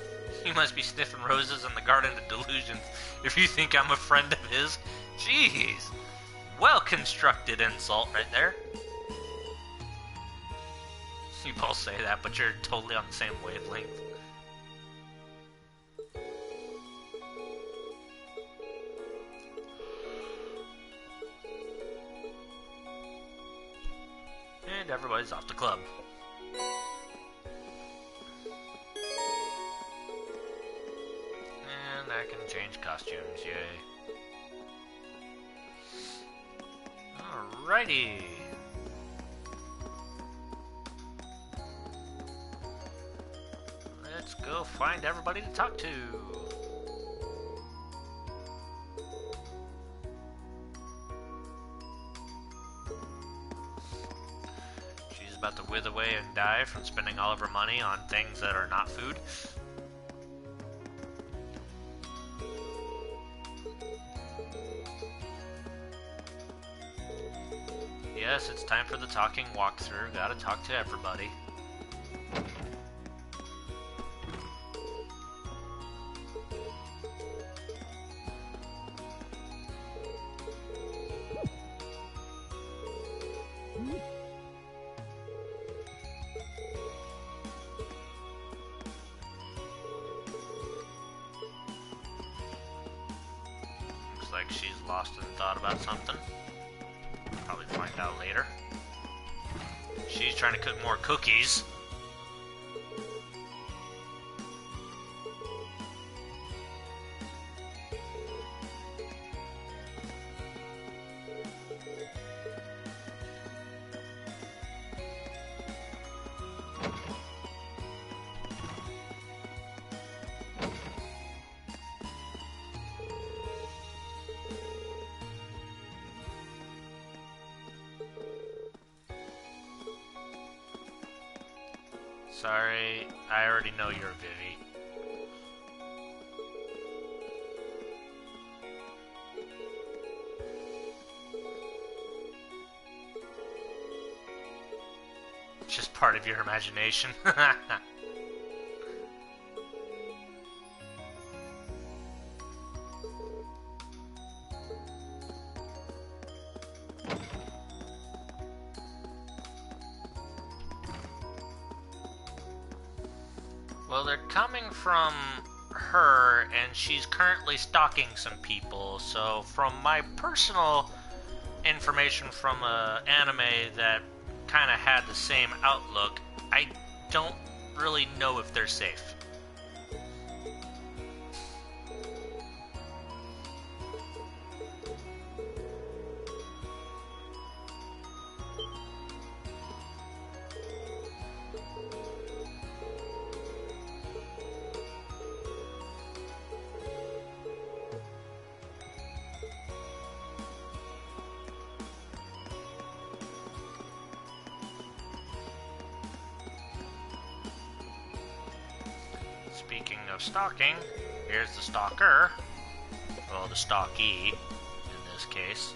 S1: You must be sniffing roses in the Garden of Delusions if you think I'm a friend of his. Jeez. Well-constructed insult right there. You both say that, but you're totally on the same wavelength. And everybody's off the club. And I can change costumes, yay. Alrighty. Let's go find everybody to talk to. She's about to wither away and die from spending all of her money on things that are not food. Yes, it's time for the talking walkthrough. Gotta talk to everybody. Looks like she's lost in thought about something. Probably find out later. She's trying to cook more cookies. Sorry, I already know you're Vivi. It's just part of your imagination. Well, they're coming from her, and she's currently stalking some people. So, from my personal information from an anime that kind of had the same outlook, I don't really know if they're safe. Speaking of stalking, here's the stalker. Well, the stalkee, in this case.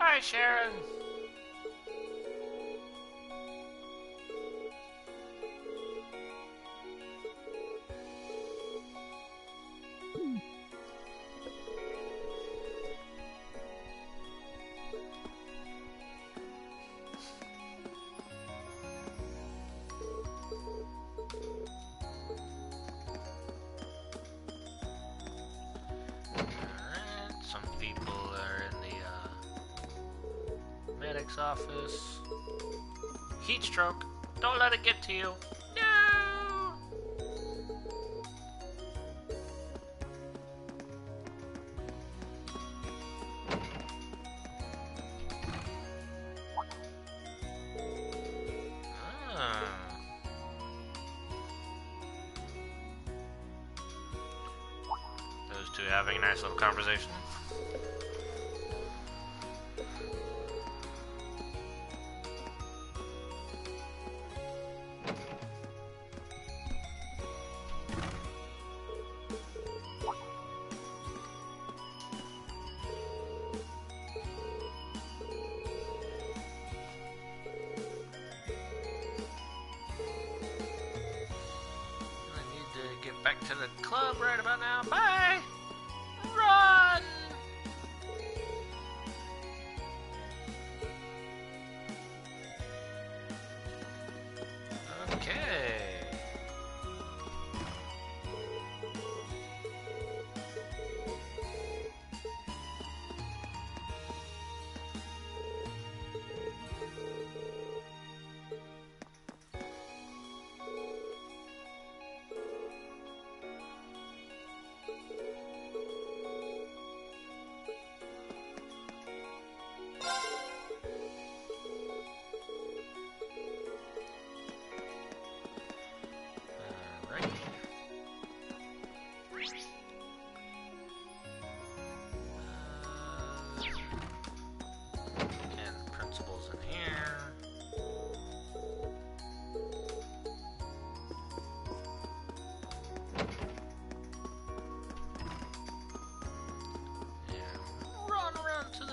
S1: Hi, Sharon. Alright, some people are in the medic's office. Heat stroke. Don't let it get to you. No! having a nice little conversation. Get back to the club right about now. Bye! Run! Okay.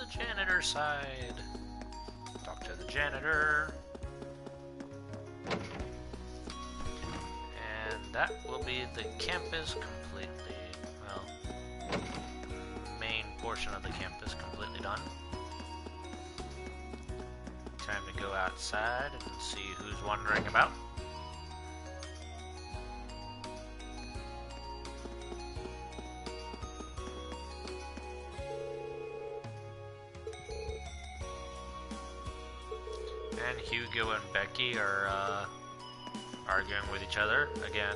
S1: Janitor side. Talk to the janitor. And that will be the campus completely, well, main portion of the campus completely done. Time to go outside and see who's wandering about. And Hugo and Becky are arguing with each other again.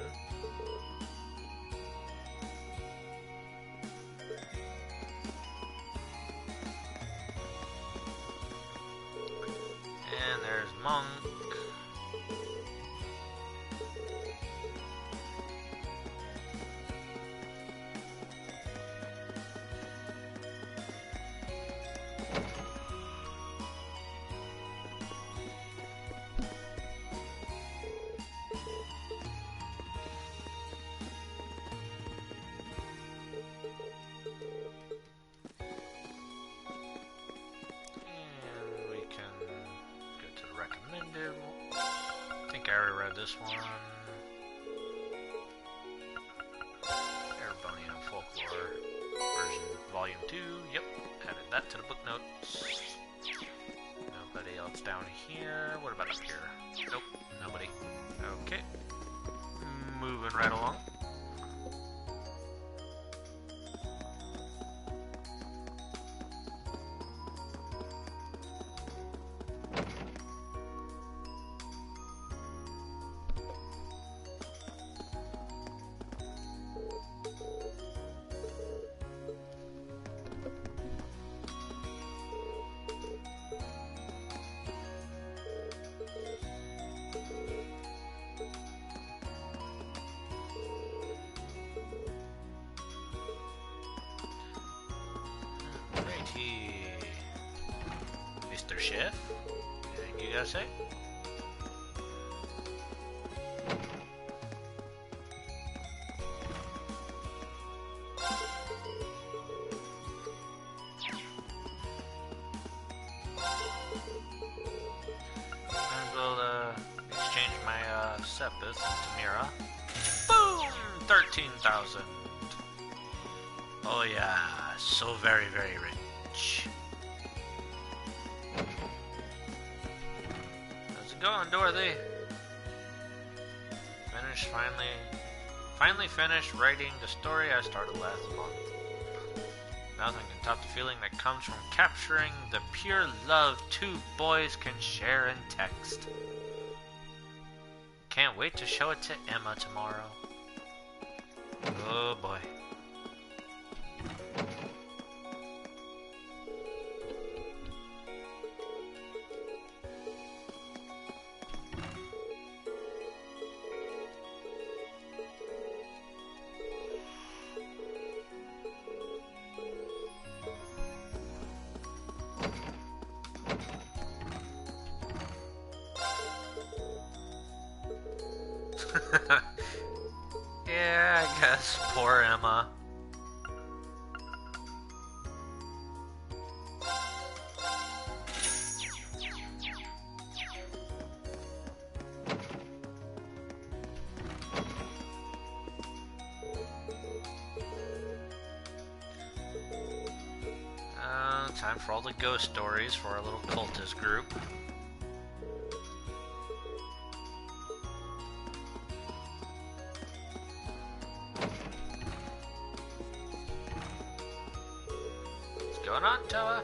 S1: And there's Monk. I think I already read this one. Airbonian Folklore version, Volume 2. Yep, added that to the book notes. Nobody else down here. What about up here? Nope, nobody. Okay. Moving right along. Mr. Chef, anything you gotta say? Might as well exchange my Sepith into Mira. Boom! 13,000. Oh yeah, so very, very rich. How's it going, Dorothy? Finally finished writing the story I started last month. Nothing can top the feeling that comes from capturing the pure love two boys can share in text. Can't wait to show it to Emma tomorrow. Oh boy. Yes, poor Emma. Time for all the ghost stories for our little cultist group. What's going on, Toa?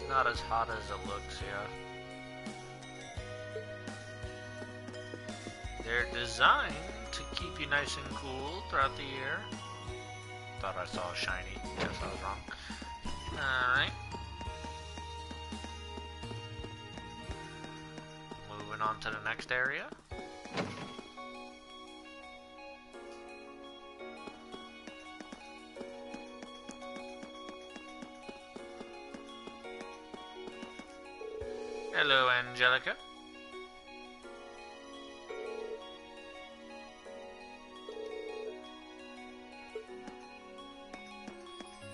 S1: Not as hot as it looks, yeah. They're designed to keep you nice and cool throughout the year. Thought I saw a shiny. Guess I was wrong. Alright. Moving on to the next area. Hello, Angelica.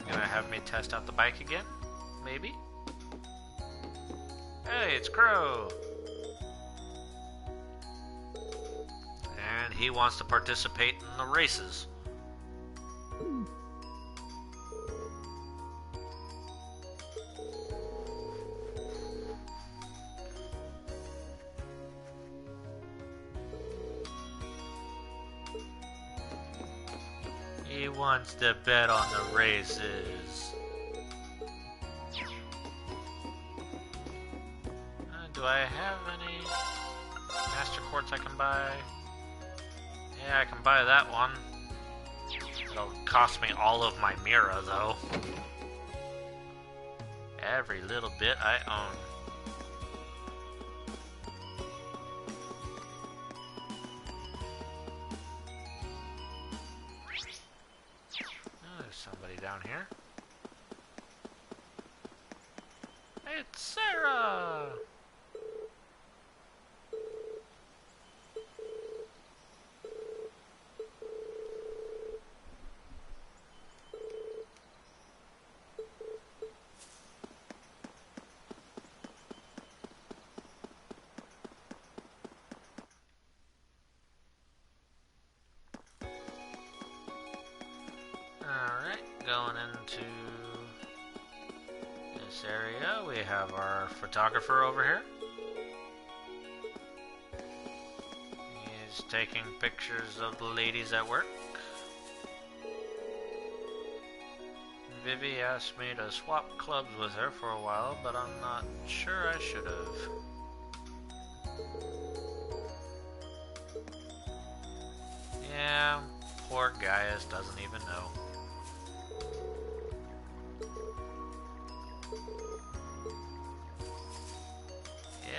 S1: Gonna have me test out the bike again? Maybe? Hey, it's Crow! And he wants to participate in the races. He wants to bet on the races. Do I have any Master Quartz I can buy? Yeah, I can buy that one. It'll cost me all of my Mira, though. Every little bit I own. Somebody down here. It's Sarah! Going into this area, we have our photographer over here. He's taking pictures of the ladies at work. Vivi asked me to swap clubs with her for a while, but I'm not sure I should have. Yeah, poor Gaius doesn't even know.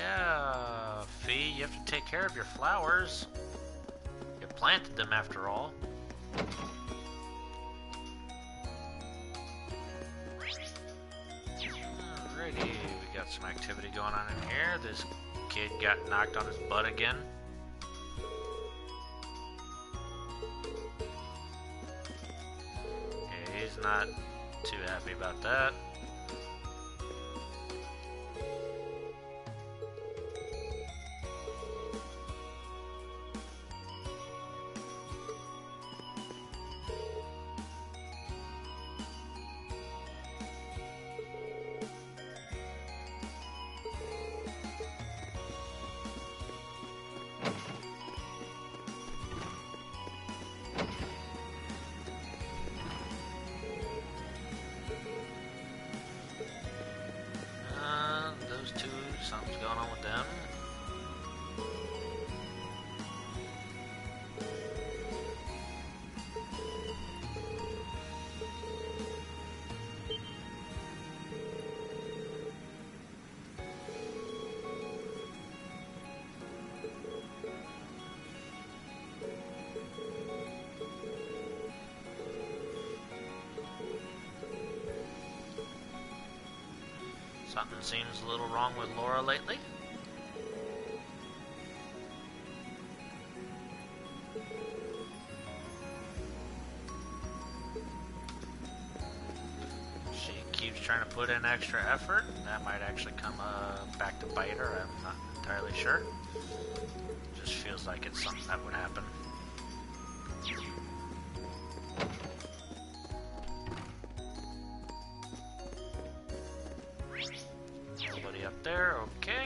S1: Yeah, Fee, you have to take care of your flowers. You planted them after all. Alrighty, we got some activity going on in here. This kid got knocked on his butt again. Okay, he's not too happy about that. Something's going on with them. Something seems a little wrong with Laura lately. She keeps trying to put in extra effort. That might actually come back to bite her. I'm not entirely sure. Just feels like it's something that would happen. Nobody up there, okay.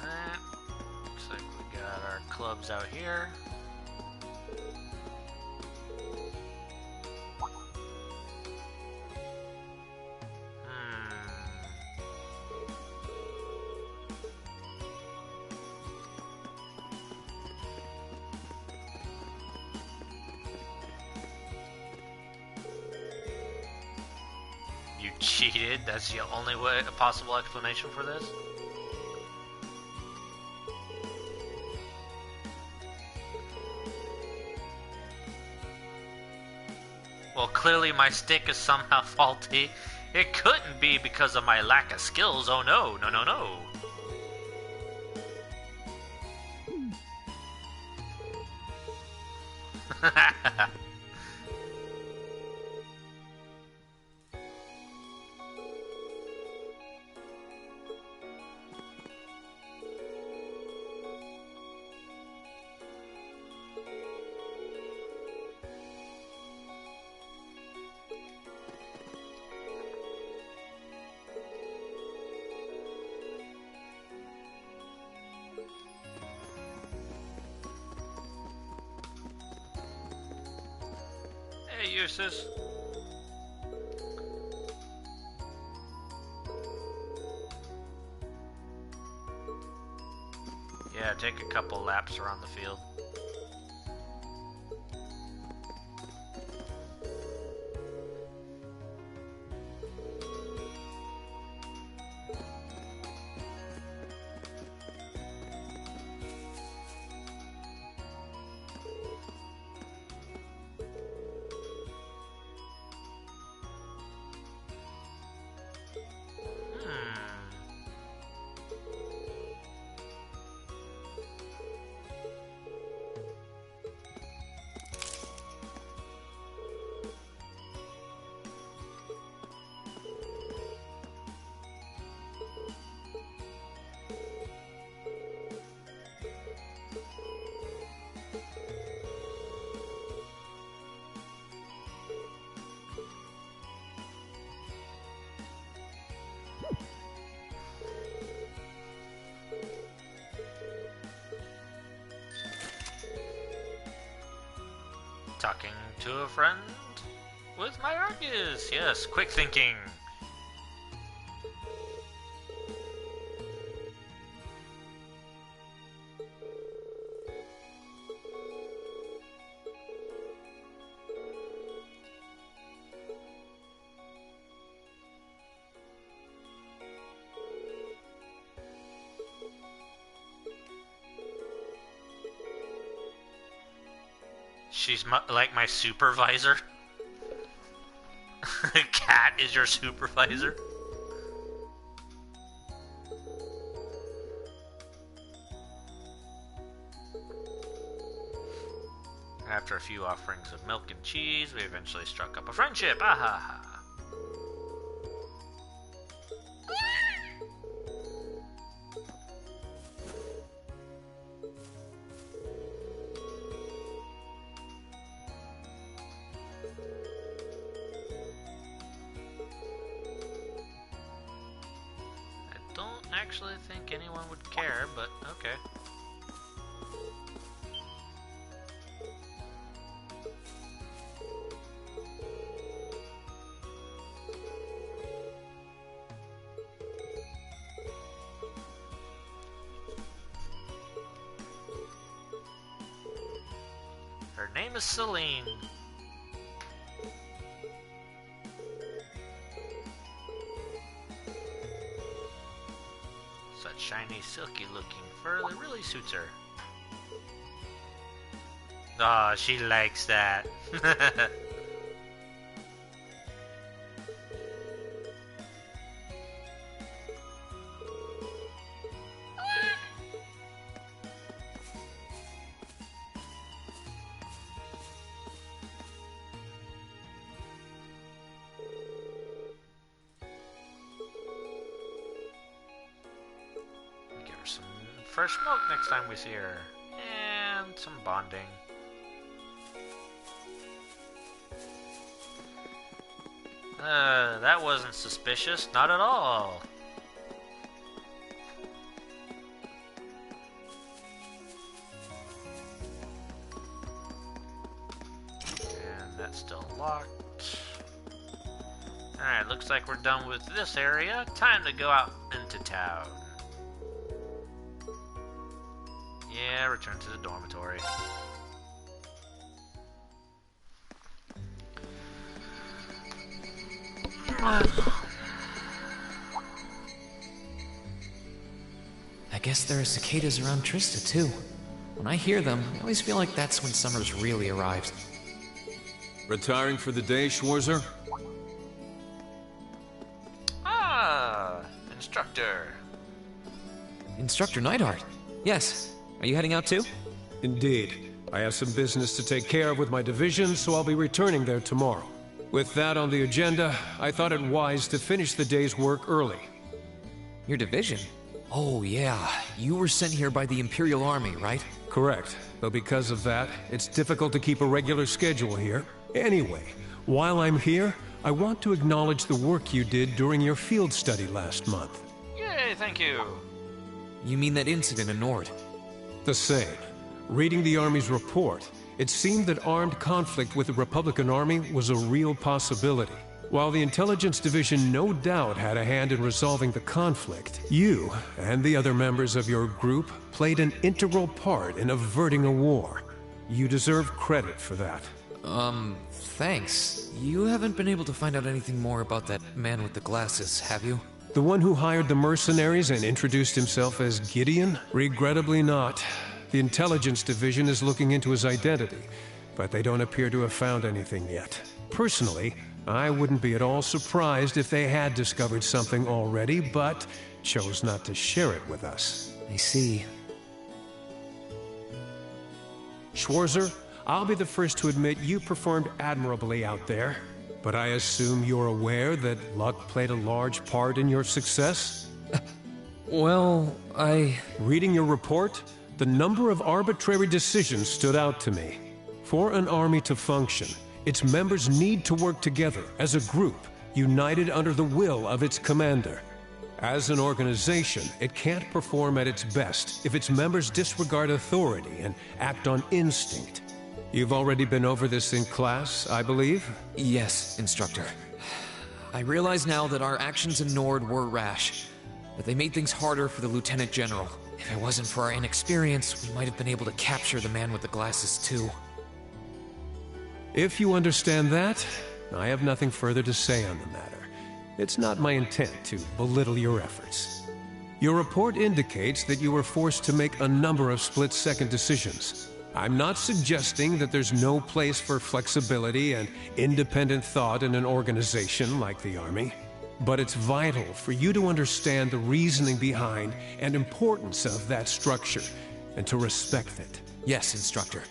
S1: Alright. Looks like we got our clubs out here. You cheated? That's the only way, a possible explanation for this? Well, clearly my stick is somehow faulty. It couldn't be because of my lack of skills. Oh no, no, no, no. Hey, Eustace. Yeah, take a couple laps around the field. Talking to a friend with my Argus. Yes, quick thinking. She's like my supervisor. Cat is your supervisor. After a few offerings of milk and cheese, we eventually struck up a friendship. Ahaha. Actually think anyone would care, but okay. Her name is Celine. Such shiny shiny, silky-looking fur that really suits her. Aw, she likes that. Give her some fresh milk next time we see her. And some bonding. That wasn't suspicious. Not at all. And that's still locked. Alright, looks like we're done with this area. Time to go out into town. Yeah, return to the dormitory.
S5: I guess there are cicadas around Trista, too. When I hear them, I always feel like that's when summer's really arrived.
S8: Retiring for the day, Schwarzer?
S1: Ah, instructor.
S5: Instructor Neidhart. Yes. Are you heading out too?
S21: Indeed. I have some business to take care of with my division, so I'll be returning there tomorrow. With that on the agenda, I thought it wise to finish the day's work early.
S5: Your division? Oh, yeah. You were sent here by the Imperial Army, right?
S21: Correct. Though because of that, it's difficult to keep a regular schedule here. Anyway, while I'm here, I want to acknowledge the work you did during your field study last month.
S1: Yay, thank you.
S5: You mean that incident in Nord?
S21: The same. Reading the Army's report, it seemed that armed conflict with the Republican Army was a real possibility. While the Intelligence Division no doubt had a hand in resolving the conflict, you and the other members of your group played an integral part in averting a war. You deserve credit for that.
S5: Thanks. You haven't been able to find out anything more about that man with the glasses, have you?
S21: The one who hired the mercenaries and introduced himself as Gideon? Regrettably not. The Intelligence Division is looking into his identity, but they don't appear to have found anything yet. Personally, I wouldn't be at all surprised if they had discovered something already, but chose not to share it with us.
S5: I see.
S21: Schwarzer, I'll be the first to admit you performed admirably out there, but I assume you're aware that luck played a large part in your success?
S5: Well,
S21: Reading your report, the number of arbitrary decisions stood out to me. For an army to function, its members need to work together as a group, united under the will of its commander. As an organization, it can't perform at its best if its members disregard authority and act on instinct. You've already been over this in class, I believe?
S5: Yes, Instructor. I realize now that our actions in Nord were rash, but they made things harder for the Lieutenant General. If it wasn't for our inexperience, we might have been able to capture the man with the glasses, too.
S21: If you understand that, I have nothing further to say on the matter. It's not my intent to belittle your efforts. Your report indicates that you were forced to make a number of split-second decisions. I'm not suggesting that there's no place for flexibility and independent thought in an organization like the Army, but it's vital for you to understand the reasoning behind and importance of that structure, and to respect it.
S5: Yes, Instructor.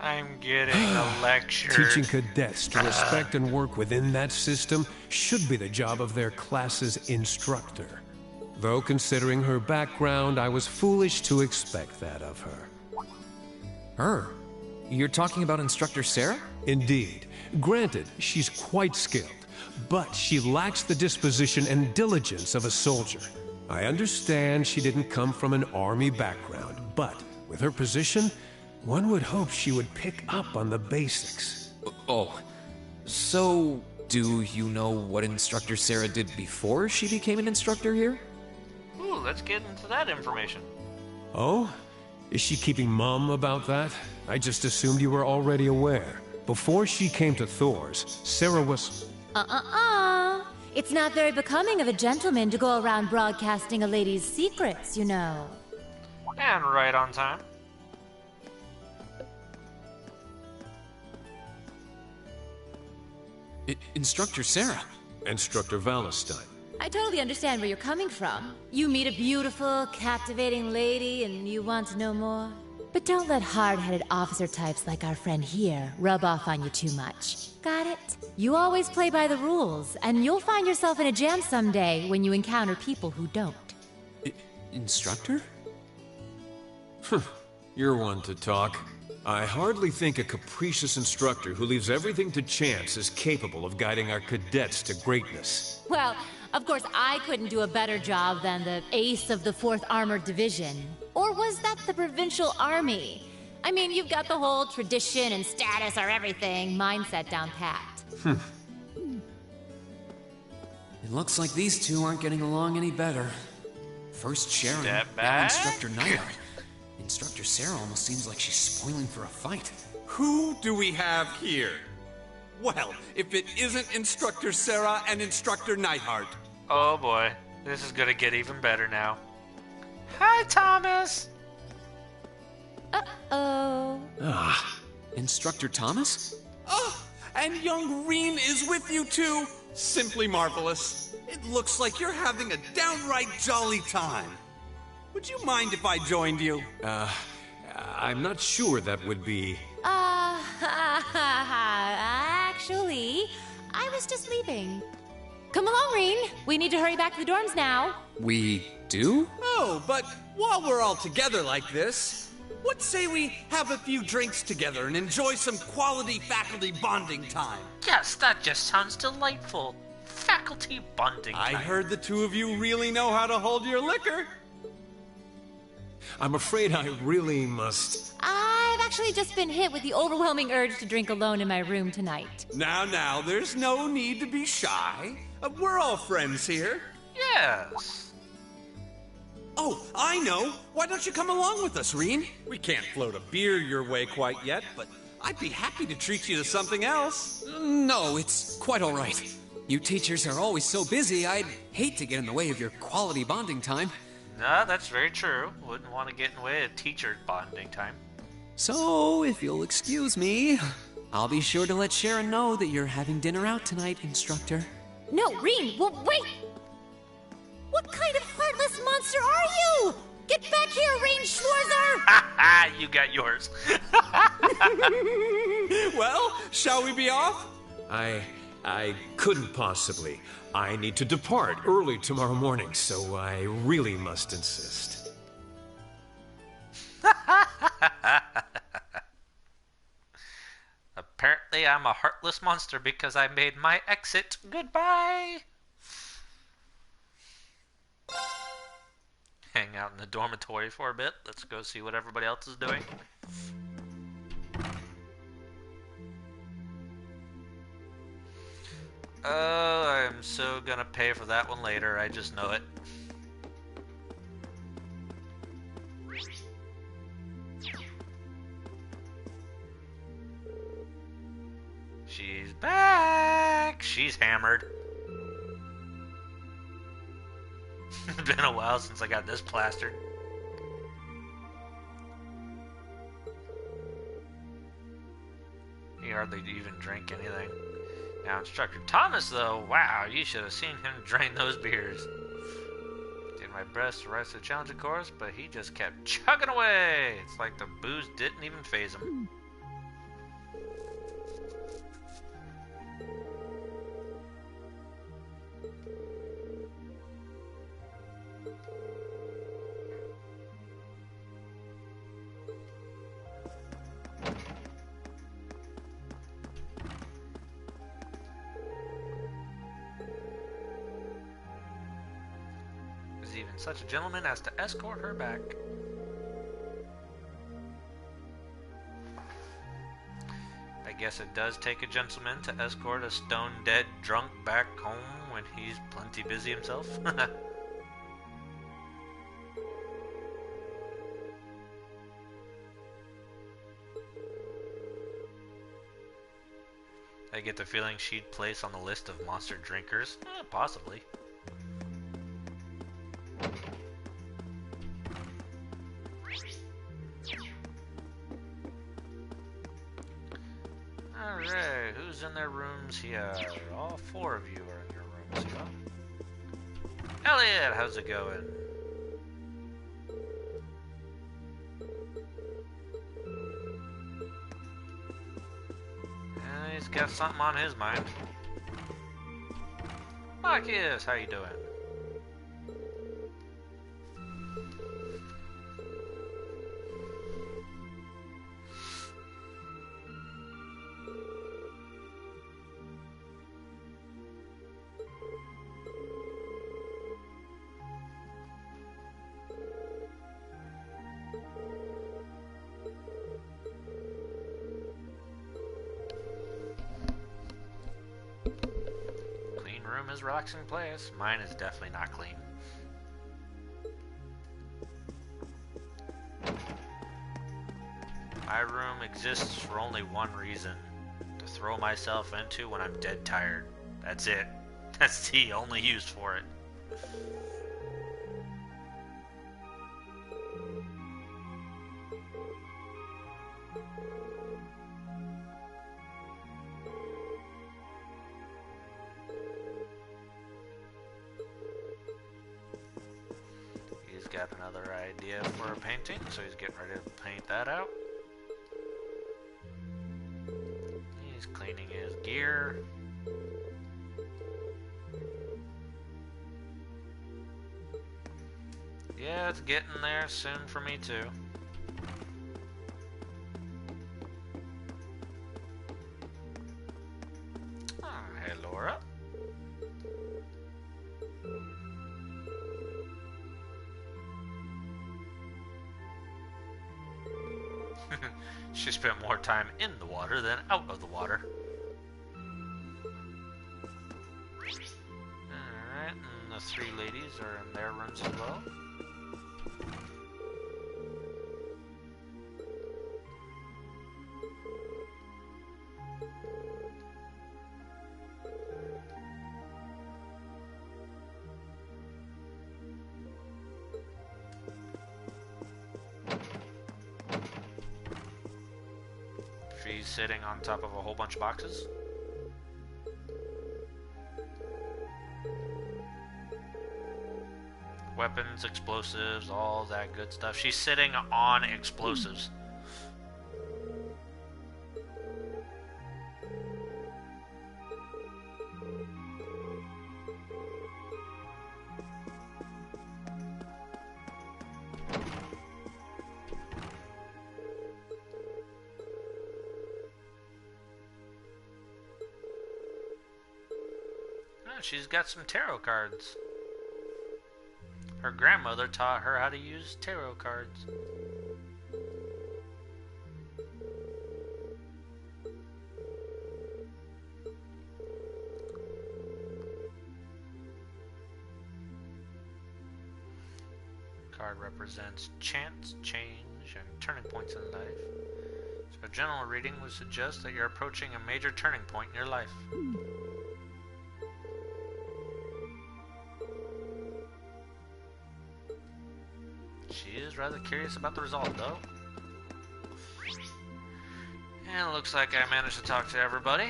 S1: I'm getting a lecture.
S21: Teaching cadets to respect and work within that system should be the job of their class's instructor. Though considering her background, I was foolish to expect that of her.
S5: Her? You're talking about Instructor Sarah?
S21: Indeed. Granted, she's quite skilled, but she lacks the disposition and diligence of a soldier. I understand she didn't come from an army background, but with her position, one would hope she would pick up on the basics.
S5: Oh, so do you know what Instructor Sarah did before she became an instructor here?
S1: Ooh, let's get into that information.
S21: Oh? Is she keeping mum about that? I just assumed you were already aware. Before she came to Thor's, Sarah was...
S12: It's not very becoming of a gentleman to go around broadcasting a lady's secrets, you know.
S1: And right on time.
S5: Instructor Sarah.
S21: Instructor Valentine.
S12: I totally understand where you're coming from. You meet a beautiful, captivating lady and you want to know more. But don't let hard-headed officer types like our friend here rub off on you too much. Got it? You always play by the rules, and you'll find yourself in a jam someday when you encounter people who don't.
S5: Instructor?
S21: You're one to talk. I hardly think a capricious instructor who leaves everything to chance is capable of guiding our cadets to greatness.
S12: Well, of course I couldn't do a better job than the ace of the 4th Armored Division. Or was that the Provincial Army? I mean, you've got the whole tradition and status are everything mindset down pat.
S5: It looks like these two aren't getting along any better. First Sharon, now Instructor Neidhart. Instructor Sarah almost seems like she's spoiling for a fight.
S9: Who do we have here? Well, if it isn't Instructor Sarah and Instructor Neidhart.
S1: Oh boy, this is gonna get even better now. Hi, Thomas!
S12: Uh-oh.
S5: Instructor Thomas?
S9: Oh, and young Reen is with you too. Simply marvelous. It looks like you're having a downright jolly time. Would you mind if I joined you?
S21: I'm not sure that would be...
S12: Actually, I was just leaving. Come along, Reen. We need to hurry back to the dorms now.
S5: We do?
S9: Oh, but while we're all together like this, what say we have a few drinks together and enjoy some quality faculty bonding time?
S1: Yes, that just sounds delightful. Faculty bonding time.
S9: I heard the two of you really know how to hold your liquor.
S21: I'm afraid I really must...
S12: I've actually just been hit with the overwhelming urge to drink alone in my room tonight.
S9: Now, there's no need to be shy. We're all friends here.
S1: Yes.
S9: Oh, I know. Why don't you come along with us, Reen? We can't float a beer your way quite yet, but I'd be happy to treat you to something else.
S5: No, it's quite all right. You teachers are always so busy, I'd hate to get in the way of your quality bonding time.
S1: No, that's very true. Wouldn't want to get in the way of teacher bonding time.
S5: So, if you'll excuse me, I'll be sure to let Sharon know that you're having dinner out tonight, Instructor.
S12: No, Reen, wait! What kind of heartless monster are you? Get back here, Reen Schwarzer!
S1: Ha! You got yours.
S9: Well, shall we be off?
S21: I couldn't possibly. I need to depart early tomorrow morning, so I really must insist.
S1: Apparently I'm a heartless monster because I made my exit. Goodbye! Hang out in the dormitory for a bit. Let's go see what everybody else is doing. Oh, I'm so gonna pay for that one later. I just know it. She's back! She's hammered. It's been a while since I got this plastered. He hardly even drink anything. Now, Instructor Thomas, though, wow, you should have seen him drain those beers. Did my best to rise to the challenge, of course, but he just kept chugging away. It's like the booze didn't even faze him. Even such a gentleman as to escort her back. I guess it does take a gentleman to escort a stone-dead drunk back home when he's plenty busy himself. I get the feeling she'd place on the list of monster drinkers. Possibly. Alright, who's in their rooms here? All four of you are in your rooms here. Elliot, how's it going? He's got something on his mind. Marcus, how you doing? Is relaxing place. Mine is definitely not clean. My room exists for only one reason: to throw myself into when I'm dead tired. That's it. That's the only use for it. Got another idea for a painting, so he's getting ready to paint that out. He's cleaning his gear. Yeah, it's getting there soon for me too. Oh, hey Laura. She spent more time in the water than out of the water. Alright, and the three ladies are in their rooms as well. She's sitting on top of a whole bunch of boxes. Weapons, explosives, all that good stuff. She's sitting on explosives. She's got some tarot cards. Her grandmother taught her how to use tarot cards. Card represents chance, change, and turning points in life. So a general reading would suggest that you're approaching a major turning point in your life. She is rather curious about the result, though. And it looks like I managed to talk to everybody.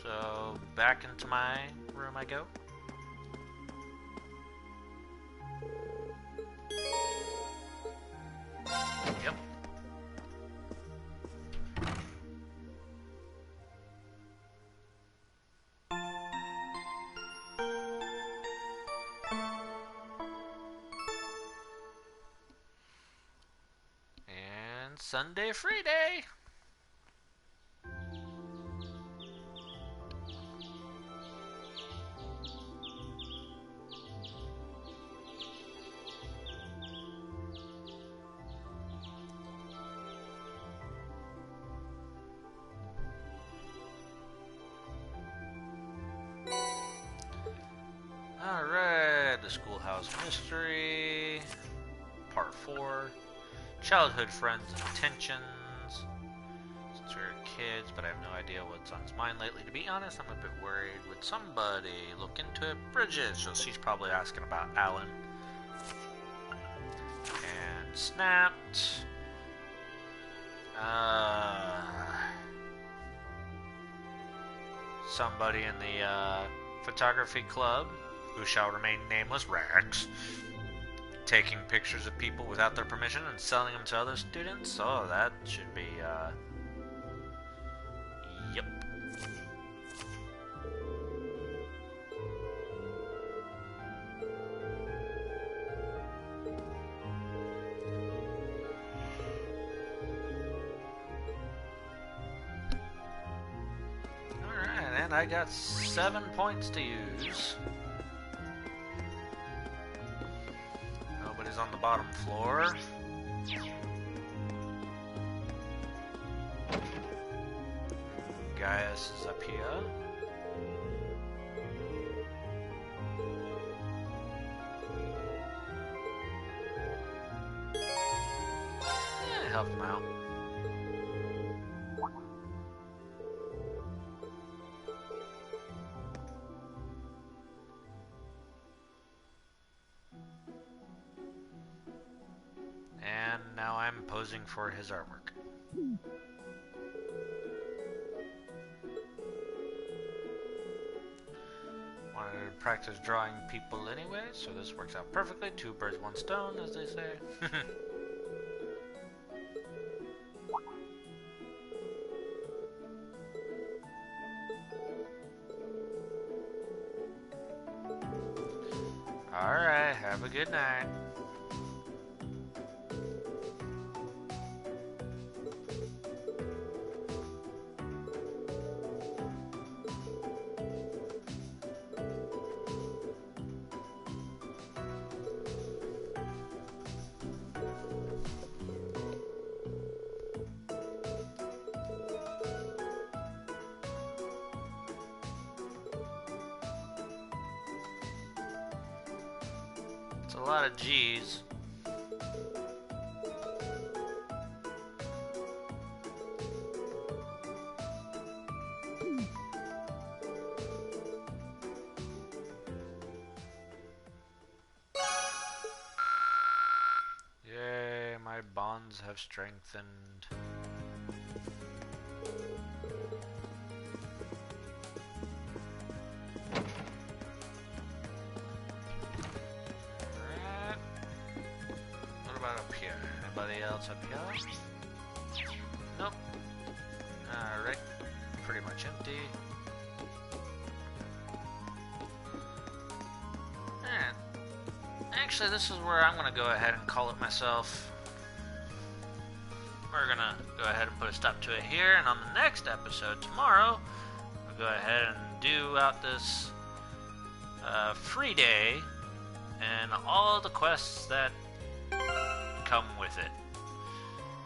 S1: So, back into my room I go. Yep. Sunday free day. All right, the Schoolhouse Mystery, Part 4. Childhood friends and intentions. So since we were kids, but I have no idea what's on his mind lately. To be honest, I'm a bit worried. Would somebody look into it? Bridget, so she's probably asking about Alan. And snapped. Somebody in the photography club, who shall remain nameless, Rex, taking pictures of people without their permission and selling them to other students. Oh, that should be, yep. Alright, and I got 7 points to use. Nobody's on the bottom floor. Gaius is up here. Yeah, help him out. And now I'm posing for his artwork. Wanted to practice drawing people anyway, so this works out perfectly. 2 birds, 1 stone, as they say. Alright, have a good night. It's a lot of G's. Yay, my bonds have strengthened. Up here. Anybody else up here? Nope. Alright. Pretty much empty. And actually, this is where I'm gonna go ahead and call it myself. We're gonna go ahead and put a stop to it here, and on the next episode tomorrow, we'll go ahead and do out this free day and all the quests that come with it.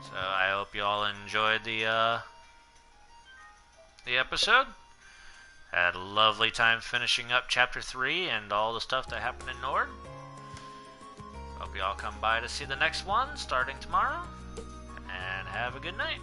S1: So I hope you all enjoyed the episode. Had a lovely time finishing up chapter 3 and all the stuff that happened in Nord. Hope you all come by to see the next one starting tomorrow. And have a good night.